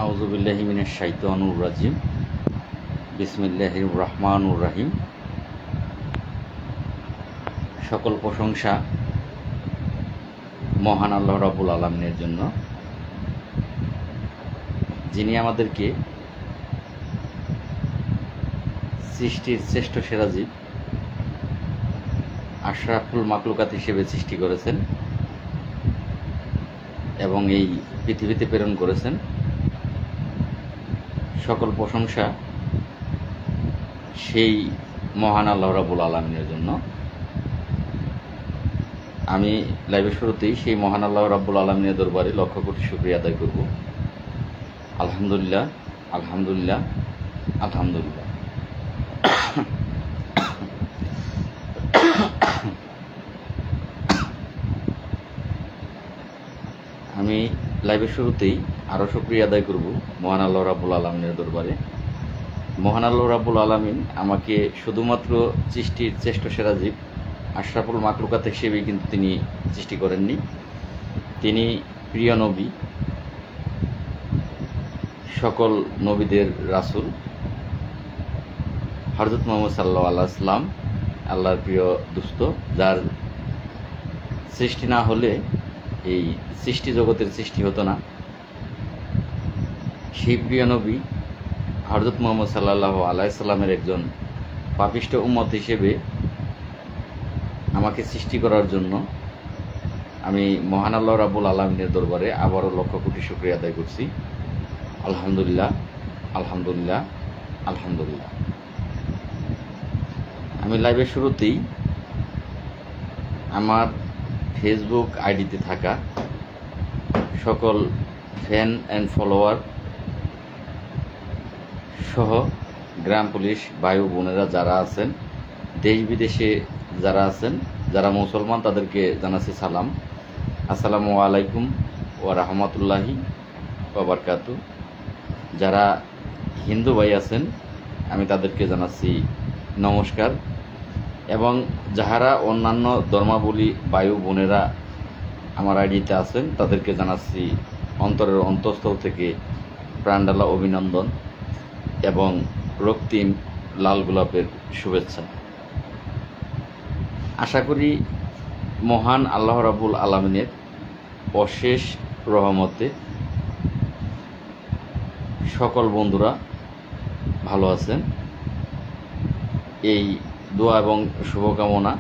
আউযু বিল্লাহি মিনাশ শাইতানির রাজিম। বিসমিল্লাহির রহমানির রহিম। সকল প্রশংসা মহান আল্লাহ রাব্বুল আলামিনের জন্য, যিনি আমাদেরকে সৃষ্টির শ্রেষ্ঠ সেরা জীব আশরাফুল মাকলুকাত হিসেবে সৃষ্টি করেছেন এবং এই পৃথিবীতে প্রেরণ করেছেন। সকল প্রশংসা সেই মহান আল্লাহ রাব্বুল আলামিনের জন্য। আমি লাইভের শুরুতেই সেই মহান আল্লাহ রাব্বুল আলামিনের দরবারে লক্ষ কোটি শুকরিয়া আদায় করব। আলহামদুলিল্লাহ, আলহামদুলিল্লাহ, আলহামদুলিল্লাহ। আমি লাইভের শুরুতেই আরও শুকরিয়া আদায় করব মহান আল্লাহ রাব্বুল আলামিনের দরবারে। মহান আল্লাহ রাব্বুল আলামিন আমাকে শুধুমাত্র সৃষ্টির শ্রেষ্ঠ সেরা জীব আশরাফুল মাকলুকাত হিসেবেই কিন্তু তিনি সৃষ্টি করেননি। তিনি প্রিয় নবী, সকল নবীদের রাসূল হযরত মুহাম্মদ সাল্লাল্লাহু আলাইহি ওয়াসাল্লাম, আল্লাহর প্রিয় দুস্থ, যার সৃষ্টি না হলে এই সৃষ্টি জগতের সৃষ্টি হতো না। সেই প্রিয় নবী হযরত মুহাম্মদ সাল্লাল্লাহু আলাইহি ওয়াসাল্লামের একজন পাপিষ্ঠ উম্মত হিসেবে আমাকে সৃষ্টি করার জন্য আমি মহান আল্লাহ রাব্বুল আলামিনের দরবারে আবারও লক্ষ কোটি শুকরিয়া আদায় করছি। আলহামদুলিল্লাহ, আলহামদুলিল্লাহ, আলহামদুলিল্লাহ। আমি লাইভের শুরুতেই আমার ফেসবুক আইডিতে থাকা সকল ফ্যান অ্যান্ড ফলোয়ার সহ গ্রাম পুলিশ ভাই ও বোনেরা যারা আছেন, দেশ বিদেশে যারা আছেন, যারা মুসলমান, তাদেরকে জানাচ্ছি সালাম। আসসালামু আলাইকুম ওয়া রাহমাতুল্লাহি ওয়া বারাকাতুহু। যারা হিন্দু ভাই আছেন আমি তাদেরকে জানাচ্ছি নমস্কার, এবং যাহারা অন্যান্য ধর্মাবলী ভাই ও বোনেরা আমার আইডিতে আছেন তাদেরকে জানাচ্ছি অন্তরের অন্তঃস্থল থেকে প্রাণঢালা অভিনন্দন এবং রক্তিম লাল গোলাপের শুভেচ্ছা। আশা করি মহান আল্লাহ রাব্বুল আলামিনের অশেষ রহমতে সকল বন্ধুরা ভালো আছেন। এই দোয়া এবং শুভকামনা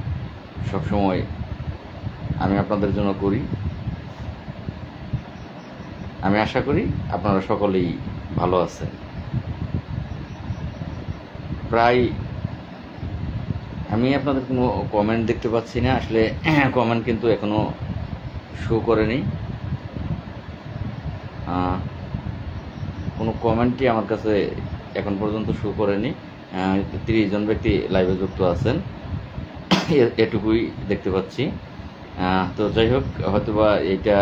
সবসময় আমি আপনাদের জন্য করি। আমি আশা করি আপনারা সকলেই ভালো আছেন। প্রায় আমি আপনাদের কোনো কমেন্ট দেখতে পাচ্ছি না, আসলে কমেন্ট কিন্তু এখনো শো করেনি। কোনো কমেন্টই আমার কাছে এখন পর্যন্ত শো করেনি। 30 জন ব্যক্তি লাইভে যুক্ত আছেন, এটুকুই দেখতে পাচ্ছি। তো যাই হোক, হয়তোবা এইটা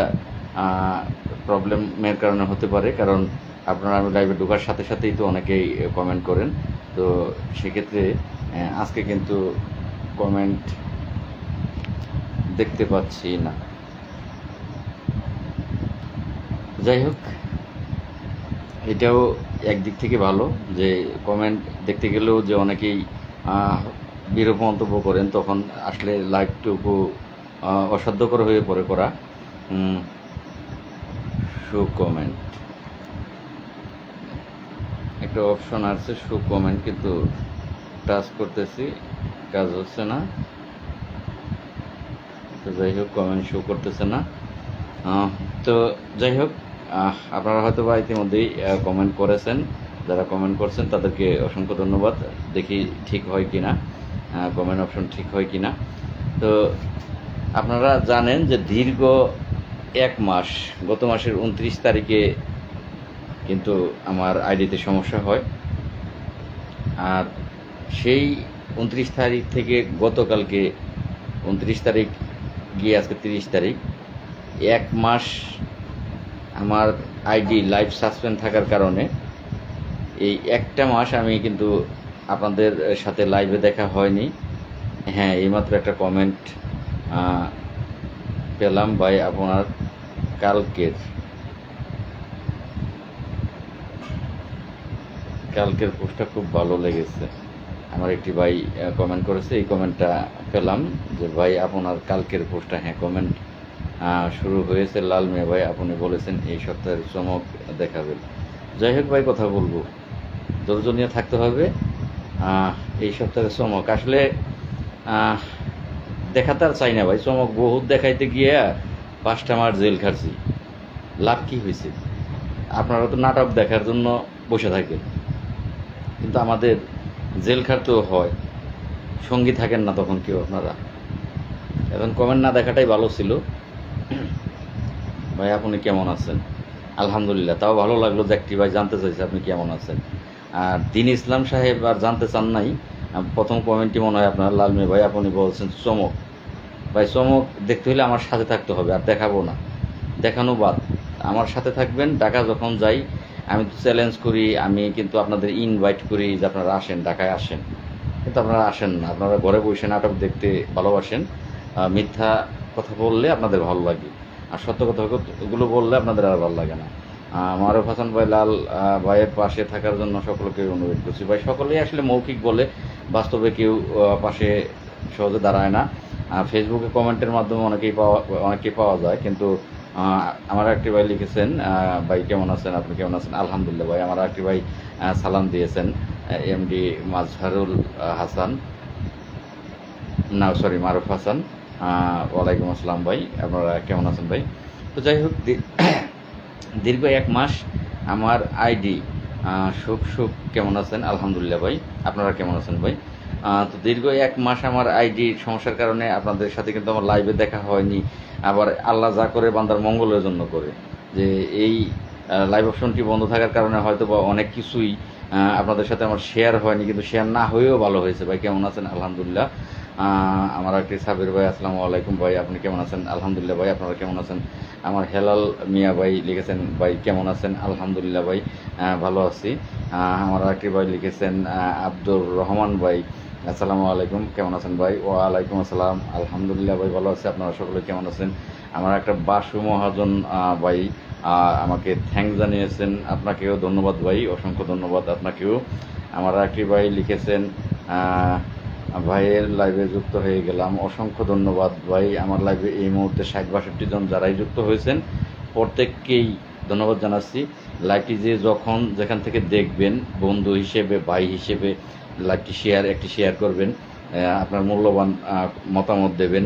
প্রবলেমের কারণে হতে পারে, কারণ আপনারা আমি লাইভে ঢোকার সাথে সাথেই তো অনেকেই কমেন্ট করেন। তো সেক্ষেত্রে আজকে কিন্তু কমেন্ট দেখতে পাচ্ছি না। যাই হোক, এটাও একদিক থেকে ভালো যে কমেন্ট দেখতে গেলেও যে অনেকেই বিরূপ মন্তব্য করেন, তখন আসলে লাইভটুকু অসাধ্যকর হয়ে পড়ে করা। শো কমেন্ট একটা অপশন আছে, শো কমেন্ট, কিন্তু টাচ করতেছি, কাজ হচ্ছে না। তো যাই হোক, কমেন্ট শো করতেছে না। তো যাই হোক, আপনারা হয়তো বা ইতিমধ্যেই কমেন্ট করেছেন। যারা কমেন্ট করছেন তাদেরকে অসংখ্য ধন্যবাদ। দেখি ঠিক হয় কি না, কমেন্ট অপশন ঠিক হয় কি না। তো আপনারা জানেন যে দীর্ঘ 1 মাস, গত মাসের 29 তারিখে কিন্তু আমার আইডিতে সমস্যা হয়। আর সেই 29 তারিখ থেকে গতকালকে 29 তারিখ গিয়ে আজকে 30 তারিখ, 1 মাস আমার আইডি লাইভ সাসপেন্ড থাকার কারণে এই একটা মাস আমি কিন্তু আপনাদের সাথে লাইভে দেখা হয়নি। হ্যাঁ, এইমাত্র একটা কমেন্ট পেলাম ভাই, আপনার কালকের কালকের পোস্টটা খুব ভালো লেগেছে। আমার একটি ভাই কমেন্ট করেছে, এই কমেন্টটা পেলাম যে ভাই আপনার কালকের পোস্টটা, হ্যাঁ কমেন্ট শুরু হয়েছে লাল মিয়া ভাই, আপনি বলেছেন এই সপ্তাহের চমক দেখাবেন। যাই হোক ভাই, কথা বলবো, ধৈর্য নিয়ে থাকতে হবে। এই সপ্তাহের চমক আসলে দেখাতে আর চাই না ভাই, চমক বহুত দেখাইতে গিয়ে 5টা মাস জেল খাটছি, লাভ কি হয়েছে? আপনারা তো নাটক দেখার জন্য বসে থাকেন, কিন্তু আমাদের জেল খাটতেও হয়, সঙ্গী থাকেন না তখন কেউ আপনারা। এখন কমেন্ট না দেখাটাই ভালো ছিল। ভাই আপনি কেমন আছেন? আলহামদুলিল্লাহ, তাও ভালো লাগলো যে একটি ভাই জানতে চাইছে আপনি কেমন আছেন। আর দিন ইসলাম সাহেব আর জানতে চান নাই, প্রথম কমেন্টটি মনে হয় আপনার লাল মিয়া ভাই, আপনি বলছেন চমক। ভাই চমক দেখতে হলে আমার সাথে থাকতে হবে, আর দেখাবো না, দেখানো বাদ। আমার সাথে থাকবেন, ঢাকা যখন যাই আমি তো চ্যালেঞ্জ করি, আমি কিন্তু আপনাদের ইনভাইট করি যে আপনারা আসেন, ঢাকায় আসেন, কিন্তু আপনারা আসেন না। আপনারা ঘরে বসে নাটক দেখতে ভালোবাসেন, মিথ্যা কথা বললে আপনাদের ভালো লাগে, আর সত্য কথাগুলো বললে আপনাদের আর ভালো লাগে না। মারুফ হাসান ভাই, লাল ভাইয়ের পাশে থাকার জন্য সকলকে অনুরোধ করছি। ভাই সকলেই আসলে মৌখিক বলে, বাস্তবে কেউ পাশে সহজে দাঁড়ায় না। ফেসবুকে কমেন্টের মাধ্যমে অনেকেই পাওয়া যায়, কিন্তু আমার একটি ভাই লিখেছেন, ভাই কেমন আছেন, আপনি কেমন আছেন? আলহামদুলিল্লাহ ভাই। আমার একটি ভাই সালাম দিয়েছেন, এমডি মাজহারুল হাসান, না সরি মারুফ হাসান, ওয়ালাইকুম আসসালাম ভাই, আপনারা কেমন আছেন ভাই? তো যাই হোক, দীর্ঘ 1 মাস আমার আইডি সুখ কেমন আছেন? আলহামদুলিল্লাহ ভাই, আপনারা কেমন আছেন ভাই? তো দীর্ঘ 1 মাস আমার আইডি সমস্যার কারণে আপনাদের সাথে কিন্তু আমার লাইভে দেখা হয়নি। আবার আল্লাহ যা করে বান্দার মঙ্গলের জন্য করে, যে এই লাইভ অপশনটি বন্ধ থাকার কারণে হয়তো বা অনেক কিছুই আপনাদের সাথে আমার শেয়ার হয়নি, কিন্তু শেয়ার না হয়েও ভালো হয়েছে। ভাই কেমন আছেন? আলহামদুলিল্লাহ। আমার একটি সাবির ভাই, আসসালামু আলাইকুম ভাই, আপনি কেমন আছেন? আলহামদুলিল্লাহ ভাই, আপনারা কেমন আছেন? আমার হেলাল মিয়া ভাই লিখেছেন, ভাই কেমন আছেন? আলহামদুলিল্লাহ ভাই, ভালো আছি। আমার একটি ভাই লিখেছেন আব্দুর রহমান ভাই, আসসালামু আলাইকুম, কেমন আছেন ভাই? ওয়ালাইকুম আসসালাম, আলহামদুলিল্লাহ ভাই, ভালো আছি। আপনারা সকলে কেমন আছেন? আমার একটা বাসু মহাজন ভাই আমাকে থ্যাঙ্কস জানিয়েছেন, আপনাকেও ধন্যবাদ ভাই, অসংখ্য ধন্যবাদ আপনাকেও। আমার একটি ভাই লিখেছেন ভাইয়ের লাইভে যুক্ত হয়ে গেলাম, অসংখ্য ধন্যবাদ ভাই। আমার লাইভে এই মুহূর্তে 60-62 জন যারাই যুক্ত হয়েছেন প্রত্যেককেই ধন্যবাদ জানাচ্ছি। লাইভটি যে যখন যেখান থেকে দেখবেন, বন্ধু হিসেবে, ভাই হিসেবে লাইভটি শেয়ার করবেন, আপনার মূল্যবান মতামত দেবেন।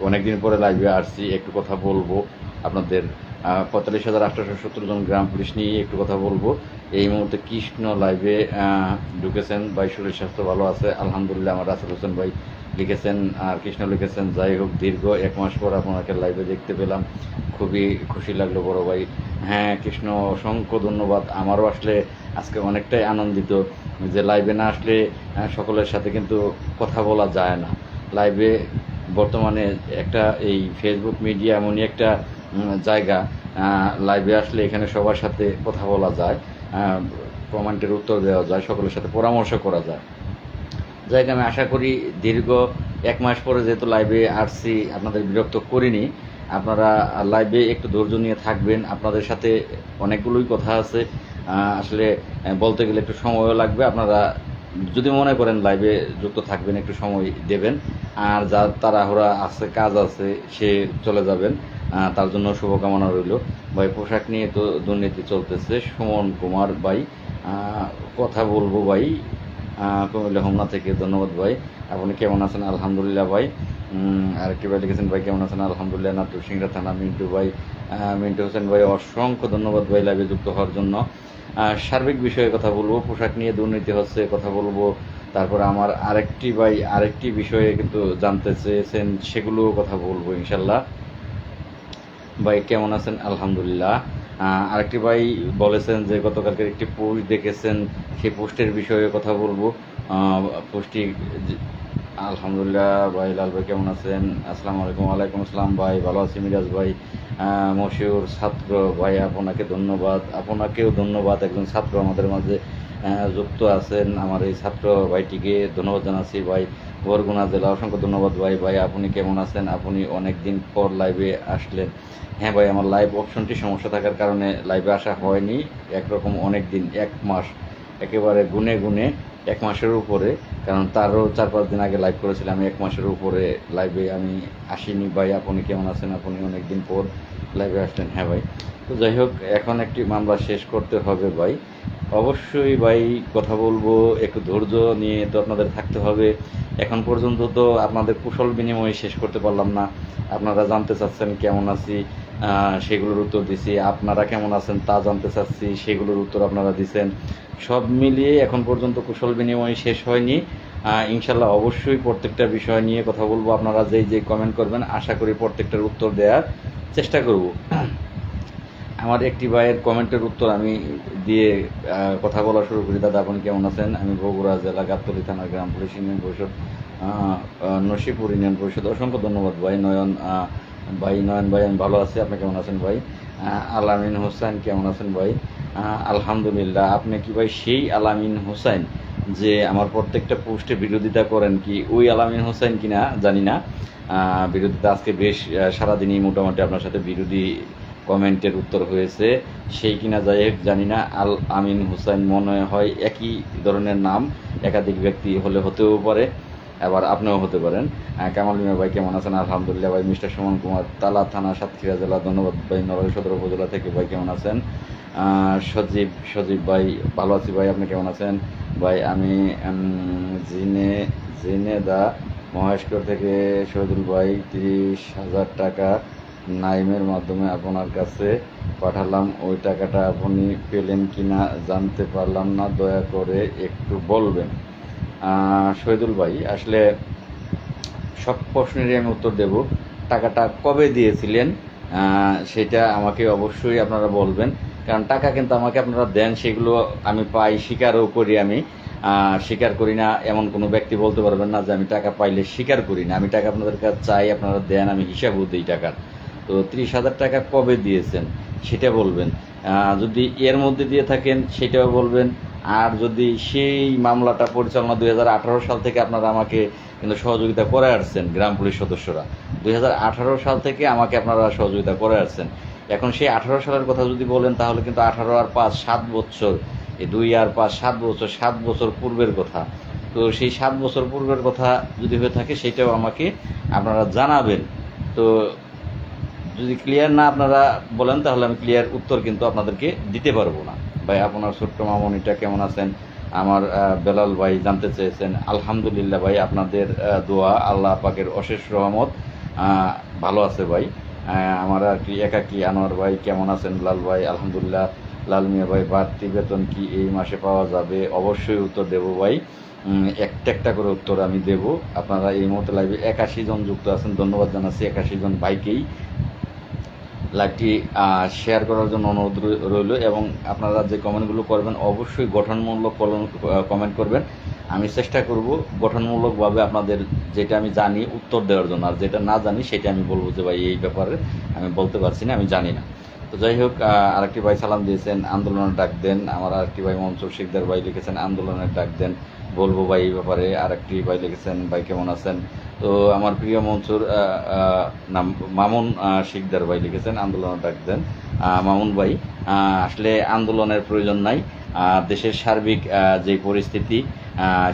অনেকদিন পরে লাইভে আসছি, একটু কথা বলবো আপনাদের 45,817 জন গ্রাম পুলিশ নিয়ে একটু কথা বলবো। এই মুহূর্তে কৃষ্ণ লাইভে ঢুকেছেন ভাই, শরীর স্বাস্থ্য ভালো আছে আলহামদুলিল্লাহ। আমার রাসেল হোসেন ভাই লিখেছেন, আর কৃষ্ণ লিখেছেন, যাই হোক দীর্ঘ 1 মাস পর আপনাকে লাইভে দেখতে পেলাম, খুবই খুশি লাগলো বড় ভাই। হ্যাঁ কৃষ্ণ, অসংখ্য ধন্যবাদ। আমারও আসলে আজকে অনেকটাই আনন্দিত যে লাইভে না আসলে সকলের সাথে কিন্তু কথা বলা যায় না। লাইভে বর্তমানে একটা এই ফেসবুক মিডিয়া এমনই একটা জায়গা, লাইভে আসলে এখানে সবার সাথে কথা বলা যায়, কমেন্টের উত্তর দেওয়া যায়, সকলের সাথে পরামর্শ করা যায়। যাই হোক, আমি আশা করি দীর্ঘ 1 মাস পরে যেহেতু লাইভে আসছি, আপনাদের বিরক্ত করিনি। আপনারা লাইভে একটু ধৈর্য নিয়ে থাকবেন, আপনাদের সাথে অনেকগুলোই কথা আছে, আসলে বলতে গেলে একটু সময়ও লাগবে। আপনারা যদি মনে করেন লাইভে যুক্ত থাকবেন, একটু সময় দেবেন, আর যার তাড়াহুড়া আছে, কাজ আছে, সে চলে যাবেন, তার জন্য শুভকামনা রইল। ভাই পোশাক নিয়ে তো দুর্নীতি চলতেছে, সুমন কুমার ভাই কথা বলবো ভাই, কুমিল্লা হোমনা থেকে, ধন্যবাদ ভাই। আপনি কেমন আছেন? আলহামদুলিল্লাহ ভাই। আরেকটি ভাই লিখেছেন, ভাই কেমন আছেন? আলহামদুলিল্লাহ। নাটুর সিংড়া থানা মিন্টু ভাই, মিন্টু হোসেন ভাই, অসংখ্য ধন্যবাদ ভাই লাইভে যুক্ত হওয়ার জন্য। সার্বিক বিষয়ে কথা বলবো, পোশাক নিয়ে দুর্নীতি হচ্ছে কথা বলবো, তারপরে আমার আরেকটি বিষয়ে কিন্তু জানতে চেয়েছেন, সেগুলো কথা বলবো ইনশাল্লাহ। ভাই কেমন আছেন? আলহামদুলিল্লাহ। আরেকটি ভাই বলেছেন যে গতকালকের একটি পোস্ট দেখেছেন, সেই পোস্টের বিষয়ে কথা বলবো। পোস্টটি আলহামদুলিল্লাহ ভাই। লাল ভাই কেমন আছেন? আসসালামু আলাইকুম। ওয়ালাইকুম আসসালাম ভাই, ভালো আছি মিরাজ ভাই। মশিউর ছাত্র ভাই, আপনাকে ধন্যবাদ, আপনাকেও ধন্যবাদ, একজন ছাত্র আমাদের মাঝে যুক্ত আছেন, আমার এই ছাত্র ভাইটিকে ধন্যবাদ জানাচ্ছি ভাই। বরগুনা জেলা, অসংখ্য ধন্যবাদ ভাই। ভাই আপনি কেমন আছেন? আপনি অনেক দিন পর লাইভে আসলেন। হ্যাঁ ভাই, আমার লাইভ অপশনটি সমস্যা থাকার কারণে লাইভে আসা হয়নি, একরকম অনেক দিন, 1 মাস একেবারে গুনে গুনে 1 মাসের উপরে, কারণ তারও 4-5 দিন আগে লাইভ করেছিলাম। আমি 1 মাসের উপরে লাইভে আমি আসিনি ভাই। আপনি কেমন আছেন? আপনি অনেকদিন পর লাইভে আসলেন। হ্যাঁ ভাই, তো যাই হোক, এখন একটি মামলা শেষ করতে হবে ভাই। অবশ্যই ভাই কথা বলবো, একটু ধৈর্য নিয়ে তো আপনাদের থাকতে হবে। এখন পর্যন্ত তো আপনাদের কুশল বিনিময় শেষ করতে পারলাম না। আপনারা জানতে চাচ্ছেন কেমন আছি, সেগুলোর উত্তর দিছি। আপনারা কেমন আছেন তা জানতে চাচ্ছি, সেগুলোর উত্তর আপনারা দিছেন। সব মিলিয়ে এখন পর্যন্ত কুশল বিনিময় শেষ হয়নি। ইনশাল্লাহ অবশ্যই প্রত্যেকটা বিষয় নিয়ে কথা বলবো। আপনারা যে কমেন্ট করবেন আশা করি প্রত্যেকটার উত্তর দেওয়ার চেষ্টা করব। আমার একটি ভাইয়ের কমেন্টের উত্তর আমি দিয়ে কথা বলা শুরু করি। দাদা আপনি কেমন আছেন? আমি বগুড়া জেলা গাবতলী থানার গ্রাম পুলিশ ইউনিয়ন পরিষদ নসিপুর ইউনিয়ন পরিষদ। অসংখ্য ধন্যবাদ ভাই। নয়ন ভাই আমি ভালো আছি। আপনি কেমন আছেন ভাই? আলামিন হোসেন কেমন আছেন ভাই? আলহামদুলিল্লাহ। আপনি কি ভাই সেই আলামিন হোসেন যে আমার প্রত্যেকটা পোস্টে বিরোধিতা করেন? কি ওই আলামিন হোসেন কিনা জানি না। বিরোধিতা আজকে বেশ সারাদিনই মোটামুটি আপনার সাথে বিরোধী কমেন্টের উত্তর হয়েছে, সেই কিনা যাই হোক জানি না। আল আমিন হোসেন মনে হয় একই ধরনের নাম, একাধিক ব্যক্তি হলে হতেও পারে, আবার আপনিও হতে পারেন। কামাল মিয়া ভাই কেমন আছেন? আলহামদুলিল্লাহ ভাই। মিস্টার সুমন কুমার, তালা থানা, সাতক্ষীরা জেলা। ধন্যবাদ ভাই। নড়াইল সদর উপজেলা থেকে ভাই কেমন আছেন? সজীব ভাই ভালো আছি ভাই। আপনি কেমন আছেন ভাই? আমি জিনেদা মহেশকর থেকে শহীদুল ভাই 30,000 টাকা নাইমের মাধ্যমে আপনার কাছে পাঠালাম। ওই টাকাটা আপনি পেলেন কিনা জানতে পারলাম না, দয়া করে একটু বলবেন। শহীদুল ভাই, আসলে সব প্রশ্নেরই আমি উত্তর দেব। টাকাটা কবে দিয়েছিলেন সেটা আমাকে অবশ্যই আপনারা বলবেন, কারণ টাকা কিন্তু আমাকে আপনারা দেন, সেগুলো আমি পাই, স্বীকারও করি। আমি স্বীকার করি না এমন কোনো ব্যক্তি বলতে পারবেন না যে আমি টাকা পাইলে স্বীকার করি না। আমি টাকা আপনাদের কাছে চাই, আপনারা দেন, আমি হিসাবও দিই টাকার। তো 30,000 টাকা কবে দিয়েছেন সেটা বলবেন। যদি এর মধ্যে দিয়ে থাকেন সেটাও বলবেন। আর যদি সেই মামলাটা পরিচালনা 2018 সাল থেকে আপনারা আমাকে কিন্তু সহযোগিতা করে আসছেন, গ্রাম পুলিশ সদস্যরা 2018 সাল থেকে আমাকে আপনারা সহযোগিতা করে আসছেন। এখন সেই 18 সালের কথা যদি বলেন তাহলে কিন্তু 18 আর 5 7 বছর, এই 2 আর 5 7 বছর, 7 বছর পূর্বের কথা। তো সেই 7 বছর পূর্বের কথা যদি হয়ে থাকে সেটাও আমাকে আপনারা জানাবেন। তো যদি ক্লিয়ার না আপনারা বলেন তাহলে আমি ক্লিয়ার উত্তর কিন্তু আপনাদেরকে দিতে পারবো না ভাই। আপনার ছোট্ট মামনিটা কেমন আছেন? আমার বেলাল ভাই জানতে চেয়েছেন। আলহামদুলিল্লাহ ভাই, আপনাদের দোয়া, আল্লাহ পাকের অশেষ রহমত, ভালো আছে ভাই। আমার আর কি একাকি। আনোয়ার ভাই কেমন আছেন? লাল ভাই আলহামদুলিল্লাহ। লাল মিয়া ভাই, বাড়তি বেতন কি এই মাসে পাওয়া যাবে? অবশ্যই উত্তর দেব ভাই, একটা করে উত্তর আমি দেব। আপনারা এই মুহূর্তে লাইভে 81 জন যুক্ত আছেন, ধন্যবাদ জানাচ্ছি 81 জন ভাইকেই। লাইভটি শেয়ার করার জন্য অনুরোধ রইল, এবং আপনারা যে কমেন্টগুলো করবেন অবশ্যই গঠনমূলক কমেন্ট করবেন। আমি চেষ্টা করব গঠনমূলকভাবে আপনাদের যেটা আমি জানি উত্তর দেওয়ার জন্য, আর যেটা না জানি সেটা আমি বলবো যে ভাই এই ব্যাপারে আমি বলতে পারছি না, আমি জানি না। তো যাই হোক, আরেকটি ভাই সালাম দিয়েছেন, আন্দোলনের ডাক দেন। আমার আরেকটি ভাই মনসুর শিকদার ভাই লিখেছেন আন্দোলনের ডাক দেন, বলবো ভাই এই ব্যাপারে। আরেকটি ভাই লিখেছেন ভাই কেমন আছেন? তো আমার প্রিয় মনসুর নাম মামুন শিকদার ভাই লিখেছেন আন্দোলনের ডাক দেন। মামুন ভাই, আসলে আন্দোলনের প্রয়োজন নাই। দেশের সার্বিক যে পরিস্থিতি,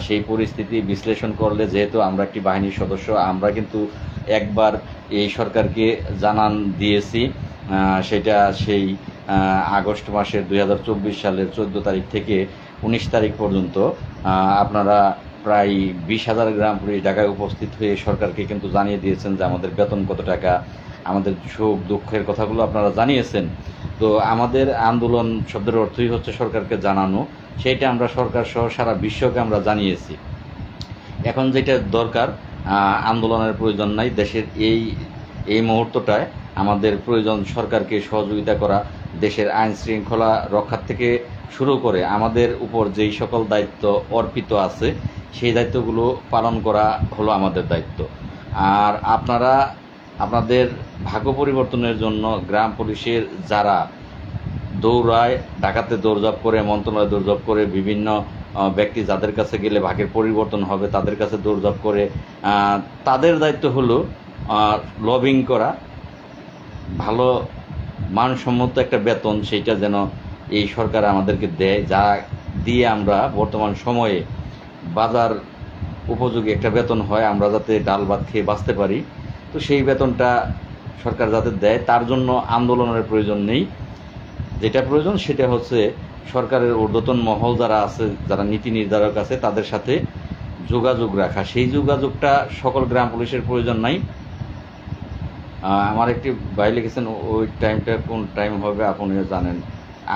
সেই পরিস্থিতি বিশ্লেষণ করলে, যেহেতু আমরা একটি বাহিনীর সদস্য, আমরা কিন্তু একবার এই সরকারকে জানান দিয়েছি। সেটা সেই আগস্ট মাসের 2024 সালের 14 তারিখ থেকে 19 তারিখ পর্যন্ত আপনারা প্রায় 20,000 গ্রাম পুলিশ ঢাকায় উপস্থিত হয়ে সরকারকে কিন্তু জানিয়ে দিয়েছেন যে আমাদের বেতন কত টাকা, আমাদের সুখ দুঃখের কথাগুলো আপনারা জানিয়েছেন। তো আমাদের আন্দোলন শব্দের অর্থই হচ্ছে সরকারকে জানানো, সেইটা আমরা সরকার সহ সারা বিশ্বকে আমরা জানিয়েছি। এখন যেটা দরকার, আন্দোলনের প্রয়োজন নাই। দেশের এই মুহূর্তটায় আমাদের প্রয়োজন সরকারকে সহযোগিতা করা, দেশের আইন শৃঙ্খলা রক্ষার থেকে শুরু করে আমাদের উপর যেই সকল দায়িত্ব অর্পিত আছে সেই দায়িত্বগুলো পালন করা হলো আমাদের দায়িত্ব। আর আপনারা আপনাদের ভাগ্য পরিবর্তনের জন্য গ্রাম পুলিশের যারা দৌড়ায়, ডাকাতে দৌড়ঝাঁপ করে, মন্ত্রণালয়ে দৌড়ঝাঁপ করে, বিভিন্ন ব্যক্তি যাদের কাছে গেলে ভাগ্যের পরিবর্তন হবে তাদের কাছে দৌড়ঝাঁপ করে, তাদের দায়িত্ব হলো লবিং করা, ভালো মানসম্মত একটা বেতন সেইটা যেন এই সরকার আমাদেরকে দেয়, যা দিয়ে আমরা বর্তমান সময়ে বাজার উপযোগী একটা বেতন হয়, আমরা যাতে ডাল ভাত খেয়ে বাঁচতে পারি, তো সেই বেতনটা সরকার যাতে দেয় তার জন্য আন্দোলনের প্রয়োজন নেই। যেটা প্রয়োজন সেটা হচ্ছে সরকারের ঊর্ধ্বতন মহল যারা আছে, যারা নীতি নির্ধারক আছে, তাদের সাথে যোগাযোগ রাখা। সেই যোগাযোগটা সকল গ্রাম পুলিশের প্রয়োজন নাই। আমার একটি ভাই লিখেছেন, ওই টাইমটা কোন টাইম হবে আপনিও জানেন।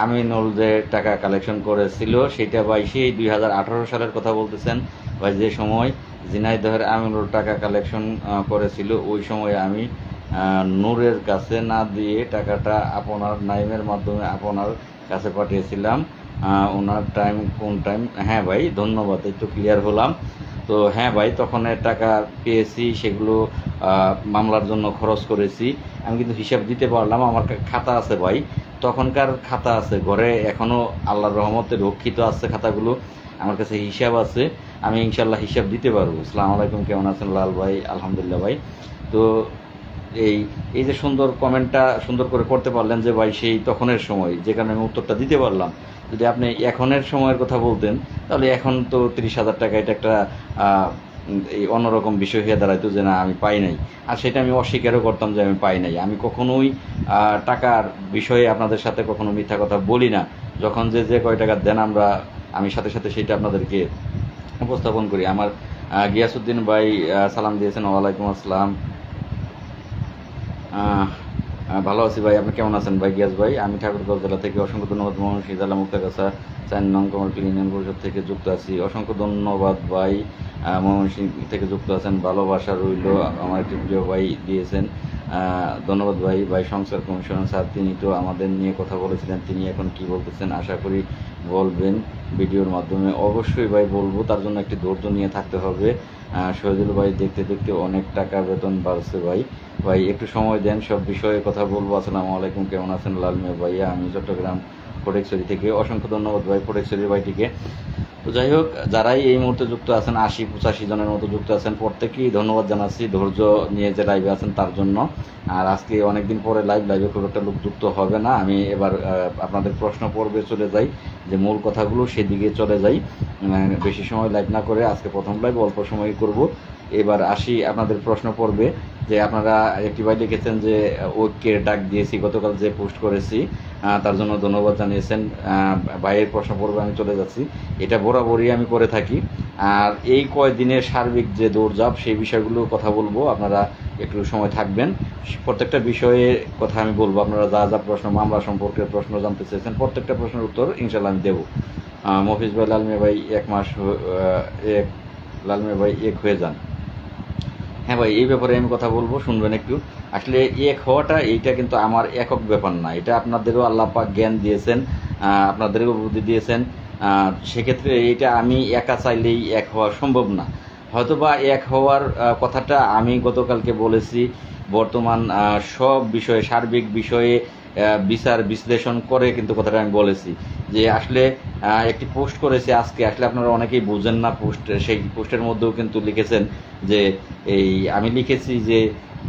আমিনুল যে টাকা কালেকশন করেছিল সেটা ভাই সেই 2018 সালের কথা বলতেছেন ভাই, যে সময় ঝিনাইদহের আমিনুল টাকা কালেকশন করেছিল, ওই সময় আমি নূরের কাছে না দিয়ে টাকাটা আপনার নাইমের মাধ্যমে আপনার কাছে পাঠিয়েছিলাম। ওনার টাইম কোন টাইম? হ্যাঁ ভাই, ধন্যবাদ, একটু ক্লিয়ার হলাম। তো হ্যাঁ ভাই, তখন টাকা পেয়েছি, সেগুলো মামলার জন্য খরচ করেছি। আমি কিন্তু হিসাব দিতে পারলাম, আমার খাতা আছে ভাই, তখনকার খাতা আছে ঘরে, এখনও আল্লাহর রহমতে রক্ষিত আছে খাতাগুলো, আমার কাছে হিসাব আছে, আমি ইনশাল্লাহ হিসাব দিতে পারবো। আসসালামু আলাইকুম, কেমন আছেন লাল ভাই? আলহামদুলিল্লাহ ভাই। তো এই যে সুন্দর কমেন্টটা সুন্দর করে করতে পারলেন যে ভাই সেই তখনের সময়, যেখানে আমি উত্তরটা দিতে পারলাম। যদি আপনি এখনের সময়ের কথা বলতেন তাহলে এখন তো 30,000 টাকা এটা একটা এই অন্যরকম বিষয় হয়ে দাঁড়াইতো যে না আমি পাই নাই, আর সেটা আমি অস্বীকারও করতাম যে আমি পাই নাই। আমি কখনোই টাকার বিষয়ে আপনাদের সাথে কখনো মিথ্যা কথা বলি না। যখন যে কয় টাকা দেন আমি সাথে সাথে সেটা আপনাদেরকে উপস্থাপন করি। আমার গিয়াসউদ্দিন ভাই সালাম দিয়েছেন, ওয়ালাইকুম আসসালাম। ভালো আছি ভাই, আপনি কেমন আছেন ভাই? গিয়াস ভাই, আমি ঠাকুরগাঁও জেলা থেকে, অসংখ্য ধন্যবাদ। ময়মনসিংহ জেলা মুক্তাগাছা 4 নং কমলপুর ইউনিয়ন পরিষদ থেকে যুক্ত আছি, অসংখ্য ধন্যবাদ ভাই। ময়মনসিংহ থেকে যুক্ত আছেন, ভালোবাসা রইল। আমার একটি প্রিয় ভাই দিয়েছেন, ধন্যবাদ ভাই। ভাই সংস্কার কমিশনার স্যার, তিনি তো আমাদের নিয়ে কথা বলেছিলেন, তিনি এখন কি বলতেছেন আশা করি বলবেন ভিডিওর মাধ্যমে। অবশ্যই ভাই বলবো, তার জন্য একটি ধৈর্য নিয়ে থাকতে হবে। শহীদুল ভাই, দেখতে দেখতে অনেক টাকা বেতন বাড়ছে ভাই। ভাই একটু সময় দেন, সব বিষয়ে কথা বলবো। আসসালামু আলাইকুম, কেমন আছেন লাল মিয়া ভাইয়া? আমি চট্টগ্রাম ফটিকছড়ি থেকে, অসংখ্য ধন্যবাদ ভাই ফটিকছড়ি ভাইটিকে। তো যাই হোক, যারাই এই মুহূর্তে যুক্ত আছেন, 80-85 জনের মতো যুক্ত আছেন, প্রত্যেকেই ধন্যবাদ জানাচ্ছি ধৈর্য নিয়ে যে লাইভে আছেন তার জন্য। আর আজকে অনেকদিন পরে লাইভে খুব একটা লোক যুক্ত হবে না। আমি এবার আপনাদের প্রশ্ন পর্বে চলে যাই, যে মূল কথাগুলো সেদিকে চলে যাই, বেশি সময় লাইভ না করে আজকে প্রথম লাইভ অল্প সময় করব। এবার আসি আপনাদের প্রশ্ন পর্বে। যে আপনারা একটি ভাই লিখেছেন যে ঐক্যের ডাক দিয়েছি, গতকাল যে পোস্ট করেছি তার জন্য ধন্যবাদ জানিয়েছেন। ভাইয়ের প্রশ্ন পর্বে আমি চলে যাচ্ছি। এটা বরাবরই আমি করে থাকি। আর এই কয়দিনের সার্বিক যে দৌড়ঝাঁপ, সেই বিষয়গুলো কথা বলবো, আপনারা একটু সময় থাকবেন। প্রত্যেকটা বিষয়ে কথা আমি বলবো। আপনারা যা যা প্রশ্ন, মামলা সম্পর্কে প্রশ্ন জানতে চেয়েছেন, প্রত্যেকটা প্রশ্নের উত্তর ইনশাল্লাহ আমি দেবো। মফিজ ভাই, লালমিয়া ভাই, লালমিয়া ভাই এক হয়ে যান। হ্যাঁ ভাই, এই ব্যাপারে আমি কথা বলবো, শুনবেন একটু। আসলে এক হওয়াটা এইটা কিন্তু আমার একক ব্যাপার না, এটা আপনাদেরও আল্লাহ পাক জ্ঞান দিয়েছেন, আপনাদেরও বুদ্ধি দিয়েছেন। সেক্ষেত্রে এটা আমি একা চাইলেই এক হওয়া সম্ভব না। হয়তোবা এক হওয়ার কথাটা আমি গতকালকে বলেছি, বর্তমান সব বিষয়ে, সার্বিক বিষয়ে বিচার বিশ্লেষণ করে কিন্তু কথাটা আমি বলেছি, যে আসলে একটি পোস্ট করেছি আজকে। আসলে আপনারা অনেকেই বুঝেন না পোস্ট, সেই পোস্টের মধ্যেও কিন্তু লিখেছেন যে আমি লিখেছি যে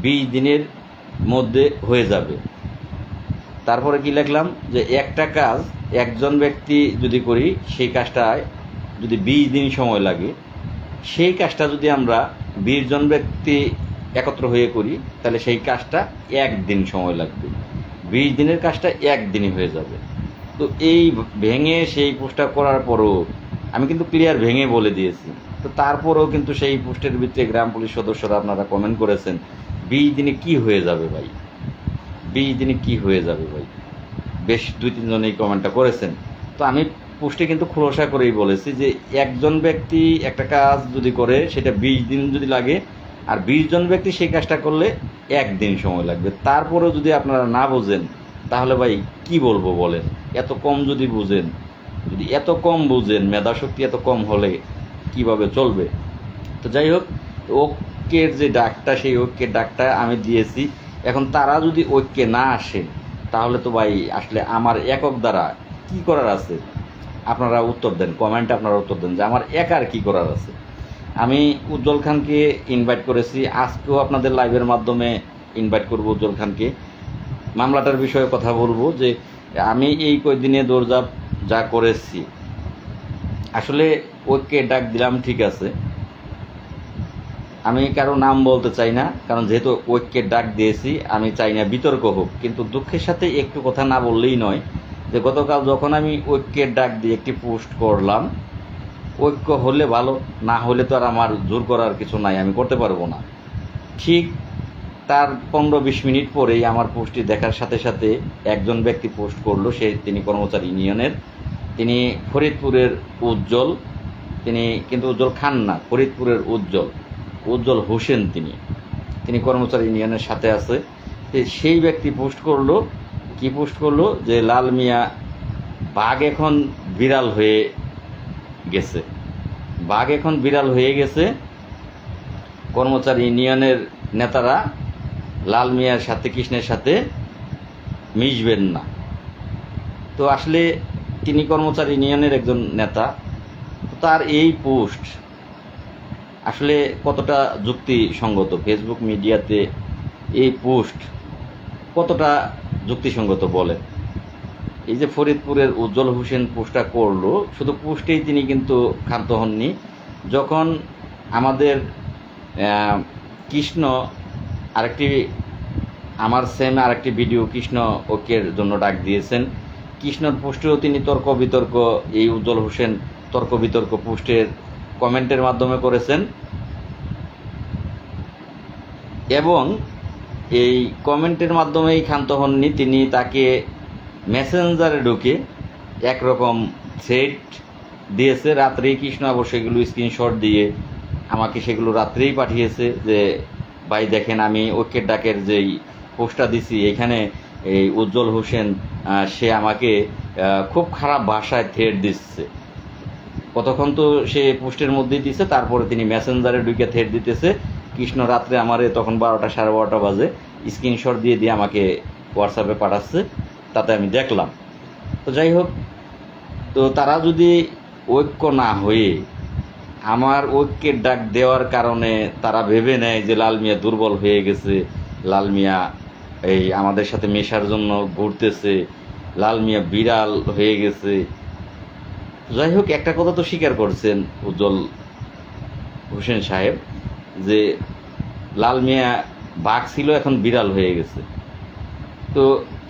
20 দিনের মধ্যে হয়ে যাবে। তারপরে কি লিখলাম যে একটা কাজ একজন ব্যক্তি যদি করি, সেই কাজটায় যদি 20 দিন সময় লাগে, সেই কাজটা যদি আমরা 20 জন ব্যক্তি একত্র হয়ে করি, তাহলে সেই কাজটা 1 দিন সময় লাগবে। 20 দিনের কাজটা 1 দিনই হয়ে যাবে। তো এই ভেঙে সেই পোস্টটা করার পরও আমি কিন্তু ক্লিয়ার ভেঙে বলে দিয়েছি। তো তারপরেও কিন্তু সেই পোস্টের ভিত্তিতে গ্রাম পুলিশ সদস্যরা আপনারা কমেন্ট করেছেন 20 দিনে কি হয়ে যাবে ভাই, 20 দিনে কি হয়ে যাবে ভাই, বেশ 2-3 জন এই কমেন্টটা করেছেন। তো আমি পোস্টে কিন্তু খোলসা করেই বলেছি যে একজন ব্যক্তি একটা কাজ যদি করে সেটা 20 দিন যদি লাগে, আর 20 জন ব্যক্তি সেই কাজটা করলে 1 দিন সময় লাগবে। তারপরেও যদি আপনারা না বোঝেন তাহলে ভাই কি বলবো বলেন? এত কম যদি বুঝেন, যদি এত কম বুঝেন, মেধাশক্তি এত কম হলে কিভাবে চলবে? তো যাই হোক, ঐক্যের যে ডাকটা, সেই ঐক্যের ডাকটা আমি দিয়েছি। এখন তারা যদি ঐক্যে না আসে তাহলে তো ভাই আসলে আমার একক দ্বারা কি করার আছে? আপনারা উত্তর দেন, কমেন্টে আপনারা উত্তর দেন যে আমার একার কি করার আছে। আমি উজ্জ্বল খানকে ইনভাইট করেছি, আজকেও আপনাদের লাইভের মাধ্যমে ইনভাইট করব উজ্জ্বল খানকে। মামলাটার বিষয়ে কথা বলবো যে আমি এই কয়েকদিনে দৌড়ঝাঁপ যা করেছি, আসলে ওকে ডাক দিলাম, ঠিক আছে, আমি কারো নাম বলতে চাই না, কারণ যেহেতু ঐক্যের ডাক দিয়েছি আমি চাই না বিতর্ক হোক। কিন্তু দুঃখের সাথে একটু কথা না বললেই নয় যে গতকাল যখন আমি ঐক্যের ডাক দিয়ে একটি পোস্ট করলাম, ঐক্য হলে ভালো, না হলে তো আর আমার জোর করার কিছু নাই, আমি করতে পারবো না। ঠিক তার 15-20 মিনিট পরেই আমার পোস্টটি দেখার সাথে সাথে একজন ব্যক্তি পোস্ট করলো, তিনি কর্মচারী ইউনিয়নের, তিনি ফরিদপুরের উজ্জ্বল, তিনি কিন্তু উজ্জ্বল খান না, ফরিদপুরের উজ্জ্বল হোসেন, তিনি কর্মচারী ইউনিয়নের সাথে আছে। সেই ব্যক্তি পোস্ট করলো, কি পোস্ট করলো, যে লাল মিয়া বাঘ এখন বিড়াল হয়ে গেছে, বাঘ এখন বিড়াল হয়ে গেছে, কর্মচারী ইউনিয়নের নেতারা লাল মিয়ার সাথে কৃষ্ণের সাথে মিশবেন না। তো আসলে তিনি কর্মচারী ইউনিয়নের একজন নেতা, তার এই পোস্ট আসলে কতটা যুক্তিসঙ্গত, ফেসবুক মিডিয়াতে এই পোস্ট কতটা যুক্তিসঙ্গত বলে। এই যে ফরিদপুরের উজ্জ্বল হোসেন পোস্টটা করলো, শুধু পোস্টেই তিনি কিন্তু ক্ষান্ত হননি। যখন আমাদের কৃষ্ণ আরেকটি, আমার সেম আরেকটি ভিডিও কৃষ্ণ ওকের জন্য ডাক দিয়েছেন, কৃষ্ণর পোস্টেও তিনি তর্ক বিতর্ক, এই উজ্জ্বল হোসেন তর্ক বিতর্ক পোস্টের কমেন্টের মাধ্যমে করেছেন, এবং এই কমেন্টের মাধ্যমেই ক্ষান্ত হননি, তিনি তাকে মেসেঞ্জারে ঢুকে একরকম থ্রেড দিয়েছে রাত্রেই। কৃষ্ণ আবার সেগুলো স্ক্রিনশট দিয়ে আমাকে সেগুলো রাত্রেই পাঠিয়েছে যে ভাই দেখেন আমি ঐক্যের ডাকের যেই পোস্টটা দিছি, এখানে এই উজ্জ্বল হোসেন সে আমাকে খুব খারাপ ভাষায় থ্রেড দিচ্ছে। কতক্ষণ তো সে পোস্টের মধ্যেই দিচ্ছে, তারপরে তিনি মেসেঞ্জারে ঢুকে থ্রেড দিতেছে। কৃষ্ণ রাত্রে আমারে তখন 12টা 12:30 বাজে স্ক্রিনশট দিয়ে দিয়ে আমাকে হোয়াটসঅ্যাপে পাঠাচ্ছে, তাতে আমি দেখলাম। তো যাই হোক, তো তারা যদি ঐক্য না হয়ে আমার ঐক্যের ডাক দেওয়ার কারণে তারা ভেবে নেয় যে লাল মিয়া দুর্বল হয়ে গেছে, লাল মিয়া এই আমাদের সাথে মেশার জন্য ঘুরতেছে, লাল মিয়া বিড়াল হয়ে গেছে। যাই হোক, একটা কথা তো স্বীকার করছেন উজ্জ্বল হোসেন সাহেব যে লাল মিয়া বাঘ ছিল এখন বিড়াল হয়ে গেছে। তো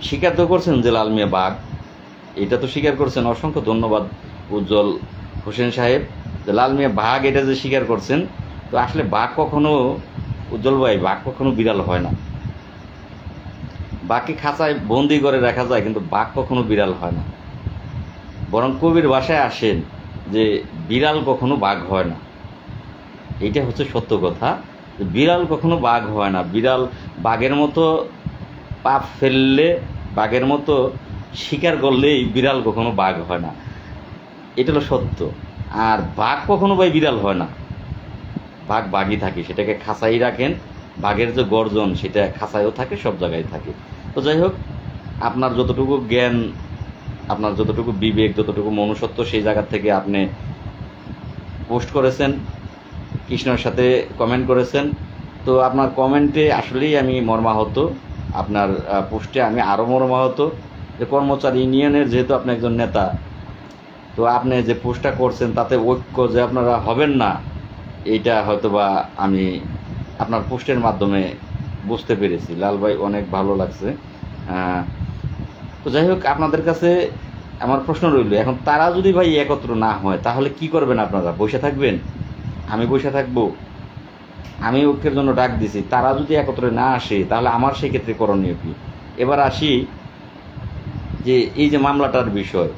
স্বীকার তো করছেন যে লাল মিয়া বাঘ, এটা তো স্বীকার করছেন, অসংখ্য ধন্যবাদ উজ্জ্বল হোসেন সাহেব যে লাল মিয়া বাঘ এটা যে স্বীকার করছেন। তো আসলে বাঘ কখনো, উজ্জ্বল ভাই, বাঘ কখনো বিড়াল হয় না। বাঘকে খাঁচায় বন্দি করে রাখা যায়, কিন্তু বাঘ কখনো বিড়াল হয় না। বরং কবির ভাষায় আসেন যে বিড়াল কখনো বাঘ হয় না, এইটা হচ্ছে সত্য কথা। বিড়াল কখনো বাঘ হয় না, বিড়াল বাঘের মতো পাপ ফেললে, বাঘের মতো শিকার করলেই বিড়াল কখনো বাঘ হয় না, এটা হলো সত্য। আর বাঘ কখনো ভাই বিড়াল হয় না, বাঘ বাঘই থাকে, সেটাকে খাঁচাই রাখেন, বাঘের যে গর্জন সেটা খাঁচায়ও থাকে, সব জায়গায় থাকে। তো যাই হোক, আপনার যতটুকু জ্ঞান, আপনার যতটুকু বিবেক, যতটুকু মনুষ্যত্ব, সেই জায়গা থেকে আপনি পোস্ট করেছেন, কৃষ্ণর সাথে কমেন্ট করেছেন। তো আপনার কমেন্টে আসলেই আমি মর্মাহত, আপনার পোস্টে আমি আরও মর্মাহত যে কর্মচারী ইউনিয়নের যেহেতু আপনি একজন নেতা, তো আপনি যে পোস্টটা করছেন তাতে ঐক্য যে আপনারা হবেন না, এইটা হয়তোবা আমি আপনার পোস্টের মাধ্যমে বুঝতে পেরেছি। লাল ভাই, অনেক ভালো লাগছে। তো যাই হোক, আপনাদের কাছে আমার প্রশ্ন রইল, এখন তারা যদি ভাই একত্র না হয় তাহলে কি করবেন আপনারা? বসে থাকবেন? আমি বসে থাকবো? আমি ঐক্যের জন্য ডাক দিছি, তারা যদি একত্রে না আসে তাহলে আমার সেই ক্ষেত্রে করণীয় কি? এবার আসি যে এই যে মামলাটার বিষয়।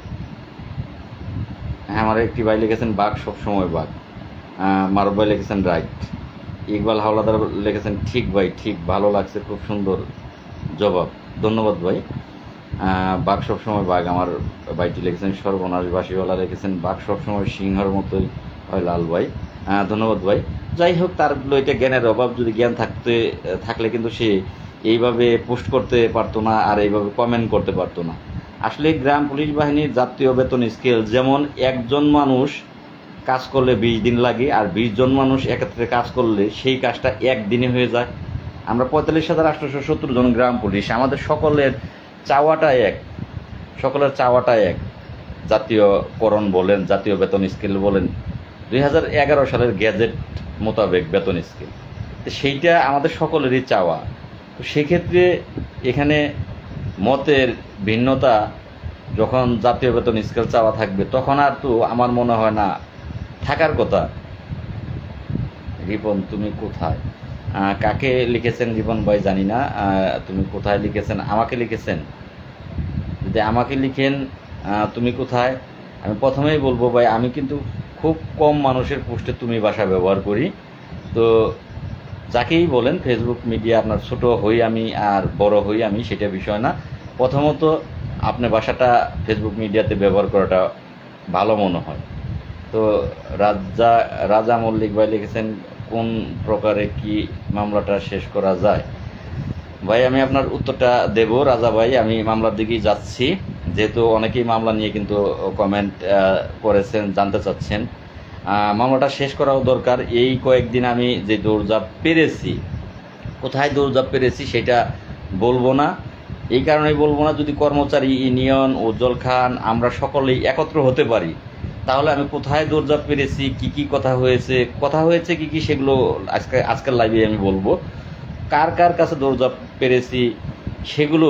হ্যাঁ, আমার একটি ভাই লিখেছেন বাঘ সবসময় বাঘ, মারুফ ভাই লিখেছেন রাইট, ইকবাল হাওলাদার লিখেছেন ঠিক ভাই ঠিক, ভালো লাগছে, খুব সুন্দর জবাব, ধন্যবাদ ভাই। বাঘ সবসময় বাঘ, আমার ভাইটি লিখেছেন সর্বনাশ বাসীওয়ালা লিখেছেন বাঘ সবসময় সিংহের মতোই হয় লাল ভাই, ধন্যবাদ ভাই। যাই হোক, তার এটা জ্ঞানের অভাব, যদি জ্ঞান থাকলে কিন্তু সে এইভাবে পোস্ট করতে পারতো না, আর এইভাবে কমেন্ট করতে পারতো না। আসলে গ্রাম পুলিশ বাহিনীর জাতীয় বেতন স্কেল যেমন একজন মানুষ কাজ করলে 20 দিন লাগে, আর 20 জন মানুষ একত্রে কাজ করলে সেই কাজটা একদিনে হয়ে যায়। আমরা 45,870 জন গ্রাম পুলিশ, আমাদের সকলের চাওয়াটা এক, সকলের চাওয়াটা এক জাতীয়করণ বলেন, জাতীয় বেতন স্কেল বলেন, 2011 সালের গ্যাজেট মোতাবেক বেতন স্কেল, তো সেইটা আমাদের সকলেরই চাওয়া। তো সেক্ষেত্রে এখানে মতের ভিন্নতা যখন জাতীয় বেতন স্কেল চাওয়া থাকবে, তখন আর তো আমার মনে হয় না থাকার কথা। রিপন, তুমি কোথায়? কাকে লিখেছেন রিপন ভাই জানি না, তুমি কোথায় লিখেছেন? আমাকে লিখেছেন? যদি আমাকে লিখেন তুমি কোথায়, আমি প্রথমেই বলবো ভাই আমি কিন্তু খুব কম মানুষের পোস্টে তুমি ভাষা ব্যবহার করি। তো যাকেই বলেন, ফেসবুক মিডিয়া আপনার ছোট হই আমি আর বড় হই আমি, সেটা বিষয় না। প্রথমত আপনি ভাষাটা ফেসবুক মিডিয়াতে ব্যবহার করাটা ভালো মনে হয়। তো রাজা মল্লিক ভাই লিখেছেন কোন প্রকারে কি মামলাটা শেষ করা যায়। ভাই আমি আপনার উত্তরটা দেব রাজা ভাই, আমি মামলার দিকেই যাচ্ছি, যেহেতু অনেকেই মামলা নিয়ে কিন্তু কমেন্ট করেছেন, জানতে চাচ্ছেন। মামলাটা শেষ করাও দরকার। এই কয়েকদিন আমি যে দৌড়ঝাঁপ পেরেছি, কোথায় দৌড়ঝাঁপ পেরেছি সেটা বলবো না, এই কারণেই বলবো না, যদি কর্মচারী ইউনিয়ন, উজ্জ্বল খান, আমরা সকলেই একত্র হতে পারি, তাহলে আমি কোথায় দৌড়ঝাঁপ পেরেছি, কি কি কথা হয়েছে কি কি, সেগুলো আজকের লাইভে আমি বলবো। কার কার কাছে দৌড়ঝাঁপ পেরেছি সেগুলো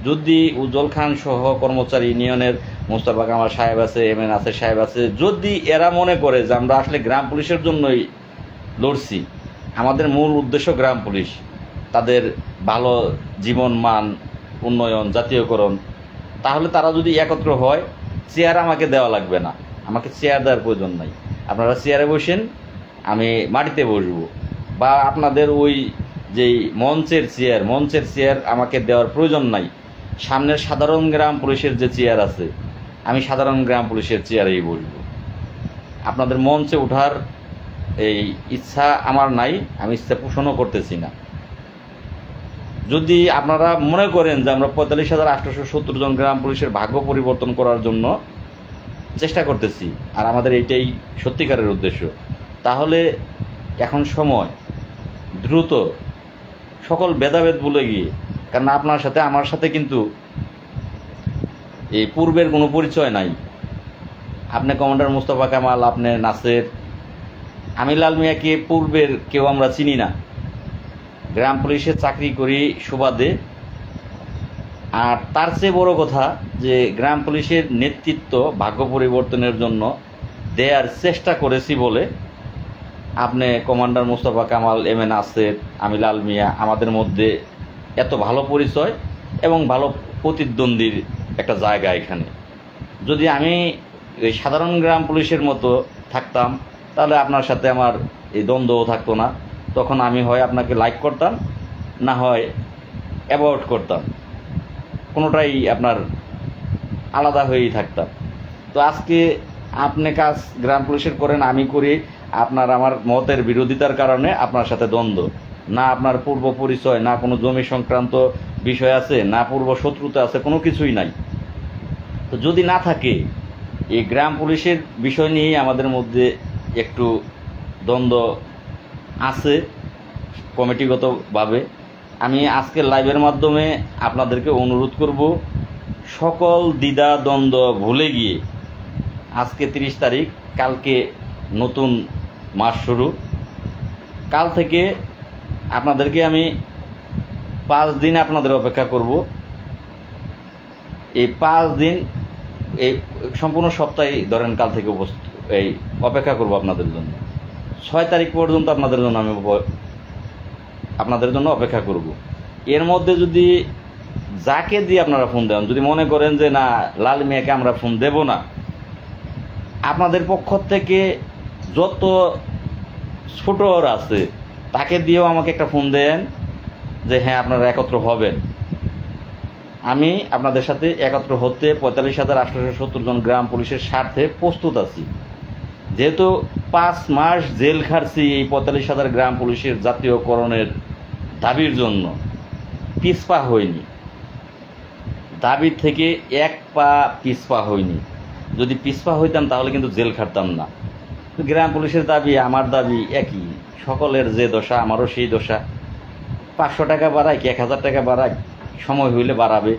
যদি উজ্জ্বল খান সহ কর্মচারী ইউনিয়নের মোস্তফা কামাল সাহেব আছে, এম এ নাসির সাহেব আছে, যদি এরা মনে করে যে আমরা আসলে গ্রাম পুলিশের জন্যই লড়ছি, আমাদের মূল উদ্দেশ্য গ্রাম পুলিশ, তাদের ভালো জীবন মান উন্নয়ন, জাতীয়করণ, তাহলে তারা যদি একত্র হয়, চেয়ার আমাকে দেওয়া লাগবে না, আমাকে চেয়ার দেওয়ার প্রয়োজন নাই। আপনারা চেয়ারে বসেন, আমি মাটিতে বসবো, বা আপনাদের ওই যেই মঞ্চের চেয়ার আমাকে দেওয়ার প্রয়োজন নাই। সামনের সাধারণ গ্রাম পুলিশের যে চেয়ার আছে, আমি সাধারণ গ্রাম পুলিশের চেয়ারেই বসবো। আপনাদের মঞ্চে ওঠার এই ইচ্ছা আমার নাই, আমি ইচ্ছা পোষণও করতেছি না। যদি আপনারা মনে করেন যে আমরা 45,870 জন গ্রাম পুলিশের ভাগ্য পরিবর্তন করার জন্য চেষ্টা করতেছি, আর আমাদের এইটাই সত্যিকারের উদ্দেশ্য, তাহলে এখন সময় দ্রুত সকল ভেদাভেদ ভুলে গিয়ে, কারণ আপনার সাথে আমার সাথে কিন্তু এই পূর্বের কোনো পরিচয় নাই। আপনি কমান্ডার মোস্তফা কামাল, আপনি নাসের, আমি লাল মিয়াকে পূর্বের কেউ আমরা চিনি না। গ্রাম পুলিশে চাকরি করি সুবাদে, আর তার চেয়ে বড় কথা যে গ্রাম পুলিশের নেতৃত্ব ভাগ্য পরিবর্তনের জন্য দেওয়ার চেষ্টা করেছি বলে আপনি commander Mostafa Kamal, M A Naser, আমি লাল মিয়া, আমাদের মধ্যে এত ভালো পরিচয় এবং ভালো প্রতিদ্বন্দ্বীর একটা জায়গা এখানে। যদি আমি এই সাধারণ গ্রাম পুলিশের মতো থাকতাম, তাহলে আপনার সাথে আমার এই দ্বন্দ্বও থাকতো না। তখন আমি হয় আপনাকে লাইক করতাম, না হয় অ্যাভয়েড করতাম, কোনোটাই আপনার আলাদা হয়েই থাকতাম। তো আজকে আপনি কাজ গ্রাম পুলিশের করেন, আমি করি, আপনার আমার মতের বিরোধিতার কারণে আপনার সাথে দ্বন্দ্ব, না আপনার পূর্ব পরিচয়, না কোনো জমি সংক্রান্ত বিষয় আছে, না পূর্ব শত্রুতা আছে, কোনো কিছুই নাই। তো যদি না থাকে, এই গ্রাম পুলিশের বিষয় নিয়েই আমাদের মধ্যে একটু দ্বন্দ্ব আছে কমিটিগতভাবে। আমি আজকের লাইভের মাধ্যমে আপনাদেরকে অনুরোধ করব, সকল দ্বিধা দ্বন্দ্ব ভুলে গিয়ে, আজকে 30 তারিখ, কালকে নতুন মাস শুরু, কাল থেকে আপনাদেরকে আমি 5 দিন আপনাদের অপেক্ষা করব। এই 5 দিন, এই সম্পূর্ণ সপ্তাহে ধরেন কাল থেকে এই অপেক্ষা করব আপনাদের জন্য। 6 তারিখ পর্যন্ত আপনাদের জন্য আমি অপেক্ষা করব। এর মধ্যে যদি যাকে দিয়ে আপনারা ফোন দেন, যদি মনে করেন যে না লাল মিয়াকে আমরা ফোন দেব না, আপনাদের পক্ষ থেকে যত ছোটর আছে তাকে দিয়েও আমাকে একটা ফোন দেন যে হ্যাঁ আপনারা একত্র হবেন। আমি আপনাদের সাথে একত্র হতে 45,870 জন গ্রাম পুলিশের স্বার্থে প্রস্তুত আছি। যেহেতু 5 মাস জেল খাটছি এই 45,000 গ্রাম পুলিশের জাতীয়করণের দাবির জন্য, পিছপা হয়নি, দাবি থেকে এক পা পিছপা হয়নি। যদি পিছপা হইতাম তাহলে কিন্তু জেল খাটতাম না। গ্রাম পুলিশের দাবি আমার দাবি একই, সকলের যে দশা আমারও সেই দশা। 500 টাকা বাড়ায় কি 1000 টাকা বাড়ায়, সময় হইলে বাড়াবে,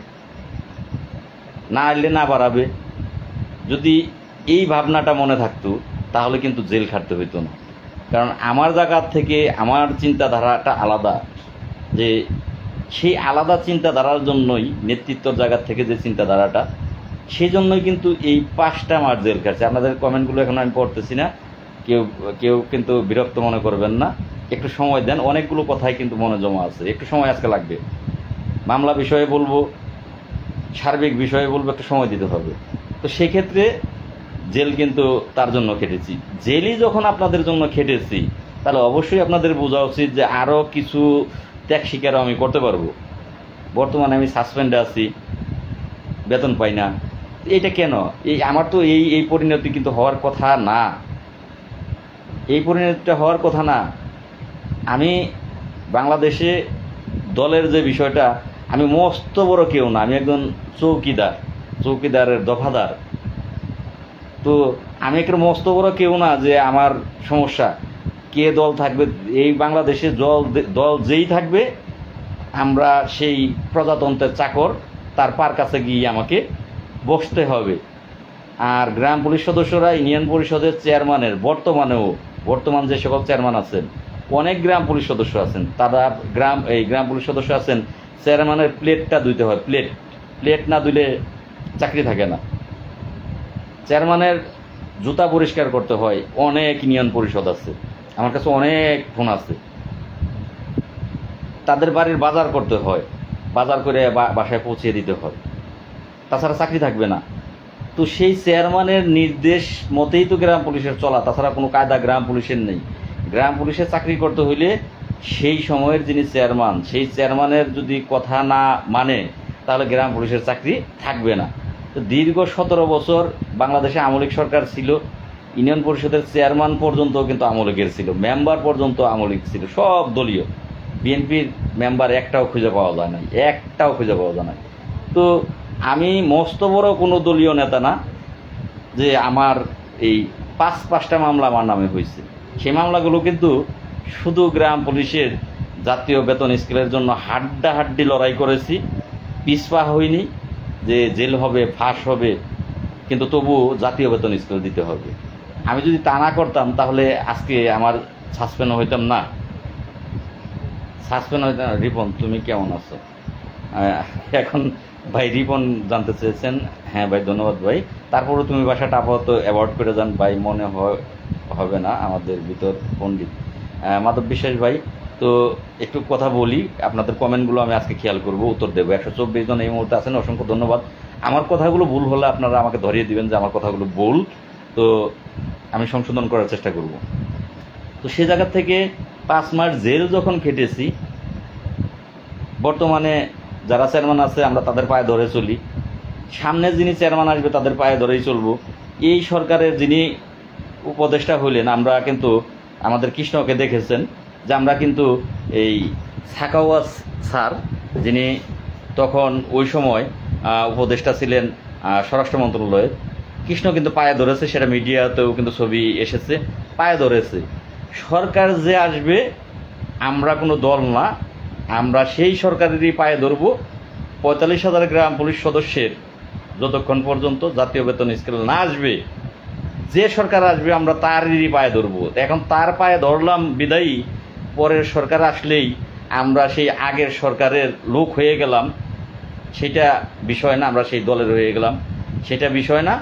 না হইলে না বাড়াবে। যদি এই ভাবনাটা মনে থাকতো তাহলে কিন্তু জেল খাটতে হইতো না। কারণ আমার জায়গা থেকে আমার চিন্তাধারাটা আলাদা, যে সেই আলাদা চিন্তাধারার জন্যই, নেতৃত্বর জায়গা থেকে যে চিন্তাধারাটা, সেই জন্যই কিন্তু এই 5টা মাস জেল খাটছে। আপনাদের কমেন্টগুলো এখন আমি পড়তেছি না, কেউ কেউ কিন্তু বিরক্ত মনে করবেন না, একটু সময় দেন। অনেকগুলো কথাই কিন্তু মনে জমা আছে, একটু সময় আজকে লাগবে। মামলা বিষয়ে বলবো, সার্বিক বিষয়ে বলবো, একটু সময় দিতে হবে। তো সেক্ষেত্রে জেল কিন্তু তার জন্য খেটেছি। জেলই যখন আপনাদের জন্য খেটেছি, তাহলে অবশ্যই আপনাদের বোঝা উচিত যে আরও কিছু ত্যাগ স্বীকারও আমি করতে পারবো। বর্তমানে আমি সাসপেন্ডে আছি, বেতন পাই না। এটা কেন? আমার তো এই পরিণতি কিন্তু হওয়ার কথা না, এই পরিণতিটা হওয়ার কথা না। আমি বাংলাদেশে দলের যে বিষয়টা, আমি মস্ত বড় কেউ না, আমি একজন চৌকিদারের দফাদার। তো আমি একটা মস্ত বড় কেউ না যে আমার সমস্যা কে দল থাকবে। এই বাংলাদেশে দল যেই থাকবে, আমরা সেই প্রজাতন্ত্রের চাকর, তার পার কাছে গিয়ে আমাকে বসতে হবে। আর গ্রাম পুলিশ সদস্যরা ইউনিয়ন পরিষদের চেয়ারম্যানের বর্তমান যে সকল চেয়ারম্যান আছেন, অনেক গ্রাম পুলিশ সদস্য আছেন, তারা গ্রাম পুলিশ সদস্য আছেন, চেয়ারম্যানের প্লেটটা ধুইতে হয়। প্লেট না ধুইলে চাকরি থাকে না। চেয়ারম্যানের জুতা পরিষ্কার করতে হয়। অনেক ইউনিয়ন পরিষদ আছে, আমার কাছে অনেক ফোন আছে। তাদের বাড়ির বাজার করতে হয়, বাজার করে বাসায় পৌঁছে দিতে হয়, তাছাড়া চাকরি থাকবে না। তো সেই চেয়ারম্যানের নির্দেশ মতেই তো গ্রাম পুলিশের চলা, তাছাড়া কোনো কায়দা গ্রাম পুলিশের নেই। গ্রাম পুলিশে চাকরি করতে হইলে সেই সময়ের যিনি চেয়ারম্যান, সেই চেয়ারম্যানের যদি কথা না মানে, তাহলে গ্রাম পুলিশের চাকরি থাকবে না। তো দীর্ঘ 17 বছর বাংলাদেশে আওয়ামী লীগ সরকার ছিল, ইউনিয়ন পরিষদের চেয়ারম্যান পর্যন্ত কিন্তু আওয়ামী লীগের ছিল, মেম্বার পর্যন্ত আওয়ামী লীগ ছিল, সব দলীয়। বিএনপির মেম্বার একটাও খুঁজে পাওয়া যায় নাই। তো আমি মস্ত বড় কোনো দলীয় নেতা না যে আমার এই 5টা মামলা আমার নামে হয়েছে। সেই মামলাগুলো কিন্তু শুধু গ্রাম পুলিশের জাতীয় বেতন স্কেলের জন্য হাড্ডাহাড্ডি লড়াই করেছি, পিছপা হইনি যে জেল হবে, ফাঁস হবে, কিন্তু তবু জাতীয় বেতন স্কেল দিতে হবে। আমি যদি তা না করতাম তাহলে আজকে আমার সাসপেন্ড হইতাম না। রিপন, তুমি কেমন আছো? এখন ভাই রিপন জানতে চেয়েছেন। হ্যাঁ ভাই, ধন্যবাদ ভাই। তারপরও তুমি বাসাটা আপাতত অ্যাভয়েড করে যান ভাই, মনে হবে না আমাদের ভিতর পণ্ডিত। মাধব বিশ্বাস ভাই, তো একটু কথা বলি, আপনাদের কমেন্টগুলো আমি আজকে খেয়াল করব, উত্তর দেবো। 124 জন এই মুহূর্তে আছেন, অসংখ্য ধন্যবাদ। আমার কথাগুলো ভুল হলে আপনারা আমাকে ধরিয়ে দিবেন যে আমার কথাগুলো ভুল, তো আমি সংশোধন করার চেষ্টা করব। তো সে জায়গা থেকে 5 মাস জেল যখন খেটেছি, বর্তমানে যারা চেয়ারম্যান আছে আমরা তাদের পায়ে ধরে চলি, সামনে যিনি চেয়ারম্যান আসবে তাদের পায়ে ধরেই চলবো। এই সরকারের যিনি উপদেষ্টা হইলেন, আমরা কিন্তু আমাদের কৃষ্ণকে দেখেছেন যে আমরা কিন্তু এই সাকাওয়াত স্যার, যিনি তখন ওই সময় উপদেষ্টা ছিলেন স্বরাষ্ট্র মন্ত্রণালয়ে, কৃষ্ণ কিন্তু পায়ে ধরেছে, সেটা মিডিয়াতেও কিন্তু ছবি এসেছে, পায়ে ধরেছে। সরকার যে আসবে, আমরা কোনো দল না, আমরা সেই সরকারেরই পায়ে ধরব। 45,000 গ্রাম পুলিশ সদস্যের যতক্ষণ পর্যন্ত জাতীয় বেতন স্কেল না আসবে, যে সরকার আসবে আমরা তারই পায়ে ধরব। এখন তার পায়ে ধরলাম বিদায়ী, পরের সরকার আসলেই আমরা সেই আগের সরকারের লোক হয়ে গেলাম, সেটা বিষয় না। আমরা সেই দলের হয়ে গেলাম, সেটা বিষয় না।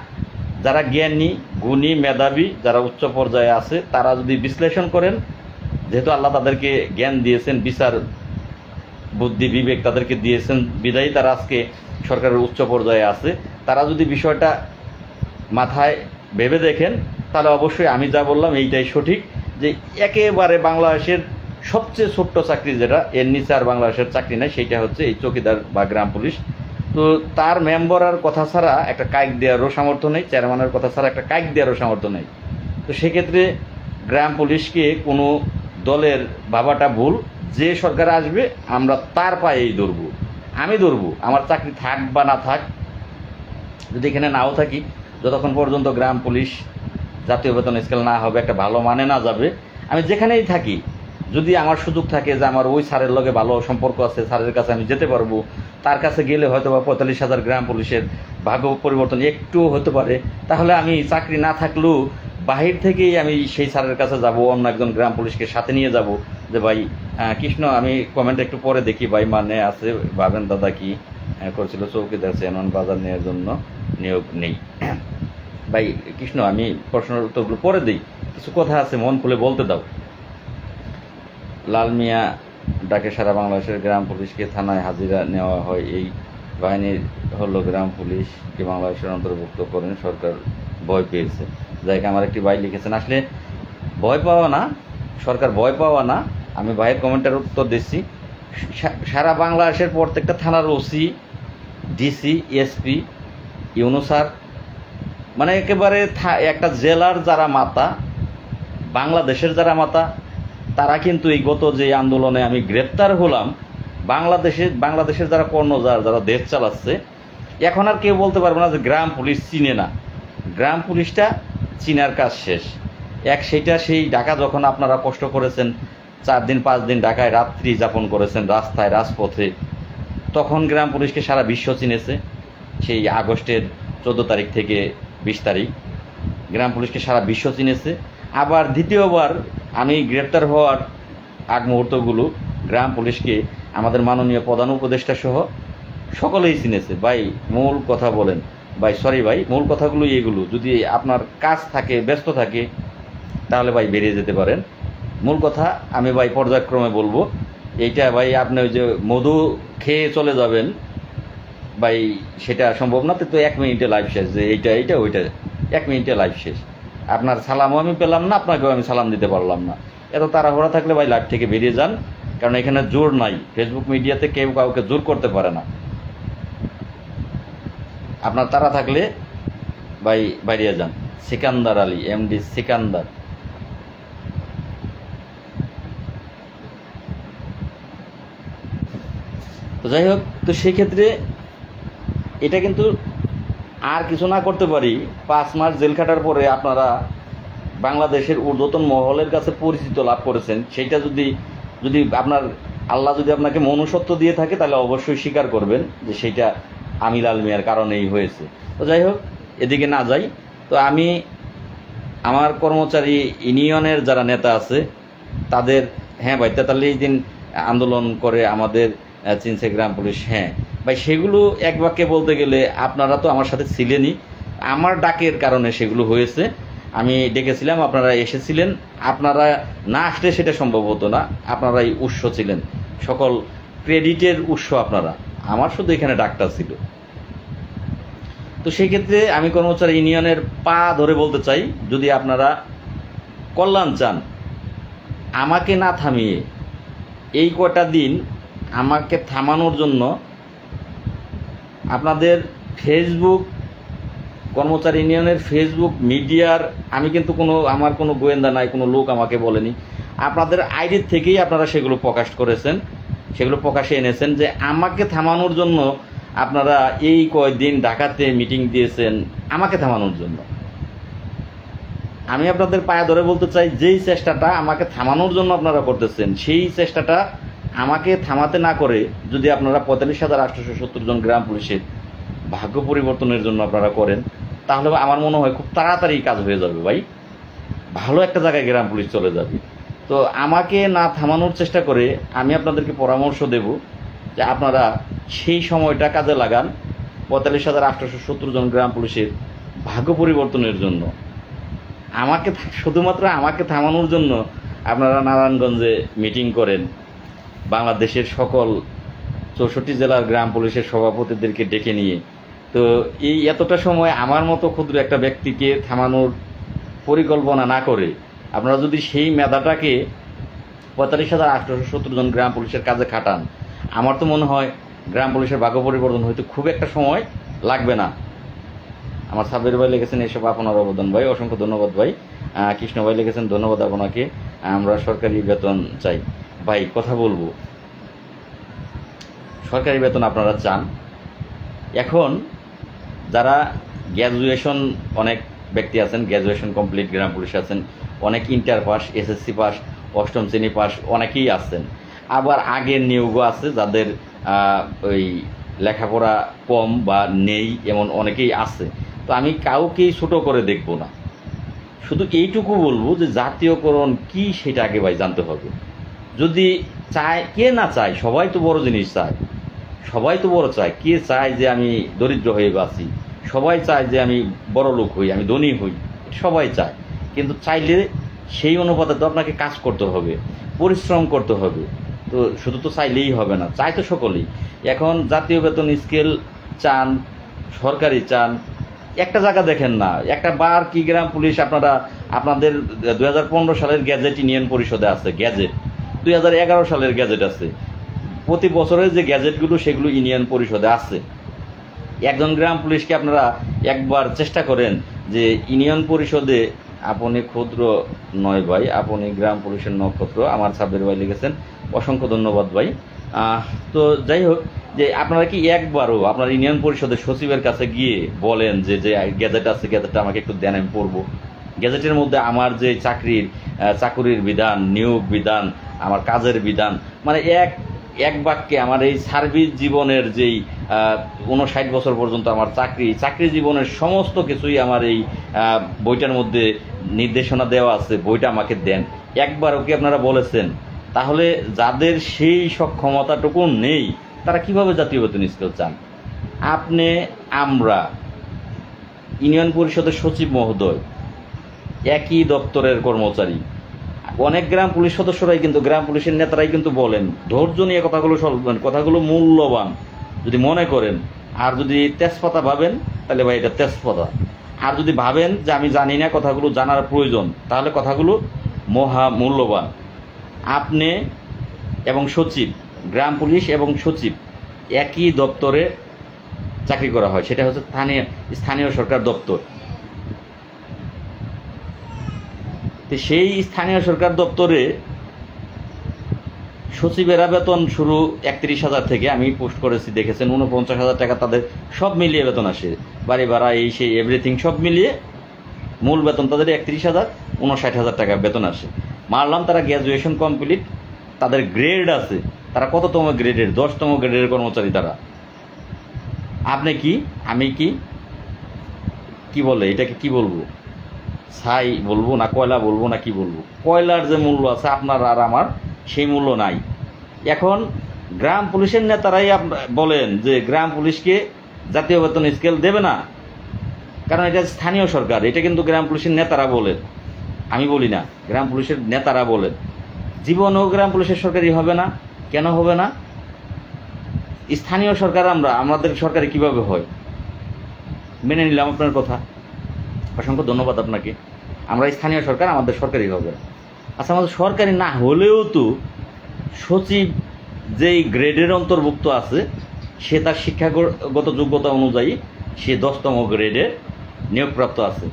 যারা জ্ঞানী, গুণী, মেধাবী, যারা উচ্চ পর্যায়ে আছে, তারা যদি বিশ্লেষণ করেন, যেহেতু আল্লাহ তাদেরকে জ্ঞান দিয়েছেন, বিচার বুদ্ধি বিবেক তাদেরকে দিয়েছেন, বিদায়ী তারা আজকে সরকারের উচ্চ পর্যায়ে আছে, তারা যদি বিষয়টা মাথায় ভেবে দেখেন, তাহলে অবশ্যই আমি যা বললাম এইটাই সঠিক, যে একেবারে বাংলাদেশের সবচেয়ে ছোট্ট চাকরি যেটা, এর নিচে আর বাংলাদেশের চাকরি নাই, সেইটা হচ্ছে এই চৌকিদার বা গ্রাম পুলিশ। তো তার মেম্বারের কথা ছাড়া একটা কাইক দেওয়ারও সামর্থ্য নেই, চেয়ারম্যানের কথা ছাড়া একটা কাইক দেওয়ারও সামর্থ্য নেই। তো সেক্ষেত্রে গ্রাম পুলিশকে কোনো দলের ভাবাটা ভুল। যে সরকার আসবে আমরা তার পায়েই ধরবো, আমি ধরবো, আমার চাকরি থাক বা না থাক, যদি এখানে নাও থাকি, যতক্ষণ পর্যন্ত গ্রাম পুলিশ জাতীয় বেতন স্কেল না হবে, একটা ভালো মানে না যাবে, আমি যেখানেই থাকি, যদি আমার সুযোগ থাকে যে আমার ওই স্যারের লগে ভালো সম্পর্ক আছে, স্যারের কাছে আমি যেতে পারবো, তার কাছে গেলে হয়তো বা 45,000 গ্রাম পুলিশের ভাগ্য পরিবর্তন একটু হতে পারে। তাহলে আমি চাকরি না থাকলেও বাহির থেকেই আমি সেই স্যারের কাছে যাব, অন্য একজন গ্রাম পুলিশকে সাথে নিয়ে যাব যে ভাই কৃষ্ণ, আমি কমেন্ট একটু পরে দেখি ভাই, মানে আছে ভাবেন দাদা কি করছিল, চৌকিদার চেয়ারম্যান বাজার নেওয়ার জন্য নিয়োগ নেই। ভাই কৃষ্ণ, আমি প্রশ্নের উত্তরগুলো পরে দিই, কিছু কথা আছে মন খুলে বলতে দাও। লাল মিয়া ডাকে সারা বাংলাদেশের গ্রাম পুলিশকে থানায় হাজিরা নেওয়া হয়, এই বাহিনীর হলো গ্রাম পুলিশকে বাংলাদেশের অন্তর্ভুক্ত করেন, সরকার ভয় পেয়েছে। যাই আমার একটি ভাই লিখেছেন, আসলে ভয় পাওয়া না, সরকার ভয় পাওয়া না, আমি ভাইয়ের কমেন্টের উত্তর দিচ্ছি। সারা বাংলাদেশের প্রত্যেকটা থানার OC, DC, SP, UNO sir, মানে একেবারে একটা জেলার যারা মাথা, বাংলাদেশের যারা মাথা, তারা কিন্তু এই গত যে আন্দোলনে আমি গ্রেপ্তার হলাম, বাংলাদেশের যারা কর্ণধার, যারা দেশ চালাচ্ছে, এখন আর কেউ বলতে পারবে না যে গ্রাম পুলিশ চিনে না। গ্রাম পুলিশটা চিনার কাজ শেষ। সেটা সেই ঢাকা যখন আপনারা কষ্ট করেছেন, 4 দিন 5 দিন ঢাকায় রাত্রি যাপন করেছেন রাস্তায় রাজপথে, তখন গ্রাম পুলিশকে সারা বিশ্ব চিনেছে। সেই আগস্টের 14 তারিখ থেকে 20 তারিখ গ্রাম পুলিশকে সারা বিশ্ব চিনেছে। আবার দ্বিতীয়বার আমি গ্রেপ্তার হওয়ার আগ মুহূর্তগুলো গ্রাম পুলিশকে আমাদের মাননীয় প্রধান উপদেষ্টা সহ সকলেই চিনেছে। ভাই মূল কথা বলেন ভাই, সরি ভাই, মূল কথাগুলো এগুলো। যদি আপনার কাজ থাকে, ব্যস্ত থাকে, তাহলে ভাই বেরিয়ে যেতে পারেন। মূল কথা আমি ভাই পর্যায়ক্রমে বলবো। এইটা ভাই আপনি ওই যে মধু খেয়ে চলে যাবেন ভাই, সেটা সম্ভব না। তো 1 মিনিটে লাইভ শেষ, যে এইটা ওইটা 1 মিনিটে লাইভ শেষ। আপনার সালামও আমি পেলাম না, আপনাকেও আমি সালাম দিতে পারলাম না। এত তাড়াহুড়া থাকলে ভাই লাইভ থেকে বেরিয়ে যান, কারণ এখানে জোর নাই। ফেসবুক মিডিয়াতে কেউ কাউকে জোর করতে পারে না। আপনার তাড়া থাকলে ভাই বাইরে যান। সিকান্দার আলী, এমডি সিকান্দার। তো যাই হোক, তো সেই ক্ষেত্রে এটা কিন্তু আর কিছু না করতে পারি। 5 মাস জেল খাটার পরে আপনারা বাংলাদেশের ঊর্ধ্বতন মহলের কাছে পরিচিত লাভ করেছেন। সেইটা যদি আপনার আল্লাহ যদি আপনাকে মনুষ্যত্ব দিয়ে থাকে, তাহলে অবশ্যই স্বীকার করবেন যে সেইটা আমি লাল মিয়ার কারণেই হয়েছে। তো যাই হোক, এদিকে না যাই। তো আমি আমার কর্মচারী ইউনিয়নের যারা নেতা আছে তাদের, হ্যাঁ ভাই 43 দিন আন্দোলন করে আমাদের চিনছে গ্রাম পুলিশ, হ্যাঁ ভাই সেগুলো এক বাক্যে বলতে গেলে আপনারা তো আমার সাথে ছিলেনই। আমার ডাকের কারণে সেগুলো হয়েছে। আমি ডেকেছিলাম, আপনারা এসেছিলেন। আপনারা না আসলে সেটা সম্ভব হতো না। আপনারাই উৎস ছিলেন, সকল ক্রেডিটের উৎস আপনারা। আমার শুধু এখানে ডাকটা ছিল। তো সেই ক্ষেত্রে আমি কর্মচারী ইউনিয়নের পা ধরে বলতে চাই, যদি আপনারা কল্যাণ চান, আমাকে না থামিয়ে এই কয়টা দিন আমাকে থামানোর জন্য আপনাদের ফেসবুক, কর্মচারী ইউনিয়নের ফেসবুক মিডিয়ার, আমি কিন্তু আমার কোনো গোয়েন্দা নাই, কোনো লোক আমাকে বলেনি, আপনাদের আইডির থেকেই আপনারা সেগুলো প্রকাশ করেছেন, সেগুলো প্রকাশে এনেছেন যে আমাকে থামানোর জন্য আপনারা এই কয়েকদিন ঢাকাতে মিটিং দিয়েছেন আমাকে থামানোর জন্য। আমি আপনাদের পায়ে ধরে বলতে চাই, যেই চেষ্টাটা আমাকে থামানোর জন্য আপনারা করতেছেন, সেই চেষ্টাটা আমাকে থামাতে না করে যদি আপনারা 45,870 জন গ্রাম পুলিশের ভাগ্য পরিবর্তনের জন্য আপনারা করেন, তাহলে আমার মনে হয় খুব তাড়াতাড়ি কাজ হয়ে যাবে ভাই। ভালো একটা জায়গায় গ্রাম পুলিশ চলে যাবে। তো আমাকে না থামানোর চেষ্টা করে আমি আপনাদেরকে পরামর্শ দেব যে আপনারা সেই সময়টা কাজে লাগান 45,870 জন গ্রাম পুলিশের ভাগ্য পরিবর্তনের জন্য। শুধুমাত্র আমাকে থামানোর জন্য আপনারা নারায়ণগঞ্জে মিটিং করেন, বাংলাদেশের সকল 64 জেলার গ্রাম পুলিশের সভাপতিদেরকে ডেকে নিয়ে। তো এই এতটা সময় আমার মতো ক্ষুদ্র একটা ব্যক্তিকে থামানোর পরিকল্পনা না করে আপনারা যদি সেই মেধাটাকে 45,870 জন গ্রাম পুলিশের কাজে খাটান, আমার তো মনে হয় গ্রাম পুলিশের ভাগ্য পরিবর্তন হয়তো খুব একটা সময় লাগবে না। আমার সাব্বির ভাই লিখেছেন, এসব আপনার অবদান ভাই, অসংখ্য ধন্যবাদ ভাই। কৃষ্ণ ভাই লিখেছেন, ধন্যবাদ আপনাকে, আমরা সরকারি বেতন চাই। ভাই কথা বলবো, সরকারি বেতন আপনারা চান। এখন যারা গ্র্যাজুয়েশন, অনেক ব্যক্তি আছেন গ্র্যাজুয়েশন কমপ্লিট গ্রাম পুলিশ আছেন, অনেক ইন্টার পাস, এসএসসি পাস, 8ম শ্রেণী পাস অনেকেই আছেন। আবার আগের নিয়োগও আছে যাদের ওই লেখাপড়া কম বা নেই এমন অনেকেই আছে। তো আমি কাউকেই ছোট করে দেখব না, শুধু এইটুকু বলবো যে জাতীয়করণ কি সেটা আগে ভাই জানতে হবে। যদি চায়, কে না চায়, সবাই তো বড় জিনিস চায়, সবাই তো বড় চায়। কে চায় যে আমি দরিদ্র হয়ে বাঁচি? সবাই চায় যে আমি বড় লোক হই, আমি ধনী হই, সবাই চায়। কিন্তু চাইলে সেই অনুপাতে তো আপনাকে কাজ করতে হবে, পরিশ্রম করতে হবে। তো শুধু তো চাইলেই হবে না, চাই তো সকলেই। এখন জাতীয় বেতন স্কেল চান, সরকারি চান, একটা জায়গা দেখেন না, একটা বার কি গ্রাম পুলিশ আপনাদের 2015 সালের গ্যাজেট ইউনিয়ন পরিষদে আছে, গ্যাজেট 2011 সালের গ্যাজেট আছে, প্রতি বছরের যে গ্যাজেটগুলো সেগুলো ইউনিয়ন পরিষদে আছে। একজন গ্রাম পুলিশকে আপনারা একবার চেষ্টা করেন যে ইউনিয়ন পরিষদে, আপনি ক্ষুদ্র নয় ভাই, আপনি গ্রাম পুলিশের নক্ষত্র, আমার সাব্বির ভাই লিখেছেন, অসংখ্য ধন্যবাদ ভাই। তো যাই হোক, যে আপনারা কি একবারও আপনার ইউনিয়ন পরিষদের সচিবের কাছে গিয়ে বলেন যে যে গ্যাজেট আছে, গ্যাজেটটা আমাকে একটু দেন, আমি পড়বো। গ্যাজেটের মধ্যে আমার যে চাকুরির বিধান, নিয়োগ বিধান, আমার কাজের বিধান, মানে এক বাক্যে আমার এই সার্ভিস জীবনের যেই 59 বছর পর্যন্ত আমার চাকরি জীবনের সমস্ত কিছুই আমার এই বইটার মধ্যে নির্দেশনা দেওয়া আছে, বইটা আমাকে দেন। একবারও কি আপনারা বলেছেন? তাহলে যাদের সেই সক্ষমতাটুকু নেই তারা কিভাবে জাতীয় বেতন স্কেল চান? আমরা ইউনিয়ন পরিষদের সচিব মহোদয় একই দপ্তরের কর্মচারী, অনেক গ্রাম পুলিশ সদস্যরাই কিন্তু, গ্রাম পুলিশের নেতারাই কিন্তু বলেন, ধৈর্য নিয়ে কথাগুলো শুনবেন, কথাগুলো মূল্যবান যদি মনে করেন। আর যদি তেজপাতা ভাবেন তাহলে ভাই এটা তেজপাতা। আর যদি ভাবেন যে আমি জানি না, কথাগুলো জানার প্রয়োজন, তাহলে কথাগুলো মহা মূল্যবান। আপনি এবং সচিব, গ্রাম পুলিশ এবং সচিব একই দপ্তরে চাকরি করা হয়, সেটা হচ্ছে স্থানীয় সরকার দপ্তর। তো সেই স্থানীয় সরকার দপ্তরে সচিবেরা বেতন শুরু 31,000 থেকে, আমি পোস্ট করেছি দেখেছেন, 49,000 টাকা তাদের সব মিলিয়ে বেতন আসে, বাড়ি ভাড়া এই সেই এভরিথিং সব মিলিয়ে মূল বেতন তাদের 31,000, 59,000 টাকা বেতন আসে। মানলাম তারা গ্র্যাজুয়েশন কমপ্লিট, তাদের গ্রেড আছে, তারা কততম গ্রেডের? 10তম গ্রেডের কর্মচারী তারা। আপনি কি, আমি কি বলে এটাকে কি বলবো, ছাই বলবো না কয়লা বলবো না কি বলবো? কয়লার যে মূল্য আছে আপনার আর আমার, সেই মূল্য নাই। এখন গ্রাম পুলিশের নেতারাই বলেন যে গ্রাম পুলিশকে জাতীয় বেতন স্কেল দেবে না, কারণ এটা স্থানীয় সরকার। এটা কিন্তু গ্রাম পুলিশের নেতারা বলেন, আমি বলি না, গ্রাম পুলিশের নেতারা বলেন। জীবনেও গ্রাম পুলিশের সরকারি হবে না। কেন হবে না? স্থানীয় সরকার আমাদের সরকারি কিভাবে হয়? মেনে নিলাম আপনার কথা, অসংখ্য ধন্যবাদ আপনাকে। আমরা স্থানীয় সরকার, আমাদের সরকারি হবে। আচ্ছা, আমাদের সরকারি না হলেও তো সচিব যেই গ্রেডের অন্তর্ভুক্ত আছে, সে তার শিক্ষাগত যোগ্যতা অনুযায়ী সে 10তম গ্রেডে নিয়োগপ্রাপ্ত আছে।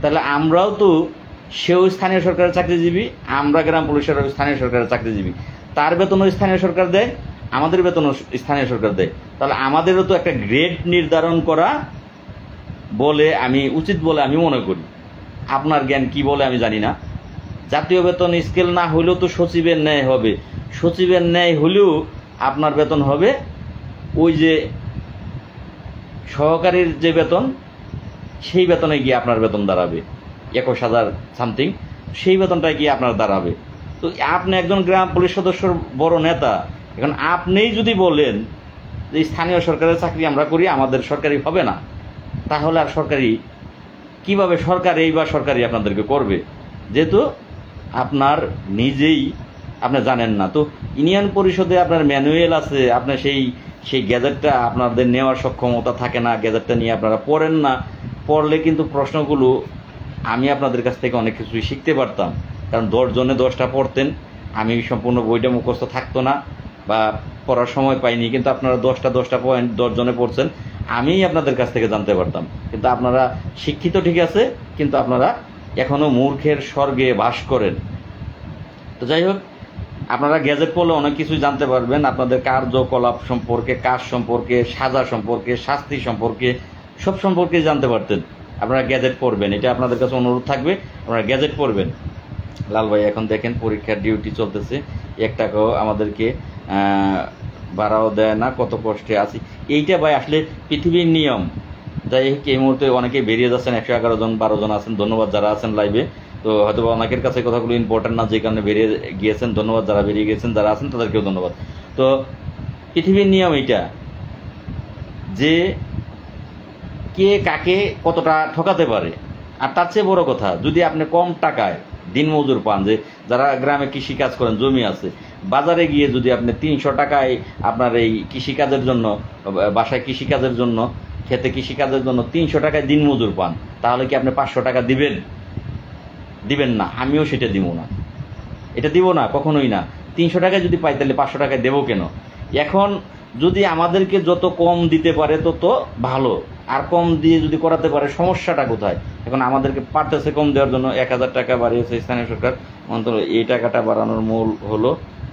তাহলে আমরাও তো, সেও স্থানীয় সরকারের চাকরিজীবী, আমরা গ্রাম পুলিশের স্থানীয় সরকারের চাকরিজীবী। তার বেতনও স্থানীয় সরকার দেয়, আমাদের বেতনও স্থানীয় সরকার দেয়। তাহলে আমাদেরও তো একটা গ্রেড নির্ধারণ করা উচিত বলে আমি মনে করি। আপনার জ্ঞান কি বলে আমি জানি না। জাতীয় বেতন স্কেল না হলেও তো সচিবের ন্যায় হবে। সচিবের ন্যায় হলেও আপনার বেতন হবে ওই যে সহকারীর যে বেতন, সেই বেতনে গিয়ে আপনার বেতন দাঁড়াবে 21,000 সামথিং, সেই বেতনটায় গিয়ে আপনার দাঁড়াবে। তো আপনি একজন গ্রাম পুলিশ সদস্যর বড় নেতা, এখন আপনিই যদি বলেন যে স্থানীয় সরকারের চাকরি আমরা করি, আমাদের সরকারি হবে না, তাহলে আর সরকারি কিভাবে সরকারি আপনাদেরকে করবে? যেহেতু আপনার নিজেই আপনি জানেন না। তো ইউনিয়ন পরিষদে আপনার ম্যানুয়াল আছে, আপনার সেই গ্যাজেটটা আপনাদের নেওয়ার সক্ষমতা থাকে না, গ্যাজেটটা নিয়ে আপনারা পড়েন না। পড়লে কিন্তু প্রশ্নগুলো আমি আপনাদের কাছ থেকে অনেক কিছুই শিখতে পারতাম, কারণ 10 জনে 10টা পড়তেন, আমি সম্পূর্ণ বইটা মুখস্থ থাকতো না বা পড়ার সময় পাইনি। কিন্তু আপনারা 10টা পয়েন্ট 10 জনে পড়ছেন, আমিই আপনাদের কাছ থেকে জানতে পারতাম। কিন্তু আপনারা শিক্ষিত ঠিক আছে, কিন্তু আপনারা এখনো মূর্খের স্বর্গে বাস করেন। তো যাই হোক, আপনারা গ্যাজেট পড়লে অনেক কিছুই জানতে পারবেন, আপনাদের কার্যকলাপ সম্পর্কে, কাজ সম্পর্কে, সাজা সম্পর্কে, শাস্তি সম্পর্কে, সব সম্পর্কে জানতে পারতেন। আপনারা গ্যাজেট পড়বেন, এটা আপনাদের কাছে অনুরোধ থাকবে, আপনারা গ্যাজেট পড়বেন। লাল ভাই এখন দেখেন পরীক্ষার ডিউটি চলতেছে, 1 টাকাও আমাদেরকে ভাড়াও দেয় না, কত কষ্টে আছি। এইটা ভাই আসলে পৃথিবীর নিয়ম। যাই হোক, এই মুহূর্তে অনেকে বেরিয়ে যাচ্ছেন, 111 জন 12 জন আছেন, ধন্যবাদ যারা আছেন লাইভে। তো হয়তো অনেকের কাছে কথাগুলো ইম্পর্টেন্ট না, যে কারণে বেরিয়ে গিয়েছেন, ধন্যবাদ যারা বেরিয়ে গিয়েছেন, যারা আছেন তাদেরকেও ধন্যবাদ। তো পৃথিবীর নিয়ম এইটা যে কে কাকে কতটা ঠকাতে পারে। আর তার চেয়ে বড় কথা, যদি আপনি কম টাকায় দিনমজুর পান, যে যারা গ্রামে কৃষি কাজ করেন, জমি আছে, বাজারে গিয়ে যদি আপনি 300 টাকায় আপনার এই কৃষিকাজের জন্য, বাসায় কৃষিকাজের জন্য, খেতে কৃষিকাজের জন্য 300 টাকায় দিনমজুর পান, তাহলে কি আপনি 500 টাকা দিবেন? দিবেন না। আমিও সেটা দিব না, এটা দিব না, কখনোই না। 300 টাকায় যদি পাই তাহলে 500 টাকায় দেবো কেন? এখন যদি আমাদেরকে যত কম দিতে পারে তত ভালো, আর কম দিয়ে যদি করাতে পারে, সমস্যাটা কোথায়? এখন আমাদেরকে পারতেছে কম দেওয়ার জন্য 1000 টাকা বাড়িয়েছে স্থানীয় সরকার। অন্তত এই টাকাটা বাড়ানোর মূল হলো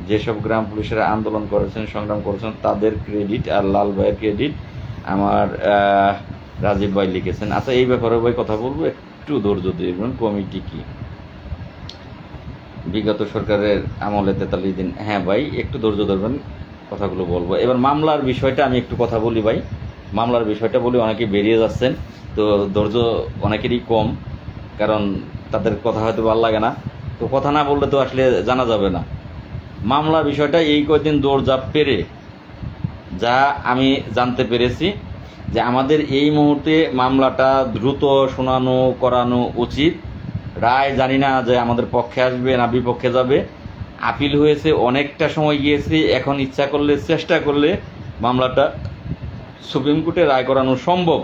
যেসব গ্রাম পুলিশেরা আন্দোলন করেছেন, সংগ্রাম করেছেন, তাদের ক্রেডিট, আর লাল ভাইয়ের ক্রেডিট আমার রাজীব ভাই লিখেছেন। আচ্ছা, এই ব্যাপারে ভাই কথা বলবো, একটু ধৈর্য দেখবেন। কমিটি কি বিগত সরকারের আমলে 43 দিন? হ্যাঁ ভাই, একটু ধৈর্য ধরবেন, কথাগুলো বলবো। এবার মামলার বিষয়টা আমি একটু কথা বলি ভাই, মামলার বিষয়টা বলি। অনেকে বেরিয়ে যাচ্ছেন, তো ধৈর্য অনেকেরই কম, কারণ তাদের কথা হয়তো ভালো লাগে না। তো কথা না বললে তো আসলে জানা যাবে না। মামলার বিষয়টা এই কয়েকদিন দৌড়ঝাঁপ পেরে যা আমি জানতে পেরেছি, যে আমাদের এই মুহূর্তে মামলাটা দ্রুত শুনানো করানো উচিত। রায় জানি না যে আমাদের পক্ষে আসবে না বিপক্ষে যাবে। আপিল হয়েছে, অনেকটা সময় গিয়েছে, এখন ইচ্ছা করলে, চেষ্টা করলে মামলাটা সুপ্রিম কোর্টে রায় করানো সম্ভব।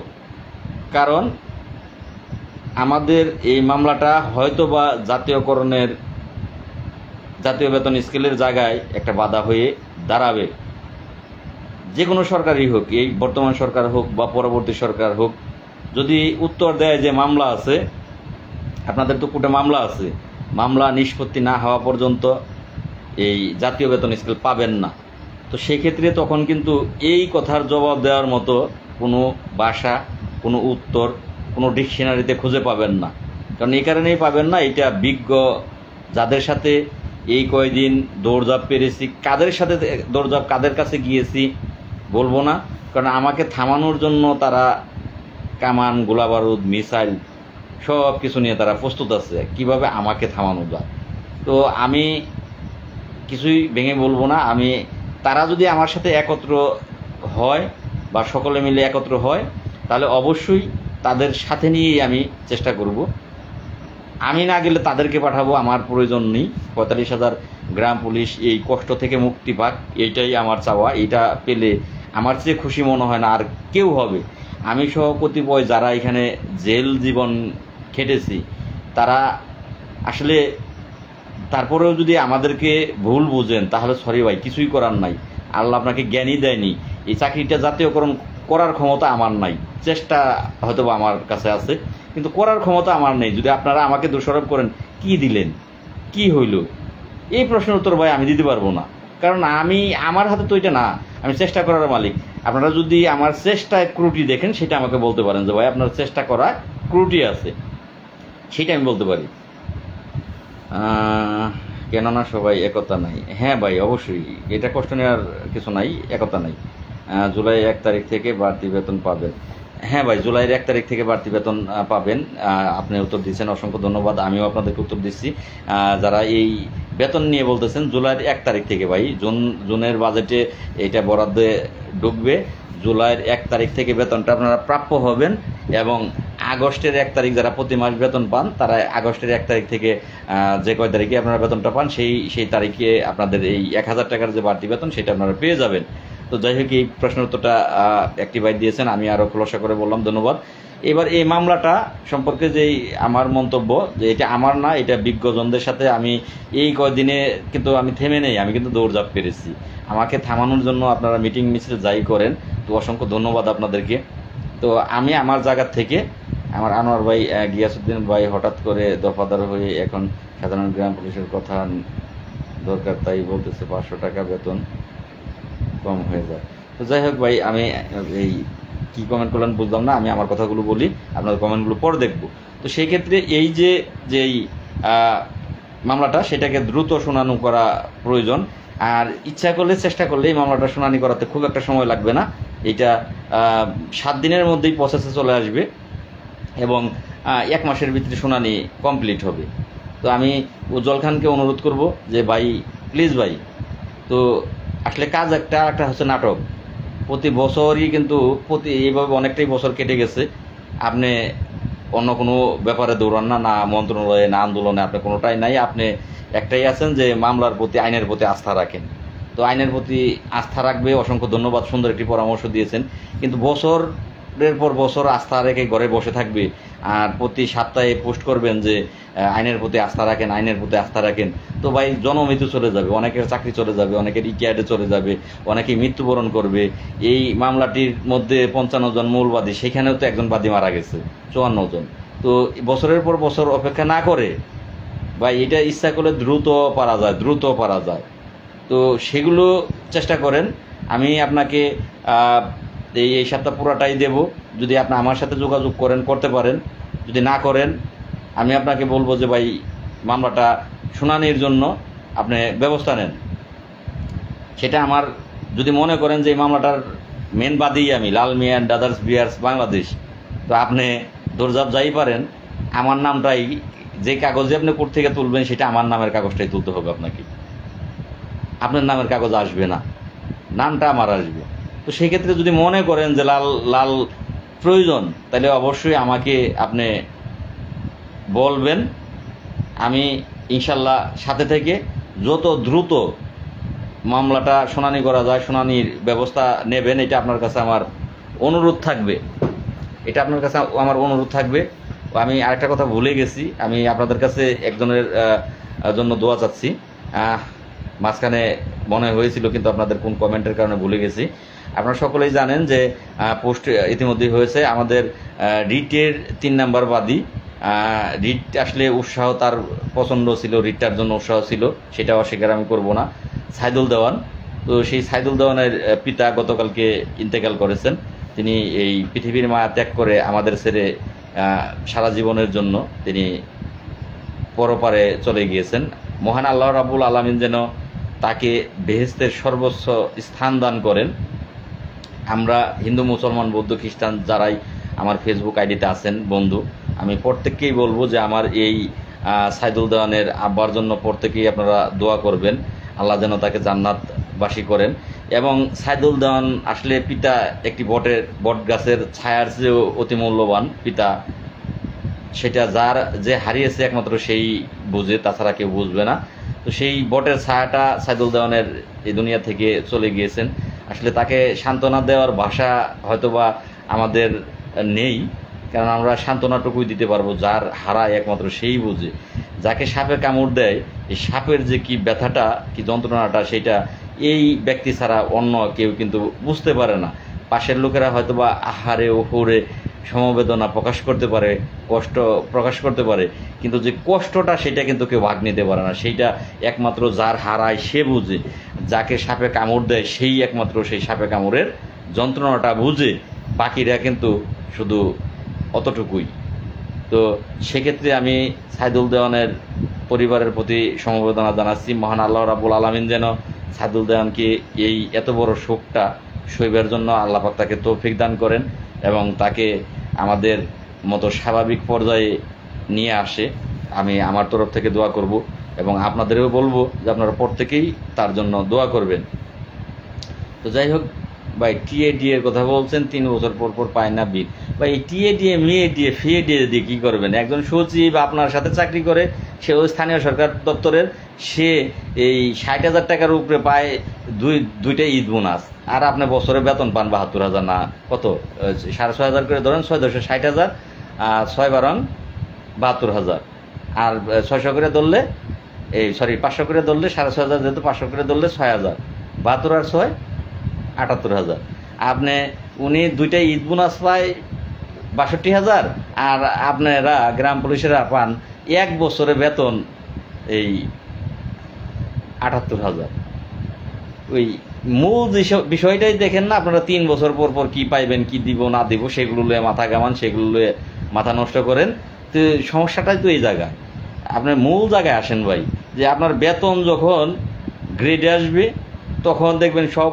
কারণ আমাদের এই মামলাটা হয়তোবা জাতীয়করণের, জাতীয় বেতন স্কেলের জায়গায় একটা বাধা হয়ে দাঁড়াবে। যে কোনো সরকারই হোক, এই বর্তমান সরকার হোক বা পরবর্তী সরকার হোক, যদি উত্তর দেয় যে মামলা আছে, আপনাদের তো কোর্টে মামলা আছে, মামলা নিষ্পত্তি না হওয়া পর্যন্ত এই জাতীয় বেতন স্কেল পাবেন না, তো সেক্ষেত্রে তখন কিন্তু এই কথার জবাব দেওয়ার মতো কোনো ভাষা, কোনো উত্তর, কোনো ডিকশনারিতে খুঁজে পাবেন না। কারণ এই কারণেই পাবেন না, এটা বিজ্ঞ যাদের সাথে এই কয়দিন দৌড়ঝাঁপ পেরেছি, কাদের সাথে দৌড়ঝাঁপ, কাদের কাছে গিয়েছি বলবো না, কারণ আমাকে থামানোর জন্য তারা কামান, গোলাবারুদ, মিসাইল সব কিছু নিয়ে তারা প্রস্তুত আছে, কিভাবে আমাকে থামানো যায়। তো আমি কিছুই ভেঙে বলবো না। আমি, তারা যদি আমার সাথে একত্র হয় বা সকলে মিলে একত্র হয়, তাহলে অবশ্যই তাদের সাথে নিয়েই আমি চেষ্টা করব। আমি না গেলে তাদেরকে পাঠাবো, আমার প্রয়োজন নেই। 45,000 গ্রাম পুলিশ এই কষ্ট থেকে মুক্তি পাক, এইটাই আমার চাওয়া। এটা পেলে আমার চেয়ে খুশি মনে হয় না আর কেউ হবে। আমি সহ কতিপয় যারা এখানে জেল জীবন খেটেছি, তারা আসলে, তারপরেও যদি আমাদেরকে ভুল বুঝেন, তাহলে সরি ভাই, কিছুই করার নাই। আল্লাহ আপনাকে জ্ঞানই দেয়নি। এই চাকরিটা জাতীয়করণ করার ক্ষমতা আমার নাই। চেষ্টা হয়তো আমার কাছে আছে, কিন্তু করার ক্ষমতা আমার নেই। যদি আপনারা আমাকে দোষারোপ করেন, কি দিলেন, কি হইল, এই প্রশ্নের উত্তর ভাই আমি দিতে পারবো না। কারণ আমি, আমার হাতে তো এটা না, আমি চেষ্টা করার মালিক। আপনারা যদি আমার চেষ্টায় ত্রুটি দেখেন, সেটা আমাকে বলতে পারেন যে ভাই আপনার চেষ্টা করা ত্রুটি আছে, সেটা আমি বলতে পারি। কেননা সবাই একতা নাই। হ্যাঁ ভাই, অবশ্যই, এটা কষ্ট নেওয়ার কিছু নাই, একতা নাই। জুলাই 1 তারিখ থেকে বাড়তি বেতন পাবেন। হ্যাঁ ভাই, জুলাইয়ের 1 তারিখ থেকে বাড়তি বেতন পাবেন। আপনি উত্তর দিচ্ছেন, অসংখ্য ধন্যবাদ। আমিও আপনাদেরকে উত্তর দিচ্ছি। যারা এই বেতন নিয়ে বলতেছেন, জুলাইয়ের 1 তারিখ থেকে ভাই, জুনের বাজেটে এটা বরাদ্দে ঢুকবে। জুলাইয়ের 1 তারিখ থেকে বেতনটা আপনারা প্রাপ্য হবেন, এবং আগস্টের 1 তারিখ যারা প্রতি মাস বেতন পান, তারা আগস্টের 1 তারিখ থেকে যে কয় তারিখে আপনারা বেতনটা পান, সেই তারিখে আপনাদের এই 1000 টাকার যে বাড়তি বেতন, সেটা আপনারা পেয়ে যাবেন। তো যাই হোক, এই প্রশ্নের উত্তরটা একটি ভাই দিয়েছেন, আমি আরও খোলাসা করে বললাম, ধন্যবাদ। এবার এই মামলাটা সম্পর্কে যেই আমার মন্তব্য, যে এটা আমার না, এটা বিজ্ঞজনদের সাথে আমি এই কয়দিনে কিন্তু আমি থেমে নেই, আমি কিন্তু দৌড়ঝাঁপ পেরেছি। আমাকে থামানোর জন্য আপনারা মিটিং মিছিল যাই করেন, তো অসংখ্য ধন্যবাদ আপনাদেরকে। তো আমি আমার জায়গা থেকে, আমার আনোয়ার ভাই, গিয়াসউদ্দিন ভাই হঠাৎ করে দফাদার হয়ে এখন সাধারণ গ্রাম পুলিশের কথা দরকার, তাই বলতেছে 500 টাকা বেতন কম হয়ে যায়। তো যাই হোক ভাই, আমি এই কি কমেন্ট করলেন বুঝলাম না, আমি আমার কথাগুলো বলি, আপনাদের কমেন্টগুলো পরে দেখব। তো সেই ক্ষেত্রে এই যে মামলাটা, সেটাকে দ্রুত শুনানো করা প্রয়োজন। আর ইচ্ছা করলে চেষ্টা করলে এই মামলাটা শুনানি করাতে খুব একটা সময় লাগবে না। এটা 7 দিনের মধ্যেই প্রসেসে চলে আসবে এবং 1 মাসের ভিতরে শুনানি কমপ্লিট হবে। তো আমি উজ্জ্বল খানকে অনুরোধ করব যে ভাই প্লিজ ভাই, তো আসলে কাজ একটা হচ্ছে নাটক, প্রতি বছরই কিন্তু এইভাবে অনেকটাই বছর কেটে গেছে, আপনি অন্য কোনো ব্যাপারে দৌড়ান না, না মন্ত্রণালয়ে না আন্দোলনে, আপনি কোনোটাই নাই, আপনি একটাই আছেন যে মামলার প্রতি আইনের প্রতি আস্থা রাখেন। তো আইনের প্রতি আস্থা রাখবে, অসংখ্য ধন্যবাদ, সুন্দর একটি পরামর্শ দিয়েছেন। কিন্তু বছরের পর বছর আস্থা রেখে ঘরে বসে থাকবে আর প্রতি সপ্তাহে পোস্ট করবেন যে আইনের প্রতি আস্থা রাখেন, আইনের প্রতি আস্থা রাখেন। তো ভাই জনমৃত্যু চলে যাবে, অনেকের চাকরি চলে যাবে, অনেকের ইকেয়ার্ডে চলে যাবে, অনেকেই মৃত্যুবরণ করবে। এই মামলাটির মধ্যে 55 জন মূল বাদী, সেখানেও তো একজন বাদী মারা গেছে, 54 জন। তো বছরের পর বছর অপেক্ষা না করে ভাই এটা ইচ্ছা করলে দ্রুত পারা যায়। তো সেগুলো চেষ্টা করেন। আমি আপনাকে এই সপ্তাহ পুরাটাই দেব, যদি আপনি আমার সাথে যোগাযোগ করতে পারেন। যদি না করেন আমি আপনাকে বলবো যে ভাই মামলাটা শুনানির জন্য আপনি ব্যবস্থা নেন। সেটা আমার, যদি মনে করেন যে এই মামলাটার মেন বাদী আমি লাল মিয়া অ্যান্ড আদার্স বিয়ার্স বাংলাদেশ, তো আপনি দৌড়ঝাঁপ যাই পারেন, আমার নামটাই যে কাগজে আপনি কোর্ট থেকে তুলবেন সেটা আমার নামের কাগজটাই তুলতে হবে আপনাকে, আপনার নামের কাগজ আসবে না, নামটা আমার আসবে। তো সেই ক্ষেত্রে যদি মনে করেন যে লাল প্রয়োজন, তাহলে অবশ্যই আমাকে আপনি বলবেন। আমি ইনশাল্লাহ সাথে থেকে যত দ্রুত মামলাটা শুনানি করা যায় শুনানির ব্যবস্থা নেবেন, এটা আপনার কাছে আমার অনুরোধ থাকবে। আমি আরেকটা কথা ভুলে গেছি, আমি আপনাদের কাছে একজনের জন্য দোয়া চাচ্ছি, মাঝখানে মনে হয়েছিল কিন্তু আপনাদের কোন কমেন্টের কারণে ভুলে গেছি। আপনারা সকলেই জানেন যে পোস্ট ইতিমধ্যেই হয়েছে আমাদের রিটের 3 নাম্বার বাদী। রিট আসলে উৎসাহ তার পছন্দ ছিল, রিটটার জন্য উৎসাহ ছিল, সেটা অস্বীকার আমি করব না। সাইদুল দেওয়ান, তো সেই সাইদুল দেওয়ানের পিতা গতকালকে ইন্তেকাল করেছেন। তিনি এই পৃথিবীর মায়া ত্যাগ করে আমাদের ছেড়ে সারা জীবনের জন্য তিনি পরপারে চলে গিয়েছেন। মহান আল্লাহ রাব্বুল আলামিন যেন তাকে বেহেশতের সর্বোচ্চ স্থান দান করেন। আমরা হিন্দু, মুসলমান, বৌদ্ধ, খ্রিস্টান যারাই আমার ফেসবুক আইডিতে আছেন বন্ধু, আমি প্রত্যেককেই বলবো যে আমার এই সাইদুল দেওয়ানের আব্বার জন্য প্রত্যেকেই আপনারা দোয়া করবেন, আল্লাহ যেন তাকে জান্নাতবাসী করেন। এবং সাইদুল দেওয়ান আসলে পিতা একটি বট গাছের ছায়ার চেয়েও অতি মূল্যবান পিতা, সেটা যে হারিয়েছে একমাত্র সেই বুঝে, তাছাড়া কেউ বুঝবে না। তো সেই বটের ছায়াটা সাইদুল দেওয়ানের এই দুনিয়া থেকে চলে গিয়েছেন। আসলে তাকে সান্ত্বনা দেওয়ার ভাষা হয়তোবা আমাদের নেই, কারণ আমরা সান্ত্বনাটুকুই দিতে পারবো, যার হারায় একমাত্র সেই বুঝে। যাকে সাপে কামড় দেয়, এই সাপের যে কি ব্যথাটা, কি যন্ত্রণাটা, সেটা এই ব্যক্তি ছাড়া অন্য কেউ কিন্তু বুঝতে পারে না। পাশের লোকেরা হয়তোবা আহারে ওহরে সমবেদনা প্রকাশ করতে পারে, কষ্ট প্রকাশ করতে পারে, কিন্তু যে কষ্টটা সেটা কিন্তু কেউ ভাগ নিতে পারে না। সেইটা একমাত্র যার হারায় সে বুঝে। যাকে সাপে কামড় দেয় সেই একমাত্র সেই সাপে কামড়ের যন্ত্রণাটা বুঝে, বাকিরা কিন্তু শুধু অতটুকুই। তো সেক্ষেত্রে আমি সাইদুল দেওয়ানের পরিবারের প্রতি সমবেদনা জানাচ্ছি। মহান আল্লাহ রাব্বুল আলামিন যেন সাইদুল দেওয়ানকে এই এত বড় শোকটা সইবার জন্য আল্লাহ পাক তাকে তৌফিক দান করেন এবং তাকে আমাদের মতো স্বাভাবিক পর্যায়ে নিয়ে আসে। আমি আমার তরফ থেকে দোয়া করব এবং আপনাদেরও বলবো যে আপনারা প্রত্যেকেই তার জন্য দোয়া করবেন। তো যাই হোক ভাই, টিএডি এর কথা বলছেন, 3 বছর পর পর পায় না বিল। ভাই এই টিএডি ফিএডি দিয়ে কি করবেন? একজন সচিব আপনার সাথে চাকরি করে, সে ওই স্থানীয় সরকার দপ্তরের, সে এই 60,000 টাকার উপরে পায় দুইটা ঈদ বোনাস, আর আপনি বছরে বেতন পান 72,000 না কত, 6,500 করে ধরেন, 6,60,000, 6 বারং 72,000, আর 600 করে ধরলে 500 করে ধরলে 6,500, যেহেতু 500 করে ধরলে 6,000, 72 আর 6 78,000। আপনি উনি দুইটা ঈদ বোনাস পায় 62,000, আর আপনারা গ্রাম পুলিশেরা পান 1 বছরে বেতন এই 78,000। ওই মূল বিষয়টাই দেখেন না আপনারা, 3 বছর পর পর কি পাইবেন, কি দিব না দিব, সেগুলো লয়ে মাথা ঘামান, সেগুলো লয়ে মাথা নষ্ট করেন। তো সমস্যাটাই তো এই জায়গায়। আপনার মূল জায়গায় আসেন ভাই, যে আপনার বেতন যখন গ্রেডে আসবে, তখন দেখবেন সব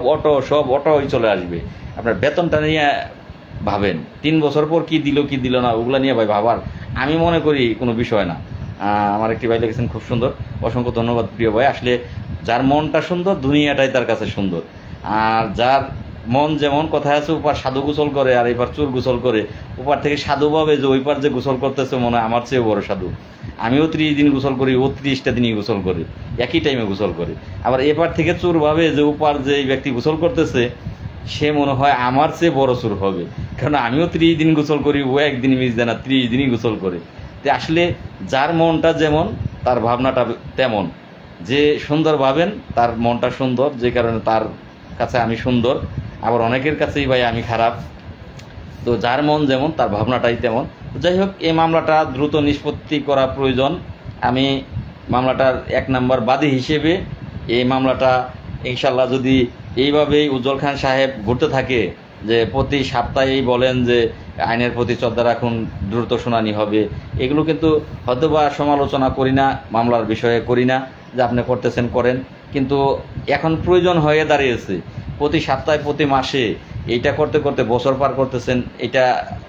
অটোই চলে আসবে। আপনার বেতনটা নিয়ে ভাবেন 3 বছর পর কি দিল না ওগুলা নিয়ে ভাই ভাবার আমি মনে করি কোনো বিষয় না। আমার একটি ভাই লিখেছেন খুব সুন্দর, অসংখ্য ধন্যবাদ প্রিয় ভাই। আসলে যার মনটা সুন্দর দুনিয়াটাই তার কাছে সুন্দর। আর যার মন যেমন কথায় আছে, ওপার সাধু গোসল করে আর এবার চোর গোসল করে, ওপার থেকে সাধু ভাবে যে ওই পার যে গোসল করতেছে মনে হয় আমার চেয়ে বড় সাধু। আমিও 30 দিন গোসল করি, ও 30টা দিনই গোসল করি, একই টাইমে গোসল করি। আবার এপার থেকে চোর ভাবে যে ওপার যে ব্যক্তি গোসল করতেছে সে মনে হয় আমার চেয়ে বড় চোর হবে, কারণ আমিও 30 দিন গোসল করি, ও একদিন মিস দেয় না, 30 দিনই গোসল করে। তো আসলে যার মনটা যেমন তার ভাবনাটা তেমন। যে সুন্দর ভাবেন তার মনটা সুন্দর, যে কারণে তার কাছে আমি সুন্দর, আবার অনেকের কাছেই ভাই আমি খারাপ। তো যার মন যেমন তার ভাবনাটাই তেমন। যাই হোক, এই মামলাটা দ্রুত নিষ্পত্তি করা প্রয়োজন। আমি মামলাটার 1 নম্বর বাদী হিসেবে এই মামলাটা ইনশাল্লাহ যদি এইভাবেই উজ্জ্বল খান সাহেব ঘুরতে থাকে, যে প্রতি সপ্তাহেই বলেন যে আইনের প্রতি শ্রদ্ধা রাখুন, দ্রুত শুনানি হবে, এগুলো কিন্তু হয়তোবা সমালোচনা করি না, মামলার বিষয়ে করি না, যে আপনি করতেছেন করেন, কিন্তু এখন প্রয়োজন হয়ে দাঁড়িয়েছে। প্রতি সপ্তাহে প্রতি মাসে এইটা করতে করতে বছর পার করতেছেন, এটা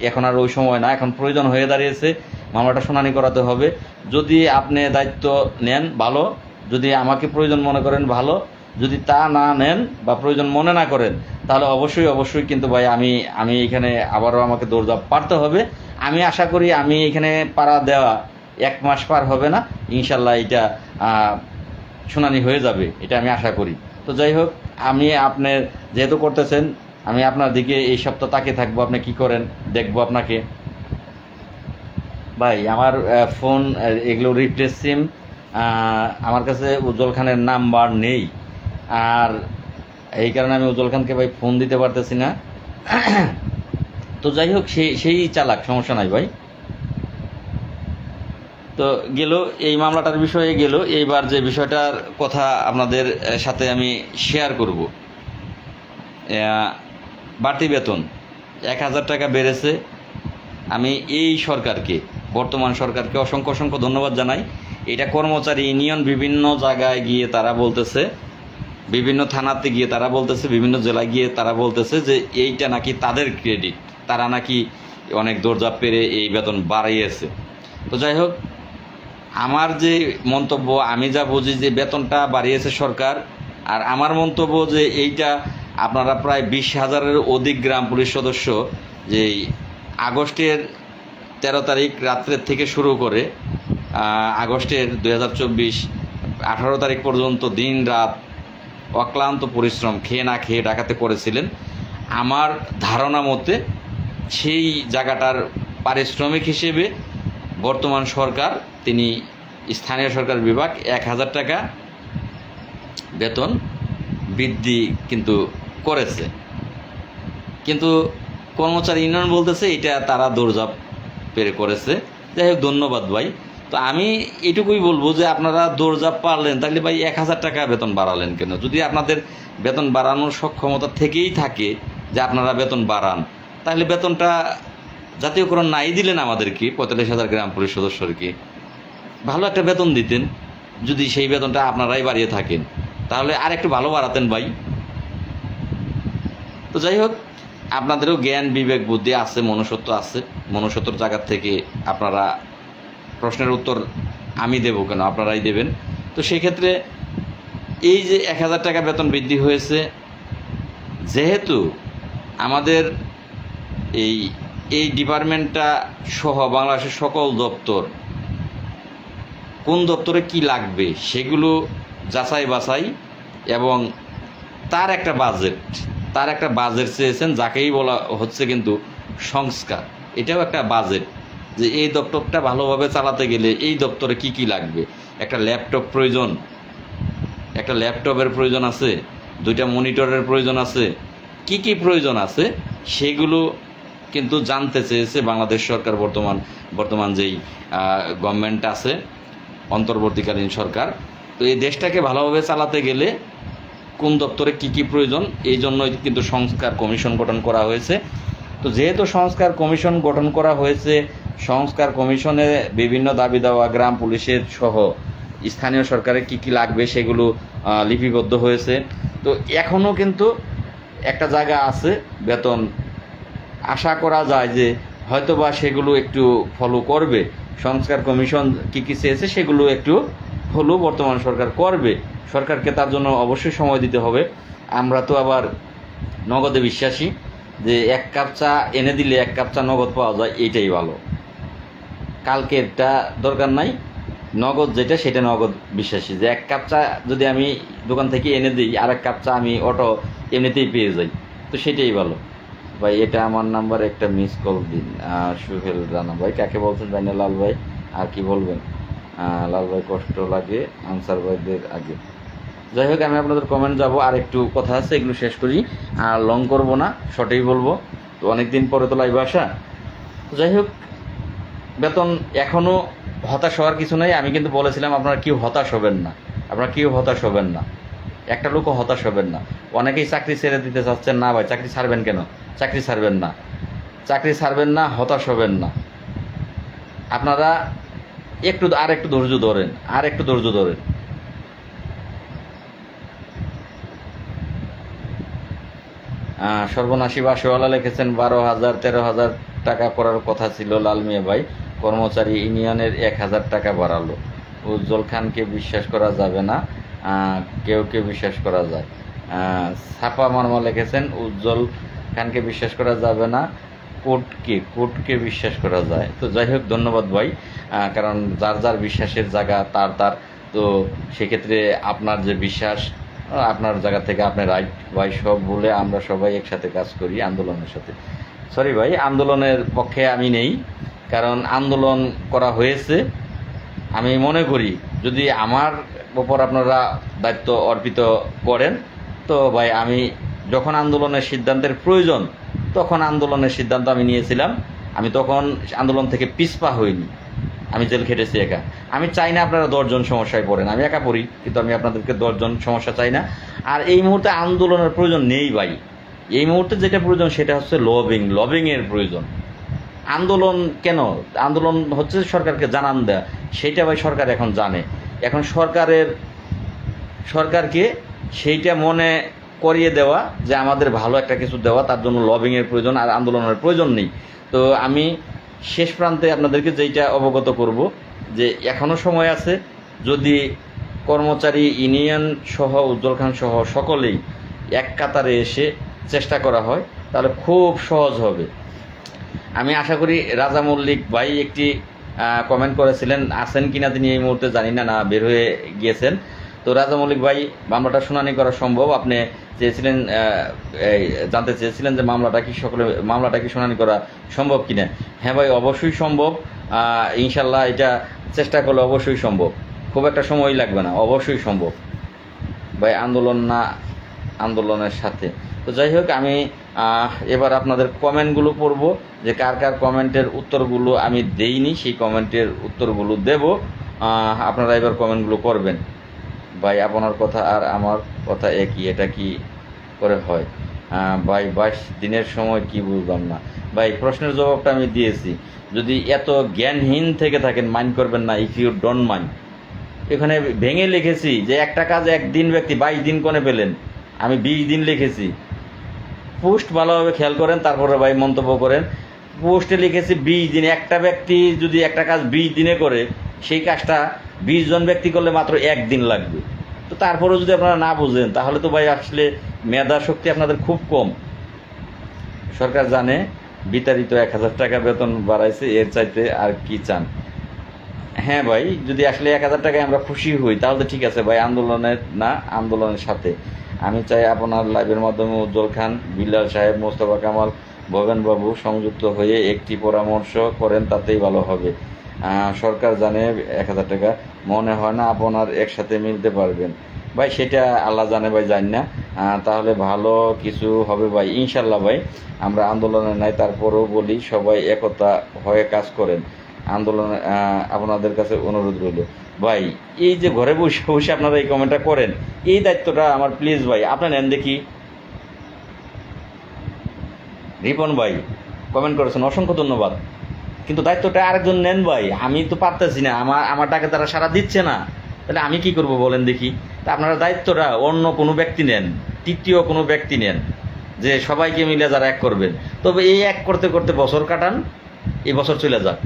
এখন আর ওই সময় না, এখন প্রয়োজন হয়ে দাঁড়িয়েছে, মামলাটা শুনানি করাতে হবে। যদি আপনি দায়িত্ব নেন ভালো, যদি আমাকে প্রয়োজন মনে করেন ভালো, যদি তা না নেন বা প্রয়োজন মনে না করেন তাহলে অবশ্যই কিন্তু ভাই আমি এখানে আবারও আমাকে দৌড় পারতে হবে। আমি আশা করি আমি এখানে পাড়া দেওয়া 1 মাস পার হবে না, ইনশাল্লাহ এটা শুনানি হয়ে যাবে, এটা আমি আশা করি। তো যাই হোক, আমি আপনার যেহেতু করতেছেন, আমি আপনার দিকে এই সপ্তাহ তাকিয়ে থাকবো, আপনি কি করেন দেখবো আপনাকে। ভাই আমার ফোন এগুলো রিপ্লেস সিম, আমার কাছে উজ্জ্বল খানের নাম্বার নেই, আর এই কারণে আমি উজ্জ্বল খানকে ভাই ফোন দিতে পারতেছি না। তো যাই হোক, সেই চালাক, সমস্যা নাই ভাই। তো গেল এই মামলাটার বিষয়ে গেল। এইবার যে বিষয়টার কথা আপনাদের সাথে আমি শেয়ার করব, বাড়তি বেতন 1000 টাকা বেড়েছে। আমি এই সরকারকে, বর্তমান সরকারকে অসংখ্য ধন্যবাদ জানাই। এটা কর্মচারী ইউনিয়ন বিভিন্ন জায়গায় গিয়ে তারা বলতেছে, বিভিন্ন থানাতে গিয়ে তারা বলতেছে, বিভিন্ন জেলায় গিয়ে তারা বলতেছে যে এইটা নাকি তাদের ক্রেডিট, তারা নাকি অনেক দৌড়ঝাঁপ পেরে এই বেতন বাড়িয়েছে। তো যাই হোক, আমার যে মন্তব্য, আমি যা বুঝি যে বেতনটা বাড়িয়েছে সরকার, আর আমার মন্তব্য যে এইটা আপনারা প্রায় 20,000-এর অধিক গ্রাম পুলিশ সদস্য যে আগস্টের 13 তারিখ রাত্রের থেকে শুরু করে আগস্টের 2024 18 তারিখ পর্যন্ত দিন রাত অক্লান্ত পরিশ্রম খেয়ে না খেয়ে ডাকাতে করেছিলেন। আমার ধারণা মতে সেই জায়গাটার পারিশ্রমিক হিসেবে বর্তমান সরকার, তিনি স্থানীয় সরকার বিভাগ 1000 টাকা বেতন বৃদ্ধি কিন্তু করেছে। কিন্তু কর্মচারী ইউনিয়ন বলতেছে এটা তারা দৌড়ঝাঁপ পেরে করেছে। যাই হোক, ধন্যবাদ ভাই। তো আমি এটুকুই বলবো যে আপনারা দৌড়ঝাঁপ পারলেন, তাহলে ভাই 1000 টাকা বেতন বাড়ালেন কেন? যদি আপনাদের বেতন বাড়ানোর সক্ষমতা থেকেই থাকে যে আপনারা বেতন বাড়ান, তাহলে বেতনটা জাতীয়করণ নাই দিলেন আমাদেরকে, 45,000 গ্রাম পুলিশ সদস্যকে ভালো একটা বেতন দিতেন। যদি সেই বেতনটা আপনারাই বাড়িয়ে থাকেন তাহলে আর একটু ভালো বাড়াতেন ভাই। তো যাই হোক, আপনাদেরও জ্ঞান বিবেক বুদ্ধি আছে, মনুষ্যত্ব আছে, মনুষ্যত্বর জায়গা থেকে আপনারা প্রশ্নের উত্তর আমি দেবো কেন, আপনারাই দেবেন। তো সেক্ষেত্রে এই যে 1000 টাকা বেতন বৃদ্ধি হয়েছে, যেহেতু আমাদের এই ডিপার্টমেন্টটা সহ বাংলাদেশের সকল দপ্তর, কোন দপ্তরে কি লাগবে সেগুলো যাচাই বাছাই, এবং তার একটা বাজেট চেয়েছেন, যাকেই বলা হচ্ছে কিন্তু সংস্কার। এটাও একটা বাজেট, যে এই দপ্তরটা ভালোভাবে চালাতে গেলে এই দপ্তরে কি কি লাগবে। একটা ল্যাপটপ প্রয়োজন, একটা ল্যাপটপের প্রয়োজন আছে, 2টা মনিটরের প্রয়োজন আছে, কি কি প্রয়োজন আছে সেগুলো কিন্তু জানতে চেয়েছে বাংলাদেশ সরকার, বর্তমান যেই গভর্নমেন্ট আছে, অন্তর্বর্তীকালীন সরকার। তো এই দেশটাকে ভালোভাবে চালাতে গেলে কোন দপ্তরে কি কি প্রয়োজন, এই জন্যই কিন্তু সংস্কার কমিশন গঠন করা হয়েছে। তো যেহেতু সংস্কার কমিশন গঠন করা হয়েছে, সংস্কার কমিশনে বিভিন্ন দাবি দেওয়া গ্রাম পুলিশের সহ স্থানীয় সরকারে কি কি লাগবে সেগুলো লিপিবদ্ধ হয়েছে। তো এখনও কিন্তু একটা জায়গা আছে বেতন, আশা করা যায় যে হয়তোবা সেগুলো একটু ফলো করবে। সংস্কার কমিশন কি কি চেয়েছে সেগুলো একটু ফলো বর্তমান সরকার করবে। সরকারকে তার জন্য অবশ্যই সময় দিতে হবে। আমরা তো আবার নগদে বিশ্বাসী, যে 1 কাপ চা এনে দিলে 1 কাপ চা নগদ পাওয়া যায়, এইটাই ভালো। কালকেরটা দরকার নাই, নগদ যেটা সেটা নগদ বিশ্বাসী, যে 1 কাপ চা যদি আমি দোকান থেকে এনে দিই আর 1 কাপ চা আমি অটো এমনিতেই পেয়ে যাই, তো সেটাই ভালো। ভাই এটা আমার নাম্বার, একটা মিস কল দিন। সুহেল রানা ভাই, কাকে বলছেন জানি না। লাল ভাই, আর কি বলবেন? লাল ভাই, কষ্ট লাগে আনসার ভাইদের আগে। যাই হোক, আমি আপনাদের কমেন্ট যাব, আর একটু কথা আছে, এগুলো শেষ করি, আর লং করব না, শর্টেই বলবো। তো অনেকদিন পরে তো লাইভে আসা। যাই হোক, বেতন এখনও হতাশ হওয়ার কিছু নেই। আমি কিন্তু বলেছিলাম আপনারা কেউ হতাশ হবেন না, আপনারা কেউ হতাশ হবেন না, একটা লোকও হতাশ হবেন না। অনেকেই চাকরি ছেড়ে দিতে চাচ্ছেন, না ভাই চাকরি ছাড়বেন কেন? চাকরি ছাড়বেন না, চাকরি ছাড়বেন না, হতাশ হবেন না। আপনারা আর একটু ধৈর্য ধরেন, আর একটু ধৈর্য ধরেন। সর্বনাশী বাসওয়ালা লিখেছেন 12,000 13,000 টাকা করার কথা ছিল লাল মিয়া ভাই, কর্মচারী ইউনিয়নের 1,000 টাকা বাড়ালো। উজ্জ্বল খানকে বিশ্বাস করা যাবে না, কেউ বিশ্বাস করা যায়। ছাপা মারমা লিখেছেন উজ্জ্বল খানকে বিশ্বাস করা যাবে না, কোর্টকে বিশ্বাস করা যায়। তো যাই হোক, ধন্যবাদ ভাই, কারণ যার যার বিশ্বাসের জায়গা তার। তো সেক্ষেত্রে আপনার যে বিশ্বাস, আপনার জায়গা থেকে আপনি রাইট ভাই। সব বলে আমরা সবাই একসাথে কাজ করি আন্দোলনের সাথে। সরি ভাই, আন্দোলনের পক্ষে আমি নেই, কারণ আন্দোলন করা হয়েছে। আমি মনে করি যদি আমার উপর আপনারা দায়িত্ব অর্পিত করেন, তো ভাই আমি যখন আন্দোলনের সিদ্ধান্তের প্রয়োজন তখন আন্দোলনের সিদ্ধান্ত আমি নিয়েছিলাম। আমি তখন আন্দোলন থেকে পিছপা হইনি, আমি জেল খেটেছি একা। আমি চাই না আপনারা 10 জন সমস্যায় পড়েন, আমি একা পড়ি, কিন্তু আমি আপনাদেরকে 10 জন সমস্যা চাই না। আর এই মুহূর্তে আন্দোলনের প্রয়োজন নেই ভাই। এই মুহূর্তে যেটা প্রয়োজন সেটা হচ্ছে লবিংয়ের প্রয়োজন। আন্দোলন কেন? আন্দোলন হচ্ছে সরকারকে জানান দেয়া, সেইটা ভাই সরকার এখন জানে। এখন সরকারকে সেইটা মনে করিয়ে দেওয়া যে আমাদের ভালো একটা কিছু দেওয়া, তার জন্য লবিংয়ের প্রয়োজন, আর আন্দোলনের প্রয়োজন নেই। তো আমি শেষ প্রান্তে আপনাদেরকে যেইটা অবগত করব, যে এখনও সময় আছে। যদি কর্মচারী ইউনিয়ন সহ উজ্জ্বল খান সহ সকলেই এক কাতারে এসে চেষ্টা করা হয়, তাহলে খুব সহজ হবে। আমি আশা করি রাজা মল্লিক ভাই একটি কমেন্ট করেছিলেন, আছেন কিনা তিনি এই মুহূর্তে জানি না, বের হয়ে গিয়েছেন। তো রাজা মল্লিক ভাই, মামলাটা শুনানি করা সম্ভব? আপনি জানতে চেয়েছিলেন যে মামলাটা কি শুনানি করা সম্ভব কিনা। হ্যাঁ ভাই, অবশ্যই সম্ভব। ইনশাল্লাহ এটা চেষ্টা করলে অবশ্যই সম্ভব, খুব একটা সময় লাগবে না, অবশ্যই সম্ভব ভাই। আন্দোলনের সাথে। তো যাই হোক, আমি এবার আপনাদের কমেন্টগুলো পড়ব, যে কার কমেন্টের উত্তরগুলো আমি দেইনি, সেই কমেন্টের উত্তরগুলো দেব। আপনারা এবার কমেন্টগুলো করবেন। ভাই আপনার কথা আর আমার কথা একই, এটা কি করে হয়? ভাই 22 দিনের সময় কি বুঝলাম না। ভাই প্রশ্নের জবাবটা আমি দিয়েছি। যদি এত জ্ঞানহীন থেকে থাকেন, মাইন্ড করবেন না, ইফ ইউ ডোন্ট মাইন্ড। এখানে ভেঙে লিখেছি যে একটা কাজ একদিন ব্যক্তি 22 দিন কোনে পেলেন, আমি 20 দিন লিখেছি। পোস্ট ভালোভাবে খেয়াল করেন, তারপরে ভাই মন্তব্য করেন। পোস্টে লিখেছি 20 দিন। একটা ব্যক্তি যদি একটা কাজ 20 দিনে করে, সেই কাজটা 20 জন ব্যক্তি করলে মাত্র 1 দিন লাগবে। তো তারপরেও যদি আপনারা না বুঝেন, তাহলে তো ভাই আসলে মেধা শক্তি আপনাদের খুব কম। সরকার জানে বিতাড়িত 1000 টাকা বেতন বাড়াইছে, এর চাইতে আর কি চান? হ্যাঁ ভাই, যদি আসলে 1000 টাকায় আমরা খুশি হই তাহলে তো ঠিক আছে ভাই, আন্দোলনের না, আন্দোলনের সাথে। আমি চাই আপনার লাইভের মাধ্যমে উজ্জ্বল খান, বিল্লাল সাহেব, মোস্তফা কামাল, ভবেন বাবু সংযুক্ত হয়ে একটি পরামর্শ করেন, তাতেই ভালো হবে। সরকার জানে 1000 টাকা, মনে হয় না আপনার একসাথে মিলতে পারবেন। ভাই সেটা আল্লাহ জানে ভাই, জানি না। তাহলে ভালো কিছু হবে ভাই, ইনশাল্লাহ ভাই। আমরা আন্দোলনে নাই, তারপরেও বলি সবাই একতা হয়ে কাজ করেন। আন্দোলনে আপনাদের কাছে অনুরোধ রইল। ভাই এই যে ঘরে বসে বসে আপনারা এই কমেন্টটা করেন, এই দায়িত্বটা আমার প্লিজ ভাই আপনি নেন দেখি। রিপন ভাই কমেন্ট করেছেন, অসংখ্য ধন্যবাদ। কিন্তু দায়িত্বটা আরেকজন নেন ভাই, আমি তো পারতেছি না, আমার ডাকে তারা সাড়া দিচ্ছে না। তাহলে আমি কি করব বলেন দেখি? তা আপনারা দায়িত্বটা অন্য কোনো ব্যক্তি নেন, তৃতীয় কোনো ব্যক্তি নেন, যে সবাইকে মিলে যারা এক করবেন। তবে এই এক করতে করতে বছর কাটান, এই বছর চলে যাক,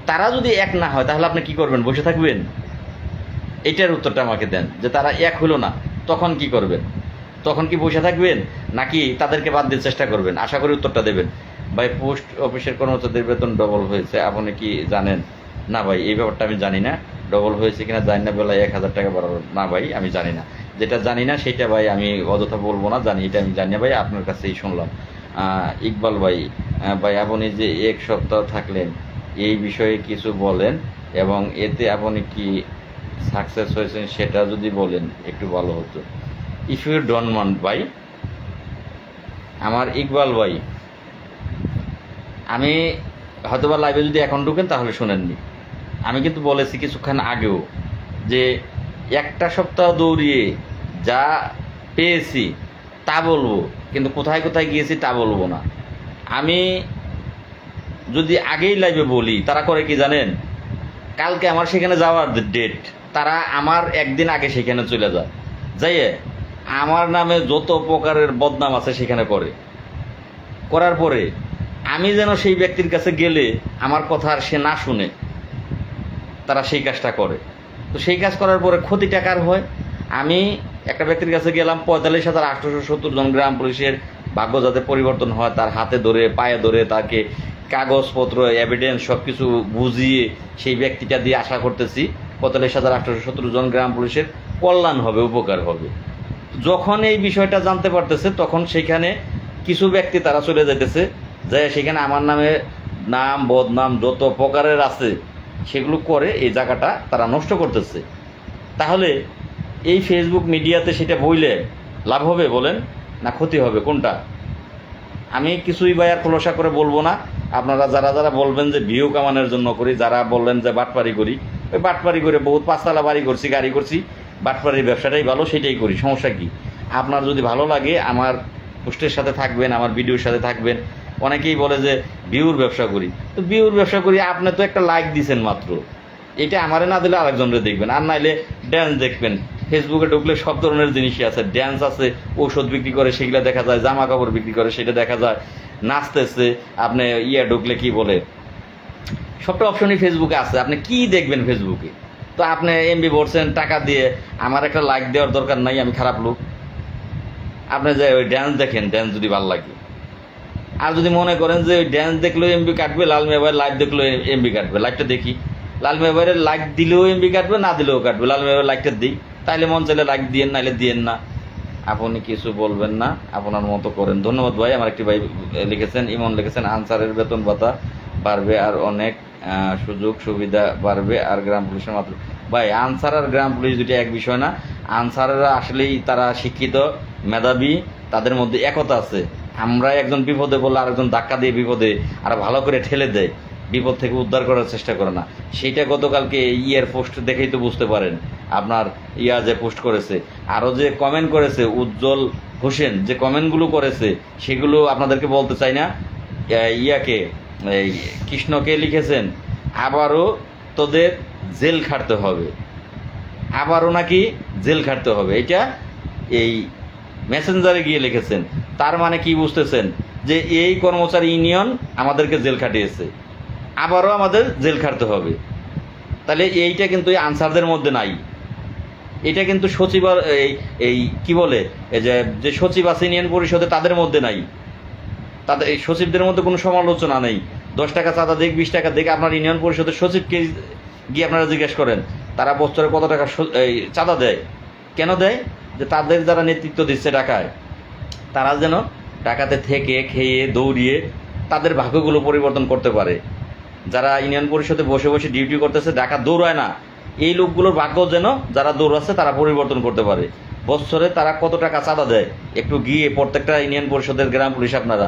তারা যদি এক না হয় তাহলে আপনি কি করবেন? বসে থাকবেন? এটার উত্তরটা আমাকে দেন, যে তারা এক হলো না তখন কি করবেন? তখন কি বসে থাকবেন নাকি তাদেরকে বাদ দিয়ে চেষ্টা করবেন? আশা করি উত্তরটা দেবেন। ভাই, পোস্ট অফিসের কর্মচারীদের বেতন ডবল হয়েছে, আপনি কি জানেন? না ভাই, এই ব্যাপারটা আমি জানি না। ডবল হয়েছে কিনা জানি না, বেলায় 1000 টাকা বাড়ানো, না ভাই আমি জানি না। যেটা জানি না সেটা ভাই আমি অযথা বলবো না, জানি এটা আমি জানি না ভাই, আপনার কাছেই শুনলাম। ইকবাল ভাই, ভাই আপনি যে 1 সপ্তাহ থাকলেন এই বিষয়ে কিছু বলেন, এবং এতে আপনি কি সাকসেস হয়েছেন সেটা যদি বলেন একটু ভালো হতো। ইফ ইউ ডোন্ট মাইন্ড ভাই, আমার ইকবাল ভাই, আমি হয়তোবা লাইভে যদি এখন ঢুকেন তাহলে শোনেননি, আমি কিন্তু বলেছি কিছুক্ষণ আগেও যে 1টা সপ্তাহ দৌড়িয়ে যা পেয়েছি তা বলবো, কিন্তু কোথায় কোথায় গিয়েছি তা বলবো না। আমি যদি আগেই লাইভে বলি, তারা করে কি জানেন? কালকে আমার সেখানে যাওয়ার ডেট, তারা আমার একদিন আগে সেখানে চলে যায়, যাইয়ে আমার নামে যত প্রকারের বদনাম আছে সেখানে করে, করার পরে আমি যেন সেই ব্যক্তির কাছে গেলে আমার কথা আর সে না শুনে তারা সেই কাজটা করে। তো সেই কাজ করার পরে ক্ষতি টাকার হয়। আমি একটা ব্যক্তির কাছে গেলাম, 45,870 জন গ্রাম পুলিশের ভাগ্য যাতে পরিবর্তন হয়, তার হাতে ধরে পায়ে ধরে তাকে কাগজপত্র এভিডেন্স সব কিছু বুঝিয়ে সেই ব্যক্তিটা দিয়ে আশা করতেছি 45,870 জন গ্রাম পুলিশের কল্যাণ হবে, উপকার হবে। যখন এই বিষয়টা জানতে পারতেছে তখন সেখানে কিছু ব্যক্তি তারা চলে যেতেছে, যে সেখানে আমার নামে নাম বদনাম যত প্রকারের আছে সেগুলো করে এই জায়গাটা তারা নষ্ট করতেছে। তাহলে এই ফেসবুক মিডিয়াতে সেটা বইলে লাভ হবে বলেন, না ক্ষতি হবে? কোনটা? আমি কিছুই ভাই আর খোলসা করে বলবো না। আপনারা যারা যারা বলবেন যে ভিউ কামানোর জন্য করি, যারা বললেন যে বাটপারি করি, ওই বাটপারি করে বহুত 5তলা বাড়ি করছি, গাড়ি করছি, বাটপারির ব্যবসাটাই ভালো, সেটাই করি, সমস্যা কি? আপনার যদি ভালো লাগে আমার পোস্টের সাথে থাকবেন, আমার ভিডিওর সাথে থাকবেন। অনেকেই বলে যে ভিউর ব্যবসা করি, তো ভিউর ব্যবসা করি, আপনি তো একটা লাইক দিছেন মাত্র, এটা আমারে না দিলে আরেকজনরে দেখবেন, আর নাইলে ড্যান্স দেখবেন। ফেসবুকে ঢুকলে সব ধরনের জিনিসই আছে, ড্যান্স আছে, ঔষধ বিক্রি করে সেগুলো দেখা যায়, জামা কাপড় বিক্রি করে সেটা দেখা যায়, নাচতেছে, আপনি ঢুকলে কি বলে, সবটা অপশনই ফেসবুকে আছে, আপনি কি দেখবেন ফেসবুকে? তো আপনি এমবি ভরছেন টাকা দিয়ে, আমার একটা লাইক দেওয়ার দরকার নাই, আমি খারাপ লোক? আপনি যে ওই ড্যান্স দেখেন, ড্যান্স যদি ভালো লাগে, আর যদি মনে করেন যে ওই ড্যান্স দেখলেও এমবি কাটবে, লাল মিয়া ভাইয়ের লাইভ দেখলেও এমবি কাটবে, লাইভটা দেখি, লাল মিয়া ভাইয়ের লাইক দিলেও এমবি কাটবে, না দিলেও কাটবে, লাল মিয়া ভাইয়ের লাইকটা দিই, তাইলে মন চাইলে লাইক দিয়েন, নাইলে দিয়েন না। আপনি কিছু বলবেন না, আপনার মতো করেন। ধন্যবাদ ভাই। আমার একটি ভাই লিখেছেন, ইমন লিখেছেন, আনসারের বেতন ভাতা বাড়বে আর অনেক সুযোগ সুবিধা বাড়বে, আর গ্রাম পুলিশের মাত্র। ভাই, আনসার আর গ্রাম পুলিশ দুটি এক বিষয় না। আনসাররা আসলেই তারা শিক্ষিত, মেধাবী, তাদের মধ্যে একতা আছে। আমরা একজন বিপদে বললে আরেকজন ধাক্কা দিয়ে বিপদে আর ভালো করে ঠেলে দেয়, বিপদ থেকে উদ্ধার করার চেষ্টা করে না। সেইটা গতকালকে পোস্ট দেখেই তো বুঝতে পারেন। আপনার যে পোস্ট করেছে, আরও যে কমেন্ট করেছে, উজ্জ্বল হোসেন যে কমেন্টগুলো করেছে সেগুলো আপনাদেরকে বলতে চাই না। এই কৃষ্ণকে লিখেছেন, আবারও তোদের জেল খাটতে হবে, আবারও নাকি জেল খাটতে হবে, এটা এই মেসেঞ্জারে গিয়ে লিখেছেন। তার মানে কি বুঝতেছেন? যে এই কর্মচারী ইউনিয়ন আমাদেরকে জেল খাটিয়েছে, আবারও আমাদের জেল খাটতে হবে। তাহলে এইটা কিন্তু এই আনসারদের মধ্যে নাই, এটা কিন্তু সচিব এই কি বলে, এই যে সচিব আছে ইউনিয়ন পরিষদে তাদের মধ্যে নাই, তাদের এই সচিবদের মধ্যে কোনো সমালোচনা নেই। 10 টাকা চাঁদা দেখ, 20 টাকা দেখ, আপনার ইউনিয়ন পরিষদের সচিবকে গিয়ে আপনারা জিজ্ঞেস করেন তারা বছরে কত টাকা চাঁদা দেয়। কেন দেয়? যে তাদের যারা নেতৃত্ব দিচ্ছে টাকায়, তারা যেন টাকাতে থেকে খেয়ে দৌড়িয়ে তাদের ভাগ্যগুলো পরিবর্তন করতে পারে। যারা ইউনিয়ন পরিষদে বসে বসে ডিউটি করতেছে, টাকা দৌড়ায় না, এই লোকগুলোর ভাগ্য যেন যারা দৌড়াচ্ছে তারা পরিবর্তন করতে পারে। বছরে তারা কত টাকা চাঁদা দেয় একটু গিয়ে প্রত্যেকটা ইউনিয়ন পরিষদের গ্রাম পুলিশ আপনারা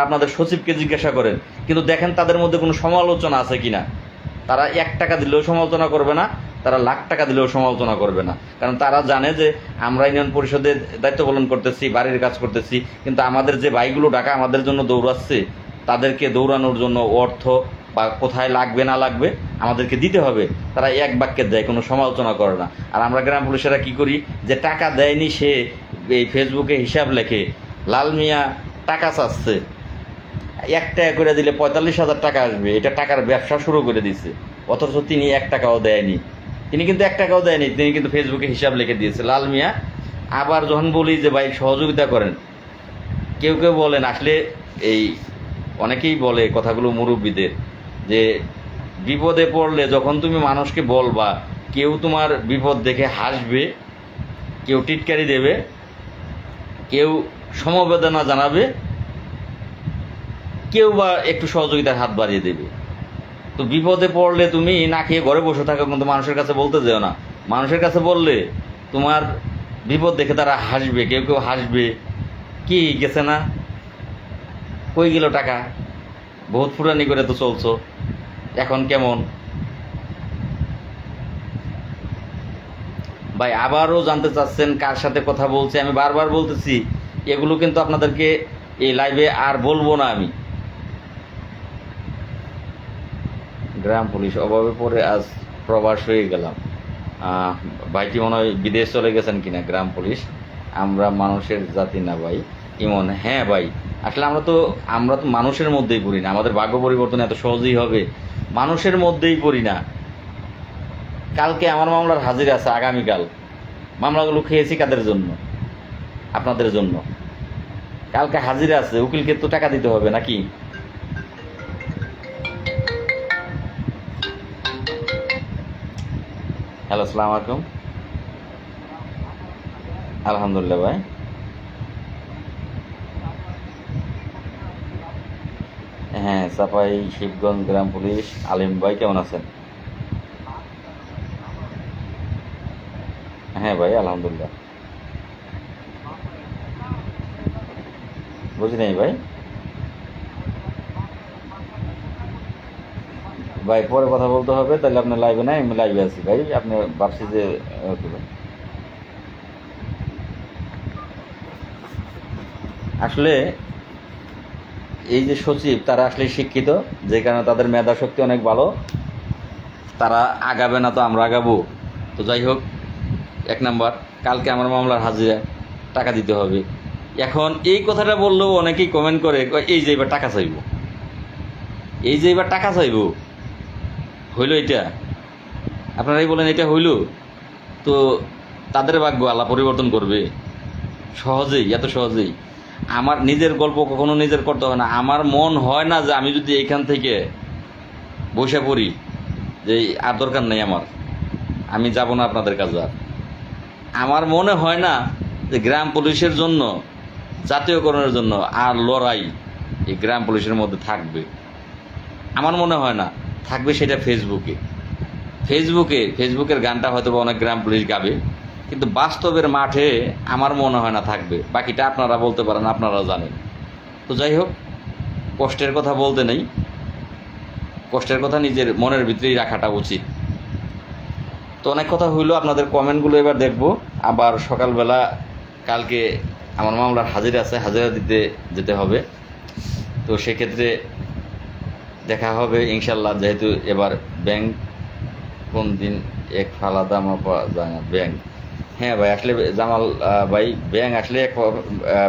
আপনাদের সচিবকে জিজ্ঞাসা করেন, কিন্তু দেখেন তাদের মধ্যে কোনো সমালোচনা আছে কিনা। তারা 1 টাকা দিলেও সমালোচনা করবে না, তারা লাখ টাকা দিলেও সমালোচনা করবে না, কারণ তারা জানে যে আমরা ইউনিয়ন পরিষদের দায়িত্ব পালন করতেছি, বাড়ির কাজ করতেছি, কিন্তু আমাদের যে ভাইগুলো টাকা আমাদের জন্য দৌড়াচ্ছে, তাদেরকে দৌড়ানোর জন্য অর্থ বা কোথায় লাগবে না লাগবে আমাদেরকে দিতে হবে, তারা এক বাক্যে দেয়, কোনো সমালোচনা করে না। আর আমরা গ্রাম পুলিশেরা কি করি, যে টাকা দেয়নি সে এই ফেসবুকে হিসাব লেখে লাল মিয়া টাকা চাচ্ছে, 1 টাকা করে দিলে 45,000 টাকা আসবে, এটা টাকার ব্যবসা শুরু করে দিচ্ছে, অথচ তিনি 1 টাকাও দেয়নি, তিনি কিন্তু 1 টাকাও দেয়নি, তিনি কিন্তু ফেসবুকে হিসাব লিখে দিয়েছে লাল মিয়া। আবার যখন বলি যে ভাই সহযোগিতা করেন, কেউ কেউ বলেন, আসলে এই অনেকেই বলে কথাগুলো মুরব্বীদের, যে বিপদে পড়লে যখন তুমি মানুষকে বলবা, কেউ তোমার বিপদ দেখে হাসবে, কেউ টিটকারি দেবে, কেউ সমবেদনা জানাবে, কেউ বা একটু সহযোগিতার হাত বাড়িয়ে দেবে। তো বিপদে পড়লে তুমি না খেয়ে ঘরে বসে থাকো, কিন্তু মানুষের কাছে বলতে যেও না। মানুষের কাছে বললে তোমার বিপদ দেখে তারা হাসবে, কেউ কেউ হাসবে, কি গেছে না, কই গেল টাকা, বহুত ফুরানি করে তো চলছো, এখন কেমন। ভাই আবারও জানতে চাচ্ছেন কার সাথে কথা বলছি, আমি বারবার বলতেছি এগুলো কিন্তু আপনাদেরকে এই লাইভে আর বলবো না আমি। গ্রাম পুলিশ অভাবে পড়ে আজ প্রবাস হয়ে গেলাম। ভাইটি মনে হয় বিদেশ চলে গেছেন কিনা। গ্রাম পুলিশ, আমরা মানুষের জাতি না ভাই। ইমন, হ্যাঁ ভাই, আসলে আমরা তো মানুষের মধ্যেই পড়ি না, আমাদের ভাগ্য পরিবর্তন এত সহজেই হবে, মানুষের মধ্যেই পড়ি না। কালকে আমার মামলার হাজিরা আছে, আগামীকাল। মামলাগুলো খেয়েছি কাদের জন্য? আপনাদের জন্য। কালকে হাজিরা আছে, উকিলকে তো টাকা দিতে হবে নাকি? হ্যালো, আসসালামু আলাইকুম। আলহামদুলিল্লাহ ভাই। হ্যাঁ, চাপাই শিবগঞ্জ গ্রাম পুলিশ। আলিম ভাই কেমন আছেন? হ্যাঁ ভাই, আলহামদুলিল্লাহ। বুঝি নাই ভাই। ভাই পরে কথা বলতে হবে, তাহলে আপনি লাইভে নাই, আমি লাইভে আছি ভাই, আপনি ভাবছি যে আসলে এই যে সচিব, তারা আসলে শিক্ষিত, যে কারণে তাদের মেধা শক্তি অনেক ভালো, তারা আগাবে না তো আমরা আগাবো। তো যাই হোক, 1 নাম্বার, কালকে আমার মামলার হাজিরা, টাকা দিতে হবে। এখন এই কথাটা বললেও অনেকেই কমেন্ট করে, এই যে এবার টাকা চাইব, এই যে এবার টাকা চাইব, হইল এটা? আপনারাই বলেন এটা হইল? তো তাদের ভাগ্য আল্লাহ পরিবর্তন করবে সহজেই, এত সহজেই? আমার নিজের গল্প কখনো নিজের করতে হয় না। আমার মন হয় না যে আমি যদি এখান থেকে বসে পড়ি, যে আর দরকার নেই আমার, আমি যাব না আপনাদের কাছে। আর আমার মনে হয় না যে গ্রাম পুলিশের জন্য, জাতীয়করণের জন্য আর লড়াই এই গ্রাম পুলিশের মধ্যে থাকবে। আমার মনে হয় না থাকবে। সেটা ফেসবুকের গানটা হয়তো অনেক গ্রাম পুলিশ গাবে, কিন্তু বাস্তবের মাঠে আমার মনে হয় না থাকবে। বাকিটা আপনারা বলতে পারেন, আপনারা জানেন। তো যাই হোক, কষ্টের কথা বলতে নেই, কষ্টের কথা নিজের মনের ভিতরেই রাখাটা উচিত। তো অনেক কথা হইলো, আপনাদের কমেন্টগুলো এবার দেখব। আবার সকালবেলা কালকে আমার মামলার হাজিরা আছে, হাজিরা দিতে যেতে হবে। তো সেক্ষেত্রে দেখা হবে ইনশাল্লাহ। যেহেতু এবার ব্যাংক কোন দিন এক ফালাদা মাপা যায় না ব্যাংক। হ্যাঁ ভাই, আসলে জামাল ভাই, ব্যাংক আসলে এক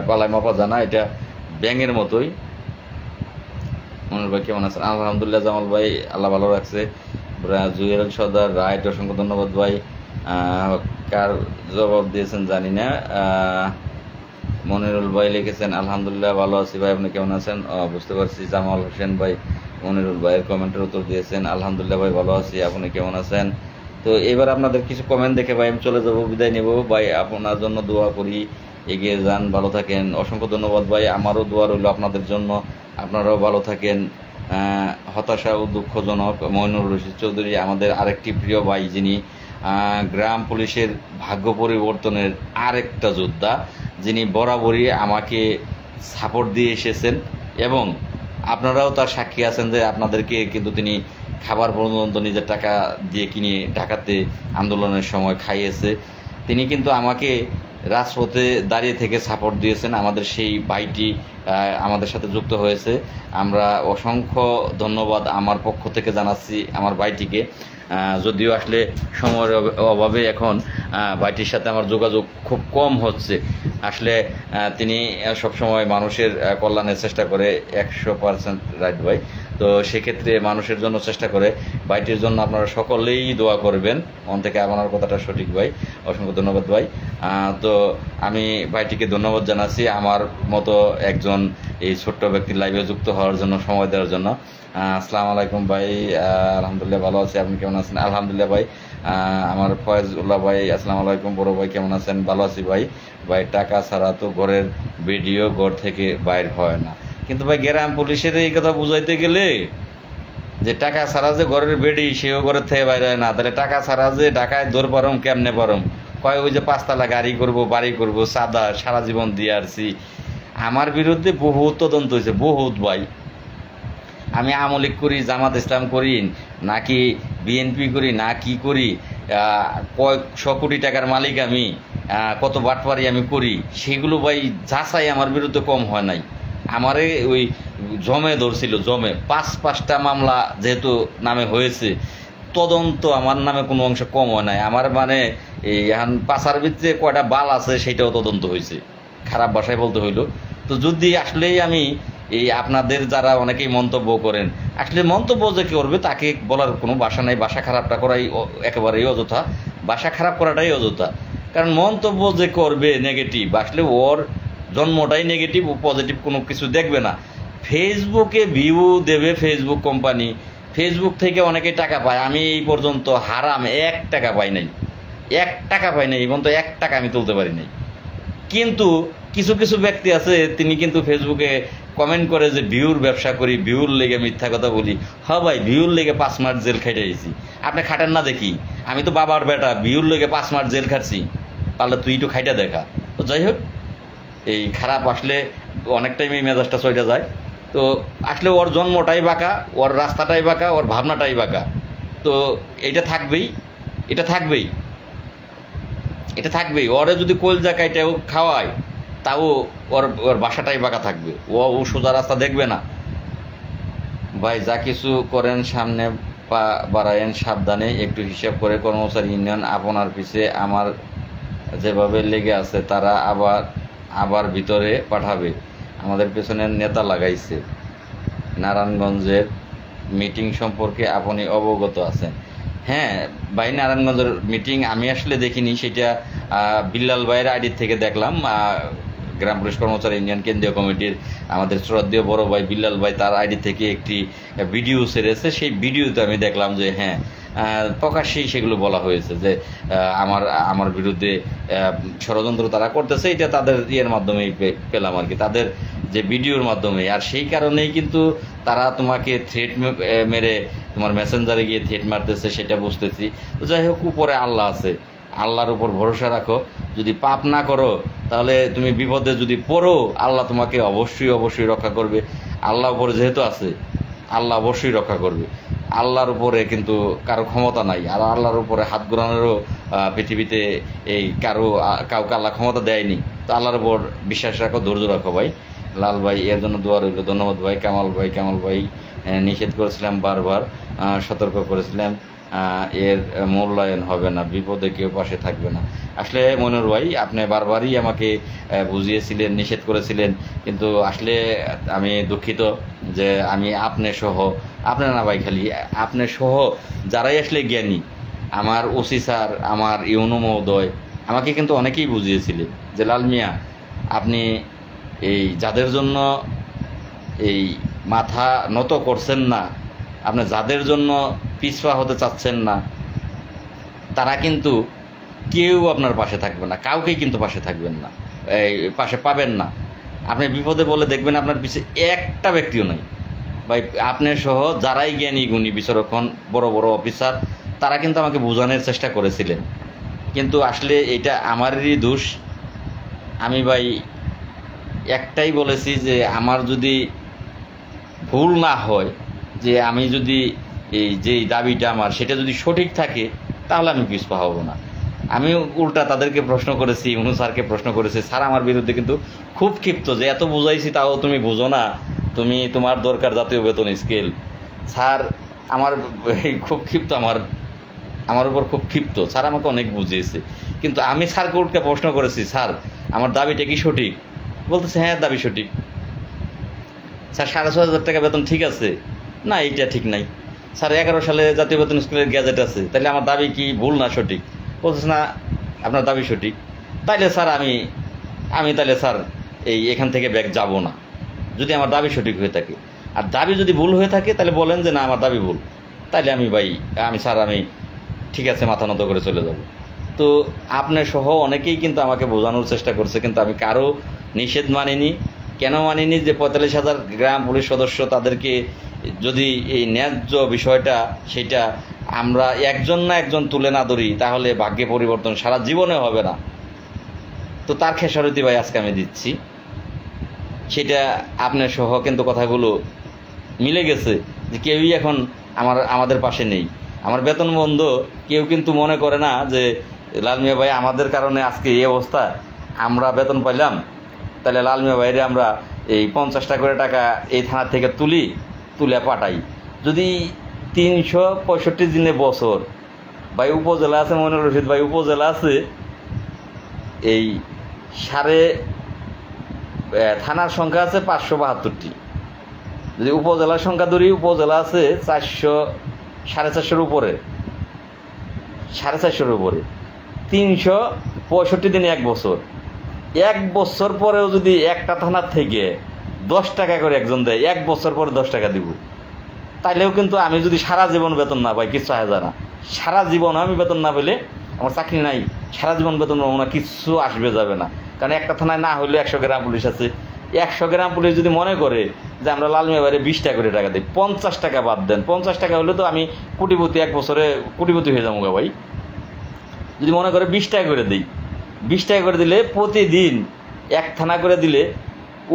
পালায় মাপা যায় না, এটা ব্যাঙের মতোই। মনির ভাই কেমন আছেন? আলহামদুলিল্লাহ জামাল ভাই, আল্লাহ ভালো রাখছে। জুয়েল সর্দার রাইট, অসংখ্য ধন্যবাদ ভাই। কার জবাব দিয়েছেন জানি না। মনিরুল ভাই লিখেছেন আলহামদুলিল্লাহ ভালো আছি ভাই, আপনি কেমন আছেন? বুঝতে পারছি। জামাল হোসেন ভাই মনিরুল ভাইয়ের কমেন্টের উত্তর দিয়েছেন আলহামদুলিল্লাহ ভাই ভালো আছি, আপনি কেমন আছেন? তো এবার আপনাদের কিছু কমেন্ট দেখে ভাই আমি চলে যাবো, বিদায় নেব ভাই। আপনার জন্য দোয়া করি, এগিয়ে যান, ভালো থাকেন। অসংখ্য ধন্যবাদ ভাই, আমারও দোয়া রইল আপনাদের জন্য, আপনারাও ভালো থাকেন। হতাশা ও দুঃখজনক, মইনুর রশিদ চৌধুরী আমাদের আরেকটি প্রিয় ভাই, যিনি গ্রাম পুলিশের ভাগ্য পরিবর্তনের আরেকটা যোদ্ধা, যিনি বরাবরই আমাকে সাপোর্ট দিয়ে এসেছেন, এবং আপনারাও তার সাক্ষী আছেন যে আপনাদেরকে কিন্তু তিনি খাবার পর্যন্ত নিজের টাকা দিয়ে কিনে ঢাকাতে আন্দোলনের সময় খাইয়েছে। তিনি কিন্তু আমাকে রাজপথে দাঁড়িয়ে থেকে সাপোর্ট দিয়েছেন, আমাদের সেই ভাইটি আমাদের সাথে যুক্ত হয়েছে। আমরা অসংখ্য ধন্যবাদ আমার পক্ষ থেকে জানাচ্ছি আমার ভাইটিকে। যদিও আসলে সময়ের অভাবে এখন ভাইটির সাথে আমার যোগাযোগ খুব কম হচ্ছে। আসলে তিনি সবসময় মানুষের কল্যাণের চেষ্টা করে, 100% রাইট ভাই। তো সেক্ষেত্রে মানুষের জন্য চেষ্টা করে। ভাইটির জন্য আপনারা সকলেই দোয়া করবেন, মন থেকে আপনার কথাটা সঠিক ভাই। অসংখ্য ধন্যবাদ ভাই। তো আমি ভাইটিকে ধন্যবাদ জানাচ্ছি আমার মতো একজন এই ছোট্ট ব্যক্তির লাইভে যুক্ত হওয়ার জন্য, সময় দেওয়ার জন্য। আসসালামু আলাইকুম ভাই। আলহামদুলিল্লাহ ভালো আছি, আপনি কেমন আছেন? আলহামদুলিল্লাহ ভাই। আমার ফয়েজুল্লাহ ভাই, আসসালামু আলাইকুম বড় ভাই, কেমন আছেন? ভালো আছি ভাই। ভাই টাকা ছাড়া তো ঘরের ভিডিও ঘর থেকে বাইর হয় না। কিন্তু ভাই গ্রাম পুলিশের এই কথা বুঝাইতে গেলে যে টাকা ছাড়া যে ঘরের বেডি সেও ঘরের থেকে বাইরে হয় না, তাহলে টাকা ছাড়া যে ঢাকায় দৌড় পারম কেমনে পারম? কয় ওই যে 5 তলা গাড়ি করব, বাড়ি করব, সাদা সারা জীবন দিয়ে আসছি। আমার বিরুদ্ধে বহুত তদন্ত হয়েছে, বহুত ভাই। আমি আওয়ামী লীগ করি, জামাত ইসলাম করি, নাকি বিএনপি করি, না কি করি, কয়েকশো কোটি টাকার মালিক আমি, কত বাটপারি আমি করি, সেগুলো ভাই যাচাই আমার বিরুদ্ধে কম হয় নাই। আমারে ওই জমে ধরছিল, জমে 5-5টা মামলা যেহেতু নামে হয়েছে, তদন্ত আমার নামে কোনো অংশ কম হয় নাই। আমার মানে এই এখন পাচার ভিতরে কয়টা বাল আছে সেটাও তদন্ত হয়েছে, খারাপ ভাষায় বলতে হইলো। তো যদি আসলেই আমি এই আপনাদের যারা অনেকেই মন্তব্য করেন, আসলে মন্তব্য যে করবে তাকে বলার কোনো ভাষা নাই। ভাষা খারাপটা করাই একেবারেই অযথা, ভাষা খারাপ করাটাই অযথা। কারণ মন্তব্য যে করবে নেগেটিভ, আসলে ওর জন্মটাই নেগেটিভ, ও পজিটিভ কোনো কিছু দেখবে না। ফেসবুকে ভিউ দেবে ফেসবুক কোম্পানি, ফেসবুক থেকে অনেকে টাকা পায়। আমি এই পর্যন্ত হারাম 1 টাকা পাই নাই, 1 টাকা পাই নাই, এবং তো 1 টাকা আমি তুলতে পারি নাই। কিন্তু কিছু কিছু ব্যক্তি আছে, তিনি কিন্তু ফেসবুকে কমেন্ট করে যে ভিউর ব্যবসা করি, ভিউর লেগে মিথ্যা কথা বলি। হ্যাঁ ভাই, ভিউর লেগে 5 মাস জেল খাইটাইছি, আপনি খাটেন না দেখি? আমি তো বাবার বেটা, ভিউর লেগে 5 মাস জেল খাচ্ছি, পারলে তুই একটু খাইটা দেখা। তো যাই হোক, এই খারাপ আসলে অনেক টাইমে মেজাজটা চলে যায়। তো আসলে ওর জন্মটাই বাঁকা, ওর রাস্তাটাই বাঁকা, ওর ভাবনাটাই বাঁকা। তো এটা থাকবেই, এটা থাকবেই, এটা থাকবেই। ওরে যদি কলজা কাইটাও খাওয়ায়, তাও ওর ওর বাসাটাই বাঁকা থাকবে, ও সোজা রাস্তা দেখবে না। ভাই যা কিছু করেন সামনে পা বাড়ায়েন, সাবধানে, একটু হিসাব করে। কর্মচারী ইউনিয়ন আপনার পিছে আমার যেভাবে লেগে আছে, তারা আবার ভিতরে পাঠাবে। আমাদের পেছনে নেতা লাগাইছে। নারায়ণগঞ্জের মিটিং সম্পর্কে আপনি অবগত আছেন? হ্যাঁ ভাই, নারায়ণগঞ্জের মিটিং আমি আসলে দেখিনি, সেটা বিল্লাল ভাইয়ের আইডি থেকে দেখলাম। গ্রাম পুলিশ কর্মচারী ইউনিয়ন কেন্দ্রীয় কমিটির আমাদের শ্রদ্ধেয় বড় ভাই বিল্লাল ভাই, তার আইডি থেকে একটি ভিডিও ছেড়েছে। সেই ভিডিওতে আমি দেখলাম যে হ্যাঁ, প্রকাশ্যেই সেগুলো বলা হয়েছে যে আমার বিরুদ্ধে ষড়যন্ত্র তারা করতেছে। এটা তাদের ইয়ের মাধ্যমেই পেলাম আর কি, তাদের যে ভিডিওর মাধ্যমে। আর সেই কারণেই কিন্তু তারা তোমাকে থ্রেট মেরে তোমার মেসেঞ্জারে গিয়ে থ্রেট মারতেছে, সেটা বুঝতেছি। তো যাই হোক, উপরে আল্লাহ আছে, আল্লাহর উপর ভরসা রাখো। যদি পাপ না করো, তাহলে তুমি বিপদে যদি পড়ো, আল্লাহ তোমাকে অবশ্যই অবশ্যই রক্ষা করবে। আল্লাহ উপরে যেহেতু আছে, আল্লাহ অবশ্যই রক্ষা করবে। আল্লাহর উপরে কিন্তু কারো ক্ষমতা নাই, আর আল্লাহর উপরে হাত ঘোরানোরও পৃথিবীতে এই কাউকে আল্লাহ ক্ষমতা দেয়নি। তো আল্লাহর উপর বিশ্বাস রাখো, ধৈর্য রাখো ভাই। লাল ভাই, এর জন্য দোয়া রইল, ধন্যবাদ ভাই। কামাল ভাই নিষেধ করেছিলাম, বারবার সতর্ক করেছিলাম, এর মূল্যায়ন হবে না, বিপদে কেউ পাশে থাকবে না। আসলে মনির ভাই, আপনি বারবারই আমাকে বুঝিয়েছিলেন, নিষেধ করেছিলেন, কিন্তু আসলে আমি দুঃখিত যে আমি আপনি সহ, আপনার না ভাই, খালি আপনি সহ যারাই আসলে জ্ঞানী, আমার ওসি স্যার, আমার ইউনো মহোদয়, আমাকে কিন্তু অনেকেই বুঝিয়েছিলেন যে লাল মিয়া, আপনি এই যাদের জন্য এই মাথা নত করছেন না, আপনি যাদের জন্য পিছপা হতে চাচ্ছেন না, তারা কিন্তু কেউ আপনার পাশে থাকবে না, কাউকেই কিন্তু পাশে থাকবেন না, এই পাশে পাবেন না। আপনি বিপদে বলে দেখবেন আপনার পিছে একটা ব্যক্তিও নাই ভাই। আপনার সহ যারাই জ্ঞানী গুণী বিচক্ষণ বড় বড় অফিসার, তারা কিন্তু আমাকে বোঝানোর চেষ্টা করেছিলেন, কিন্তু আসলে এটা আমারই দোষ। আমি ভাই একটাই বলেছি যে আমার যদি ভুল না হয়, যে আমি যদি এই যে দাবিটা আমার সেটা যদি সঠিক থাকে, তাহলে আমি পিছপা হব না। আমি উল্টা তাদেরকে প্রশ্ন করেছি, অনু স্যারকে প্রশ্ন করেছি, স্যার আমার বিরুদ্ধে কিন্তু খুব ক্ষিপ্ত যে এত বুঝাইছি তাও তুমি বুঝো না, তুমি তোমার দরকার জাতীয় বেতন স্কেল। স্যার আমার খুব ক্ষিপ্ত, আমার উপর খুব ক্ষিপ্ত। স্যার আমাকে অনেক বুঝিয়েছে, কিন্তু আমি স্যারকে উল্টে প্রশ্ন করেছি, স্যার আমার দাবিটা কি সঠিক? বলতেছে হ্যাঁ দাবি সঠিক। স্যার 6,500 টাকা বেতন ঠিক আছে না? এইটা ঠিক নাই। স্যার 11 সালে জাতীয় বেতন স্কুলের গ্যাজেট আছে, তাহলে আমার দাবি কি ভুল না সঠিক? বলতেছে না আপনার দাবি সঠিক। তাইলে স্যার আমি তাহলে স্যার এখান থেকে ব্যাক যাব না, যদি আমার দাবি সঠিক হয়ে থাকে। আর দাবি যদি ভুল হয়ে থাকে তাহলে বলেন যে না আমার দাবি ভুল, তাইলে আমি স্যার ঠিক আছে মাথা নত করে চলে যাব। তো আপনার সহ অনেকেই কিন্তু আমাকে বোঝানোর চেষ্টা করছে, কিন্তু আমি কারো নিষেধ মানিনি। কেন মানিনি? যে 45,000 গ্রাম পুলিশ সদস্য, তাদেরকে যদি এই ন্যায্য বিষয়টা সেটা আমরা একজন না একজন তুলে না ধরি, তাহলে ভাগ্যে পরিবর্তন সারা জীবনে হবে না। তো তার খেসারতি ভাই আজকে আমি দিচ্ছি, সেটা আপনার সহ কিন্তু কথাগুলো মিলে গেছে যে কেউই এখন আমাদের পাশে নেই। আমার বেতন বন্ধ, কেউ কিন্তু মনে করে না যে লাল মিয়া ভাই আমাদের কারণে আজকে এই অবস্থা, আমরা বেতন পাইলাম, তাহলে লাল মিয়া ভাইরে আমরা এই 50 টাকা করে টাকা এই থানা থেকে তুলে পাঠাই। যদি 365 দিনে বছর ভাই, উপজেলা আছে মনির রশিদ ভাই, উপজেলা আছে এই থানার সংখ্যা আছে 572টি। যদি উপজেলার সংখ্যা ধরি, উপজেলা আছে 400-450 উপরে, 450 উপরে। 365 দিনে 1 বছর, 1 বছর পরেও যদি একটা থানার থেকে 10 টাকা করে একজন দেয়, 1 বছর পরে 10 টাকা দিব, তাইলেও কিন্তু আমি যদি সারা জীবন বেতন না পাই, কিচ্ছু আসে না। সারা জীবন আমি বেতন না পেলে, আমার চাকরি নাই, সারা জীবন বেতন পাবো না, কিচ্ছু আসবে যাবে না। কারণ একটা থানায় না হলে 100 গ্রাম পুলিশ আছে। 100 গ্রাম পুলিশ যদি মনে করে যে আমরা লাল মিয়া বাইরে 20 টাকা করে টাকা দিই, 50 টাকা বাদ দেন, 50 টাকা হলে তো আমি কোটিপতি, 1 বছরে কোটিপতি হয়ে যাবো ভাই। যদি মনে করে 20 টাকা করে দিই, 20 টাকা করে দিলে প্রতিদিন 1 থানা করে দিলে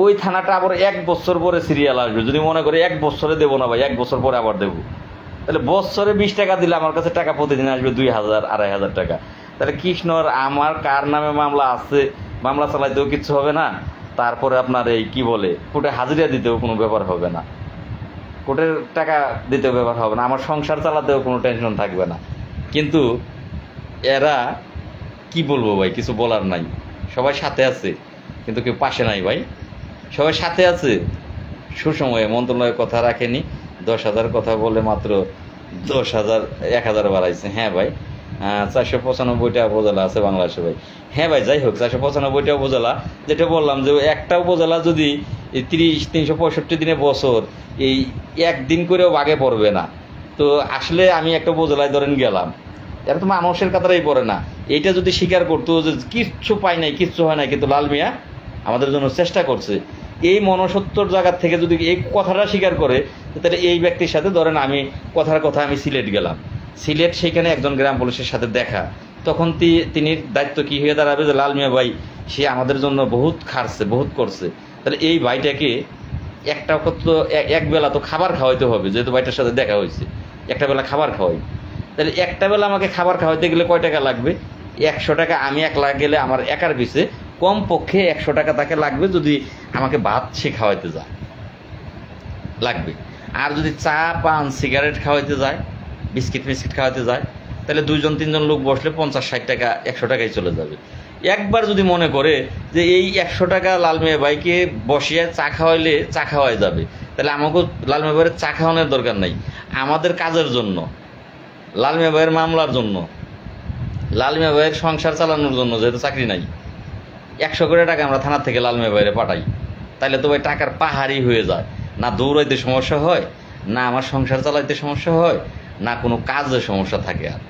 ওই থানাটা আবার 1 বছর পরে সিরিয়াল আসবে। যদি মনে করে 1 বছরে দেবো না ভাই, 1 বছর পরে আবার দেবো, তাহলে বছরে 20 টাকা দিলে আমার কাছে টাকা প্রতিদিন আসবে 2,000-2,500 টাকা। তাহলে কৃষ্ণর আমার কার নামে মামলা আছে, মামলা চালাইতেও কিচ্ছু হবে না। তারপরে আপনার কোর্টে হাজিরা দিতেও কোনো ব্যাপার হবে না, কোর্টের টাকা দিতেও ব্যাপার হবে না, আমার সংসার চালাতেও কোনো টেনশন থাকবে না। কিন্তু এরা কি বলবো ভাই, কিছু বলার নাই। সবাই সাথে আছে কিন্তু কেউ পাশে নাই ভাই। সবাই সাথে আছে, সুসময়ে মন্ত্রণালয়ের কথা রাখেনি, 10,000 কথা বলে মাত্র 1,000 বাড়াইছে। হ্যাঁ ভাই, 495টা উপজেলা আছে বাংলাদেশে ভাই। হ্যাঁ ভাই, যাই হোক 495টা উপজেলা, যেটা বললাম যে একটা উপজেলা যদি 365 দিনে বছর এই একদিন করেও আগে পড়বে না, তো আসলে আমি একটা উপজেলায় ধরেন গেলাম, এরা তো মানুষের কাতারেই পড়ে না। এইটা যদি স্বীকার করতো যে কিচ্ছু পাই নাই, কিচ্ছু হয় নাই, কিন্তু লাল মিয়া আমাদের জন্য চেষ্টা করছে, এই মনসত্বর জায়গার থেকে যদি এই কথাটা স্বীকার করে, তাহলে এই ব্যক্তির সাথে ধরেন আমি আমি সিলেট গেলাম, সিলেট সেখানে একজন গ্রাম পুলিশের সাথে দেখা, তখন তিনি দায়িত্ব কি হয়ে দাঁড়াবে যে লাল মিয়া ভাই সে আমাদের জন্য বহুত খাটছে, বহুত করছে, তাহলে এই ভাইটাকে এক বেলা তো খাবার খাওয়াইতে হবে, যেহেতু ভাইটার সাথে দেখা হয়েছে, একটা বেলা খাবার খাওয়াই। তাহলে একটা বেলা আমাকে খাবার খাওয়াইতে গেলে কয় টাকা লাগবে? 100 টাকা। আমি একলা গেলে আমার একার পিছে কমপক্ষে 100 টাকা তাকে লাগবে, যদি আমাকে ভাত সে খাওয়াইতে যায় লাগবে। আর যদি চা পান সিগারেট খাওয়াইতে যায়, বিস্কিট খাওয়াইতে যায়, তাহলে 2-3জন লোক বসলে 50-60 টাকা 100 টাকাই চলে যাবে। একবার যদি মনে করে যে এই 100 টাকা লাল মিয়া ভাইকে বসিয়ে চা খাওয়াইলে চা খাওয়াই যাবে, তাহলে আমাকেও লাল মিয়া ভাইয়ের চা খাওয়ানোর দরকার নাই। আমাদের কাজের জন্য, লাল মিয়া ভাইয়ের মামলার জন্য, লাল মিয়া ভাইয়ের সংসার চালানোর জন্য, যেহেতু চাকরি নাই, 100 করে টাকা আমরা থানার থেকে লাল মিয়া ভাইয়ের পাঠাই, তাহলে তো ভাই টাকার পাহাড়ই হয়ে যায়। না দৌড়াইতে সমস্যা হয়, না আমার সংসার চালাইতে সমস্যা হয়, না কোনো কাজের সমস্যা থাকে। আর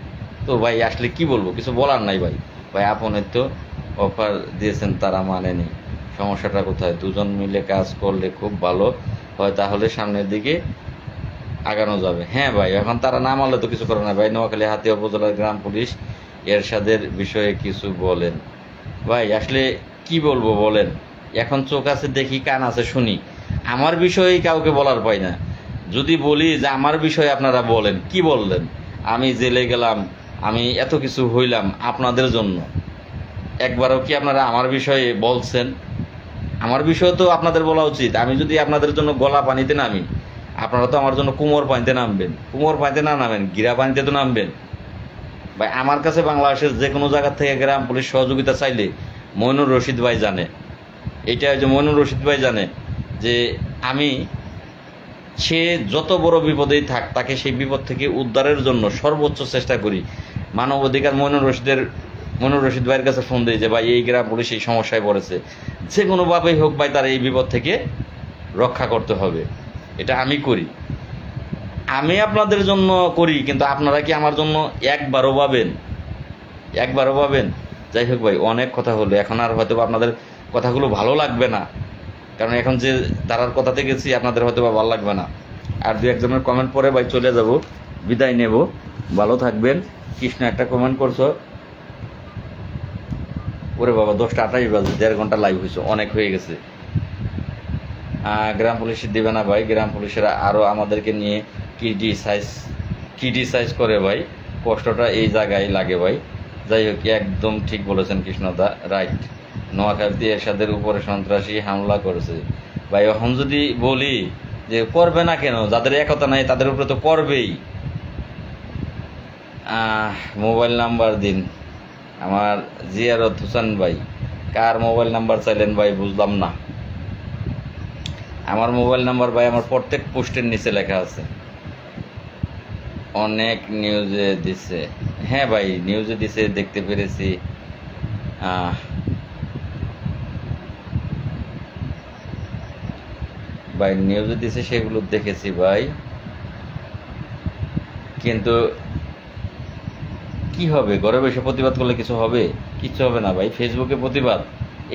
তো ভাই আসলে কি বলবো, কিছু বলার নাই ভাই। ভাই আপনের তো অফার দিয়েছেন, তারা মানেনি, সমস্যাটা কোথায়? দুজন মিলে কাজ করলে খুব ভালো হয়, তাহলে সামনের দিকে আগানো যাবে। হ্যাঁ ভাই, এখন তারা না মানলে তো কিছু করে না ভাই। নোয়াখালী হাতিয়া উপজেলার গ্রাম পুলিশ এরশাদের বিষয়ে কিছু বলেন। ভাই আসলে কি বলবো বলেন, এখন চোখ আছে দেখি, কান আছে শুনি, আমার বিষয়ে কাউকে বলার পাই না। যদি বলি যে আমার বিষয়ে আপনারা বলেন, কি বললেন? আমি জেলে গেলাম, আমি এত কিছু হইলাম আপনাদের জন্য, একবারও কি আপনারা আমার বিষয়ে বলছেন? আমার বিষয় তো আপনাদের বলা উচিত। আমি যদি আপনাদের জন্য গলা পানিতে নামি, আপনারা তো আমার জন্য কুমোর পানিতে নামবেন। কুমোর পানিতে না নামেন, গিরা পানিতে তো নামবেন। ভাই আমার কাছে বাংলাদেশের যে কোনো জায়গা থেকে গ্রাম পুলিশ সহযোগিতা চাইলে মইনুর রশিদ ভাই জানে, এটা যে মইনুর রশিদ ভাই জানে যে আমি, সে যত বড় বিপদেই থাক তাকে সেই বিপদ থেকে উদ্ধারের জন্য সর্বোচ্চ চেষ্টা করি। মানবাধিকার মইনুর রশিদ ভাইয়ের কাছে ফোন দিই যে ভাই এই গ্রাম পুলিশ এই সমস্যায় পড়েছে, যে কোনোভাবেই হোক ভাই তার এই বিপদ থেকে রক্ষা করতে হবে। এটা আমি করি, আমি আপনাদের জন্য করি, কিন্তু আপনারা কি আমার জন্য একবারও ভাবেন? যাই হোক ভাই, অনেক কথা হলো, এখন আর হয়তো আপনাদের কথাগুলো ভালো লাগবে না, কারণ এখন যে তারার কথাতে গেছি আপনাদের হয়তো ভালো লাগবে না। আর দু একজনের কমেন্ট পরে ভাই চলে যাব, বিদায় নেব। ভালো থাকবেন। কৃষ্ণ একটা কমেন্ট করছো, ওরে বাবা 10টা 28 বাজে, 1.5 ঘন্টা লাইভ হয়েছে, অনেক হয়ে গেছে। গ্রাম পুলিশের দিবে না ভাই, গ্রাম পুলিশেরা আরও আমাদেরকে নিয়ে ক্রিটিসাইজ করে ভাই, কষ্টটা এই জায়গায় লাগে ভাই। যাই হোক, একদম ঠিক বলেছেন কৃষ্ণদা, রাইট। নোয়াখালীতে এরশাদের উপরে সন্ত্রাসী হামলা করেছে ভাই। এখন যদি বলি যে করবে না কেন, যাদের একতা নাই তাদের উপরে তো করবেই। মোবাইল নাম্বার দিন। আমার জিয়ারত হোসেন ভাই, কার মোবাইল নাম্বার চাইলেন ভাই বুঝলাম না। আমার মোবাইল নাম্বার ভাই আমার প্রত্যেক পোস্টের নিচে লেখা আছে। অনেক নিউজে দিছে, হ্যাঁ ভাই নিউজে দিছে, দেখতে পেরেছি। ভাই নিউজে দিছে সেগুলো দেখেছি ভাই, কিন্তু কি হবে, ঘরে বসে প্রতিবাদ করলে কিছু হবে? কিচ্ছু হবে না ভাই। ফেসবুকে প্রতিবাদ,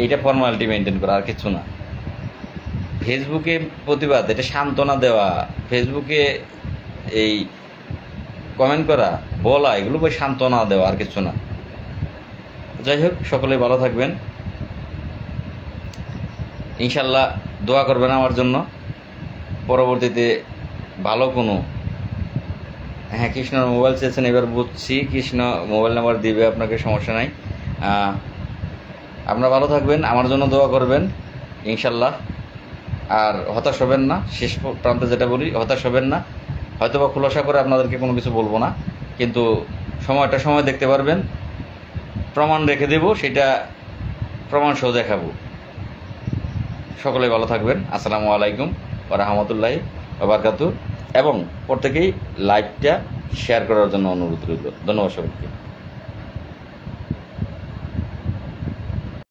এইটা ফর্মালিটি মেনটেন করা, আর কিছু না। ফেসবুকে প্রতিবাদ এটা সান্ত্বনা দেওয়া, ফেসবুকে এই কমেন্ট করা, বলা, এগুলো ভাই সান্ত্বনা দেওয়া, আর কিছু না। যাই হোক, সকলে ভালো থাকবেন, ইনশাল্লাহ দোয়া করবেন আমার জন্য। পরবর্তীতে ভালো কোনো, হ্যাঁ কৃষ্ণর মোবাইল চেয়েছেন, এবার বুঝছি, কৃষ্ণ মোবাইল নাম্বার দিবে আপনাকে, সমস্যা নাই। আপনারা ভালো থাকবেন, আমার জন্য দোয়া করবেন ইনশাল্লাহ। আর হতাশ হবেন না, শেষ প্রান্তে যেটা বলি, হতাশ হবেন না। হয়তো বা খোলাসা করে আপনাদেরকে কোনো কিছু বলবো না, কিন্তু সময় দেখতে পারবেন, প্রমাণ রেখে দেব, সেটা প্রমাণ সহ দেখাবো। সকলে ভালো থাকবেন। আসসালামু আলাইকুম ওয়া রাহমাতুল্লাহি ওয়া বারাকাতুহু। এবং প্রত্যেকেই লাইভটা শেয়ার করার জন্য অনুরোধ রইল। ধন্যবাদ সকলকে।